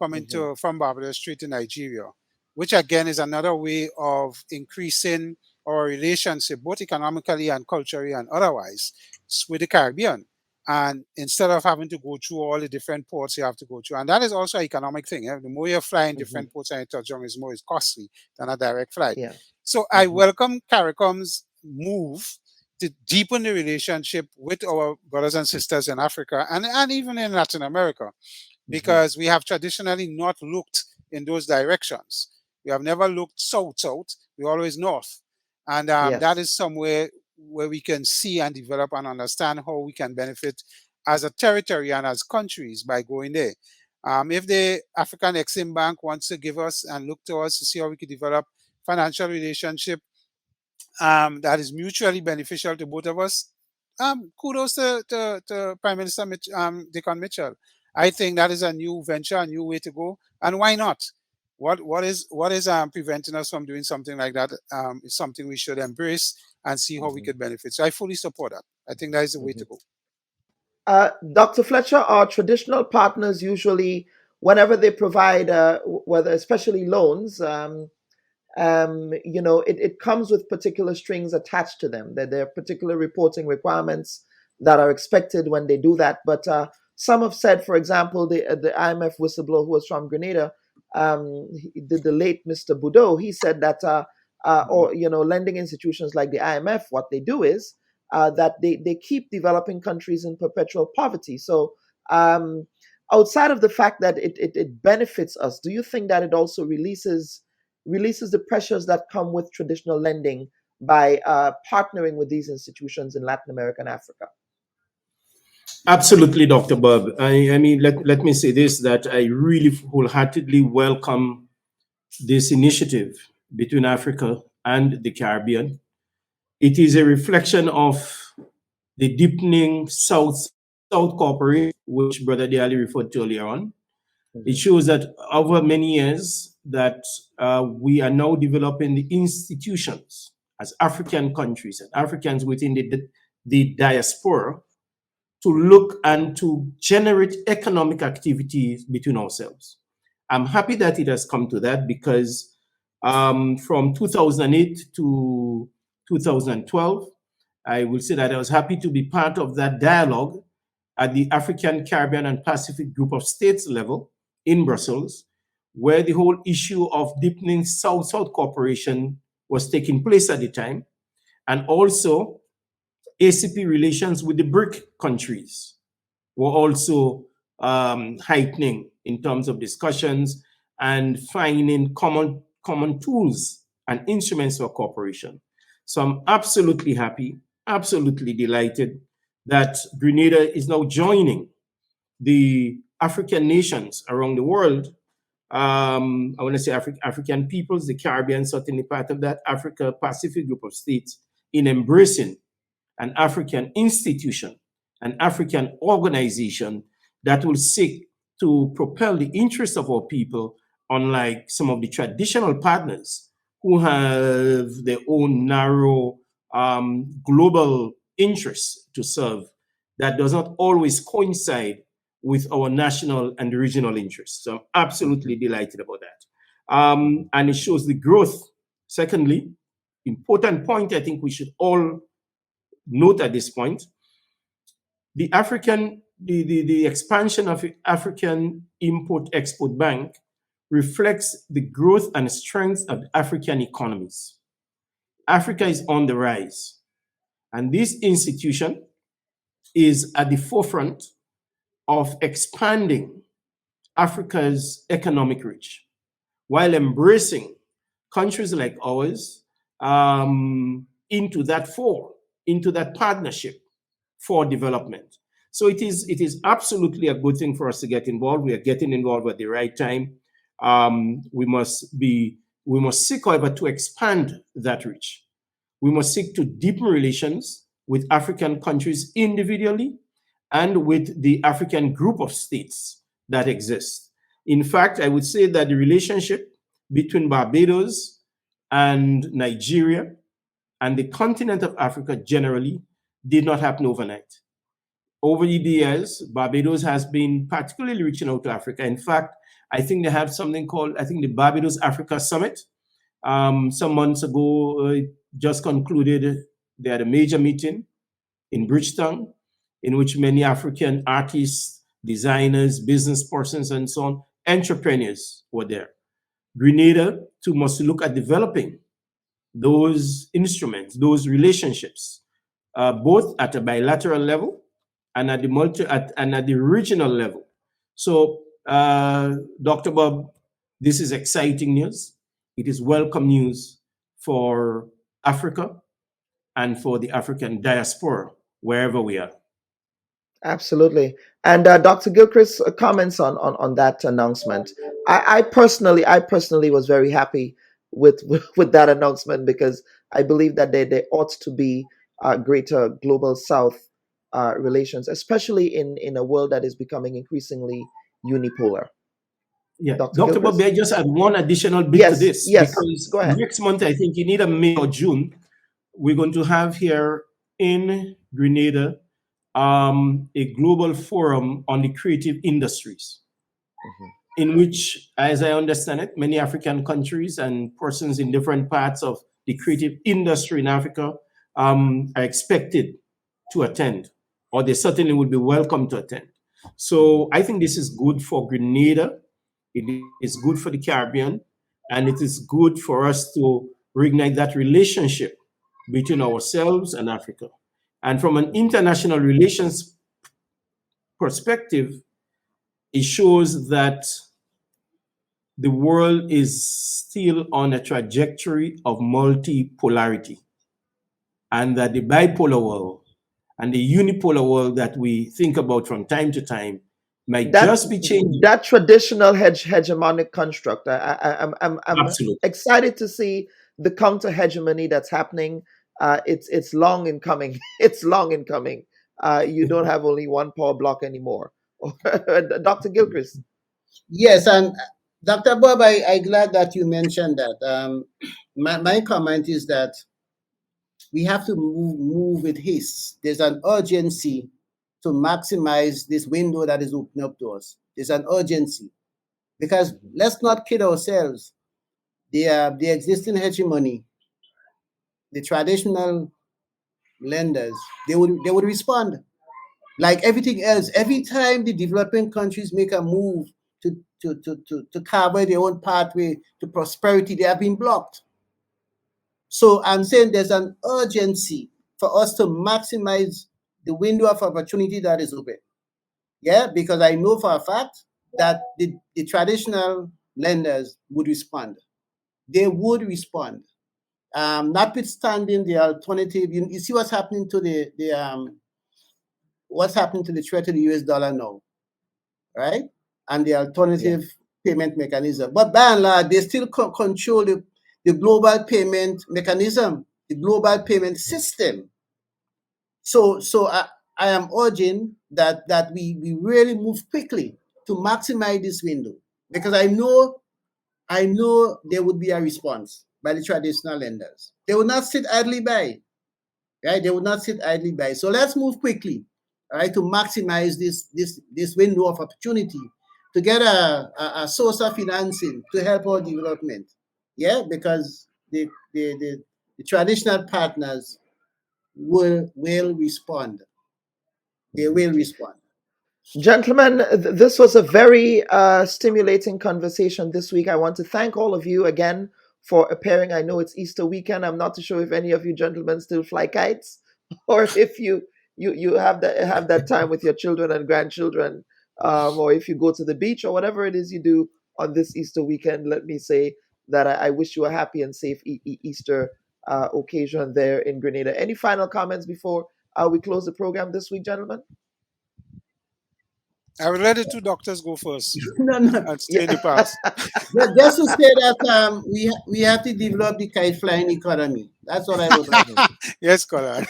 coming from Barbados straight to Nigeria, which again is another way of increasing our relationship, both economically and culturally and otherwise, with the Caribbean. And instead of having to go through all the different ports you have to go through, and that is also an economic thing. The more you're flying different ports and you touch on, is more it's costly than a direct flight. So I welcome CARICOM's move to deepen the relationship with our brothers and sisters in Africa and even in Latin America, because we have traditionally not looked in those directions. We have never looked south, we always north. And that is somewhere where we can see and develop and understand how we can benefit as a territory and as countries by going there. If the African Exim Bank wants to give us and look to us to see how we can develop financial relationship that is mutually beneficial to both of us, kudos to Prime Minister Deacon Mitchell. I think that is a new venture, a new way to go, and why not? What is preventing us from doing something like that? Is something we should embrace and see how we could benefit. So I fully support that. I think that is the way to go. Dr. Fletcher, our traditional partners usually, whenever they provide, whether especially loans, it comes with particular strings attached to them. There are particular reporting requirements that are expected when they do that. But some have said, for example, the IMF whistleblower who was from Grenada, the late Mr. Boudreau, he said that, lending institutions like the IMF, what they do is that they keep developing countries in perpetual poverty. So outside of the fact that it benefits us, do you think that it also releases the pressures that come with traditional lending by partnering with these institutions in Latin America and Africa? Absolutely, Dr. Bubb. I mean, let me say this, that I really wholeheartedly welcome this initiative between Africa and the Caribbean. It is a reflection of the deepening South cooperation, which Brother Diali referred to earlier on. It shows that over many years that we are now developing the institutions as African countries and Africans within the diaspora to look and to generate economic activities between ourselves. I'm happy that it has come to that, because from 2008 to 2012, I will say that I was happy to be part of that dialogue at the African, Caribbean, and Pacific Group of States level in Brussels, where the whole issue of deepening South-South cooperation was taking place at the time, and also ACP relations with the BRIC countries were also heightening in terms of discussions and finding common tools and instruments for cooperation. So I'm absolutely happy, absolutely delighted that Grenada is now joining the African nations around the world. I want to say African peoples, the Caribbean, certainly part of that, Africa Pacific Group of States, in embracing an African institution, an African organization that will seek to propel the interests of our people, unlike some of the traditional partners who have their own narrow global interests to serve that does not always coincide with our national and regional interests. So I'm absolutely delighted about that. And it shows the growth. Secondly, important point I think we should all note at this point, the expansion of the African Import-Export Bank reflects the growth and strength of African economies. Africa is on the rise, and this institution is at the forefront of expanding Africa's economic reach while embracing countries like ours into that partnership for development. So it is absolutely a good thing for us to get involved. We are getting involved at the right time. We must seek, however, to expand that reach. We must seek to deepen relations with African countries individually and with the African group of states that exist. In fact, I would say that the relationship between Barbados and Nigeria and the continent of Africa generally did not happen overnight. Over the years, Barbados has been particularly reaching out to Africa. In fact, I think they have something called, the Barbados Africa Summit. Some months ago, just concluded, they had a major meeting in Bridgetown in which many African artists, designers, business persons, and so on, entrepreneurs were there. Grenada too must look at developing those instruments, those relationships, both at a bilateral level and at the regional level. So, Dr. Bubb, this is exciting news. It is welcome news for Africa and for the African diaspora, wherever we are. Absolutely. And Dr. Gilchrist, comments on that announcement. I personally was very happy with that announcement, because I believe that there ought to be greater global South relations, especially in a world that is becoming increasingly unipolar. Yeah, Dr. Bubb, I just add one additional bit to this. Yes, because go ahead. Next month, I think in either May or June, we're going to have here in Grenada a global forum on the creative industries, in which, as I understand it, many African countries and persons in different parts of the creative industry in Africa are expected to attend, or they certainly would be welcome to attend. So I think this is good for Grenada, it is good for the Caribbean, and it is good for us to reignite that relationship between ourselves and Africa. And from an international relations perspective, it shows that the world is still on a trajectory of multipolarity, and that the bipolar world and the unipolar world that we think about from time to time might just be changing. That traditional hegemonic construct. I'm excited to see the counter hegemony that's happening. It's long in coming. It's long in coming. You don't have only one power block anymore. Dr. Gilchrist. Yes, and Dr. Bubb, I'm glad that you mentioned that. My comment is that we have to move with haste. There's an urgency to maximize this window that is open up to us. There's an urgency, because let's not kid ourselves. The existing hegemony, the traditional lenders, they would respond like everything else. Every time the developing countries make a move to carve out their own pathway to prosperity, they have been blocked. So I'm saying there's an urgency for us to maximize the window of opportunity that is open. Yeah, because I know for a fact that the traditional lenders would respond. They would respond. Notwithstanding the alternative, you see what's happening to what's happening to the threat of the US dollar now, right? And the alternative payment mechanism. But by and large, they still control the global payment mechanism, the global payment system. So I am urging that we really move quickly to maximize this window, because I know there would be a response. by the traditional lenders. They will not sit idly by, right? They will not sit idly by. So let's move quickly, all right, to maximize this window of opportunity to get a source of financing to help our development. Yeah, because the traditional partners will respond. They will respond. Gentlemen, this was a very stimulating conversation this week. I want to thank all of you again for appearing. I know it's Easter weekend. I'm not too sure if any of you gentlemen still fly kites, or if you have that time with your children and grandchildren, or if you go to the beach or whatever it is you do on this Easter weekend. Let me say that I wish you a happy and safe Easter occasion there in Grenada. Any final comments before we close the program this week, gentlemen? I will let the two doctors go first No, no. and stay in the past. Just to say that we have to develop the kite flying economy. That's what I would like. Yes, Colin.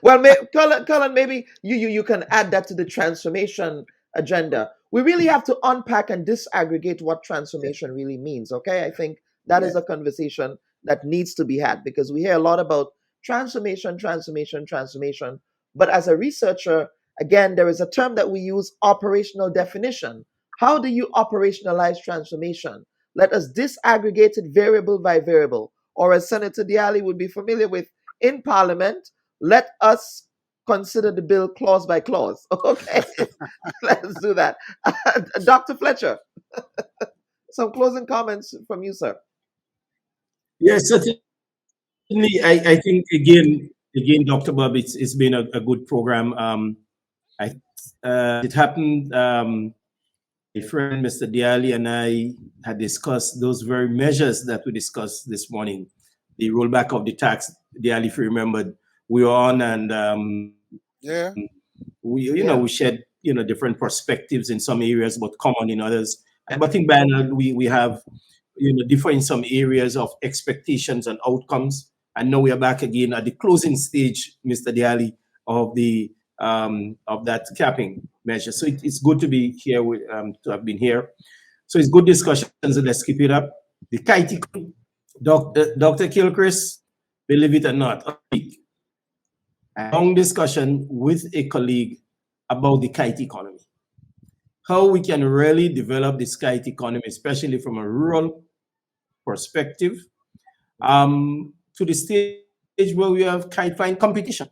Well, Colin, maybe you can add that to the transformation agenda. We really have to unpack and disaggregate what transformation really means. Okay, I think that is a conversation that needs to be had, because we hear a lot about transformation, but as a researcher, again, there is a term that we use: operational definition. How do you operationalize transformation? Let us disaggregate it variable by variable, or as Senator Diali would be familiar with in Parliament, let us consider the bill clause by clause. Okay, let's do that. Dr. Fletcher, some closing comments from you, sir. Yes, certainly. I think again, Dr. Bubb, it's been a good program. It happened. My friend Mr. Diali and I had discussed those very measures that we discussed this morning. The rollback of the tax, Diali, if you remembered, we were on, and we shared different perspectives in some areas, but common in others. But I think by and large, we have differ in some areas of expectations and outcomes. And now we are back again at the closing stage, Mr. Diali, of that capping measure. So it's good to be here, to have been here. So it's good discussions, and let's keep it up. The kite, Dr. Kilchrist, believe it or not, a long discussion with a colleague about the kite economy. How we can really develop this kite economy, especially from a rural perspective, to the stage where we have kite flying competition.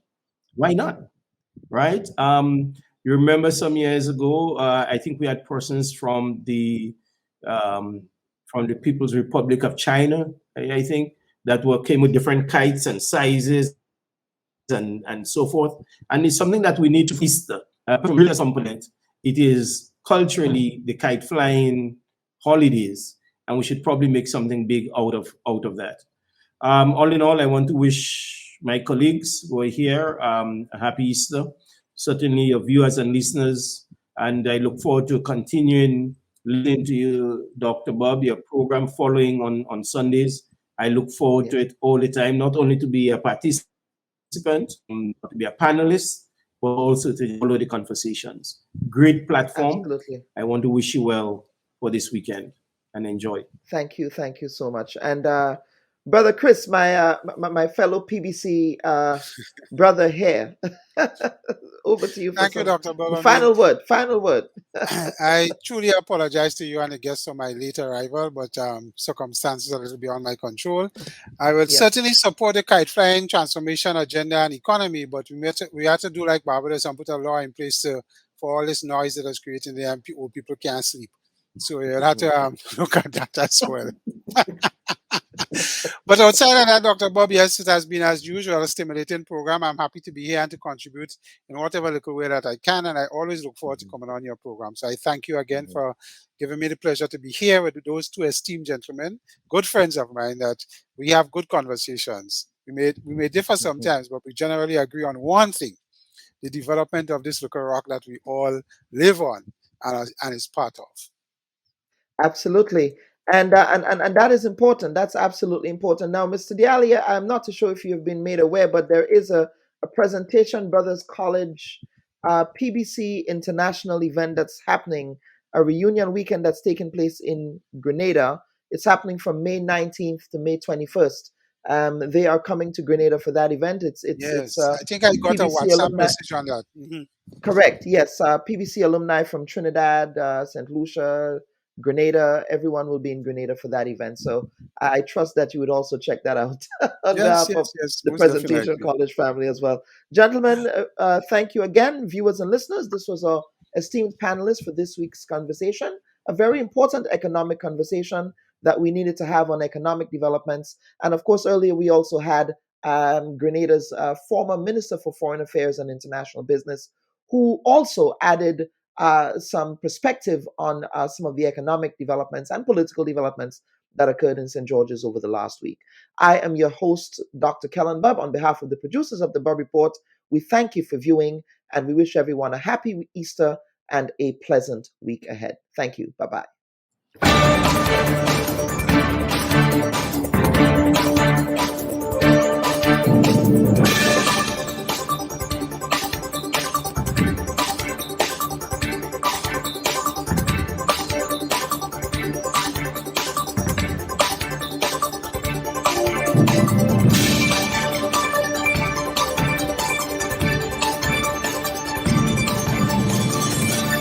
Why not? Right? You remember some years ago, I think we had persons from the People's Republic of China, I think, that came with different kites and sizes and so forth. And it's something that we need to foster. From some point, it is culturally the kite flying holidays, and we should probably make something big out of that. All in all, I want to wish my colleagues who are here a happy Easter, certainly your viewers and listeners, and I look forward to continuing listening to you, Dr. Bubb, your program following on Sundays. I look forward to it all the time, not only to be a participant, but to be a panelist, but also to follow the conversations. Great platform. Absolutely. I want to wish you well for this weekend and enjoy. Thank you so much. And Brother Chris, my fellow PBC brother here, over to you. Thank you, Dr. Bubb. Final word. I truly apologize to you and the guests for my late arrival, but circumstances are a little beyond my control. I will certainly support the kite flying transformation agenda and economy, but we have to do like Barbados and put a law in place for all this noise that is creating the old people can't sleep. So you'll have to look at that as well. But outside of that, Dr. Bubb, yes, it has been, as usual, a stimulating program. I'm happy to be here and to contribute in whatever little way that I can, and I always look forward to coming on your program. So I thank you again for giving me the pleasure to be here with those two esteemed gentlemen, good friends of mine, that we have good conversations. We may differ sometimes, but we generally agree on one thing: the development of this little rock that we all live on and is part of. Absolutely. And that is important. That's absolutely important. Now, Mr. Diali, I'm not too sure if you've been made aware, but there is a presentation, Brothers College PBC International event that's happening, a reunion weekend that's taking place in Grenada It's happening from May 19th to May 21st. They are coming to Grenada for that event. It's Yes, I think I got a PBC WhatsApp alumni. message on that. Correct. Yes. PBC alumni from Trinidad, St. Lucia, Grenada. Everyone will be in Grenada for that event. So I trust that you would also check that out on Yes, behalf of yes, the most Presentation definitely. College family as well. Gentlemen, thank you again, viewers and listeners. This was our esteemed panelist for this week's conversation, a very important economic conversation that we needed to have on economic developments. And of course, earlier we also had Grenada's former Minister for Foreign Affairs and International Business, who also added some perspective on some of the economic developments and political developments that occurred in St. George's over the last week. I am your host, Dr. Kellen Bubb. On behalf of the producers of the Bubb Report, we thank you for viewing, and we wish everyone a happy Easter and a pleasant week ahead. Thank you. Bye-bye.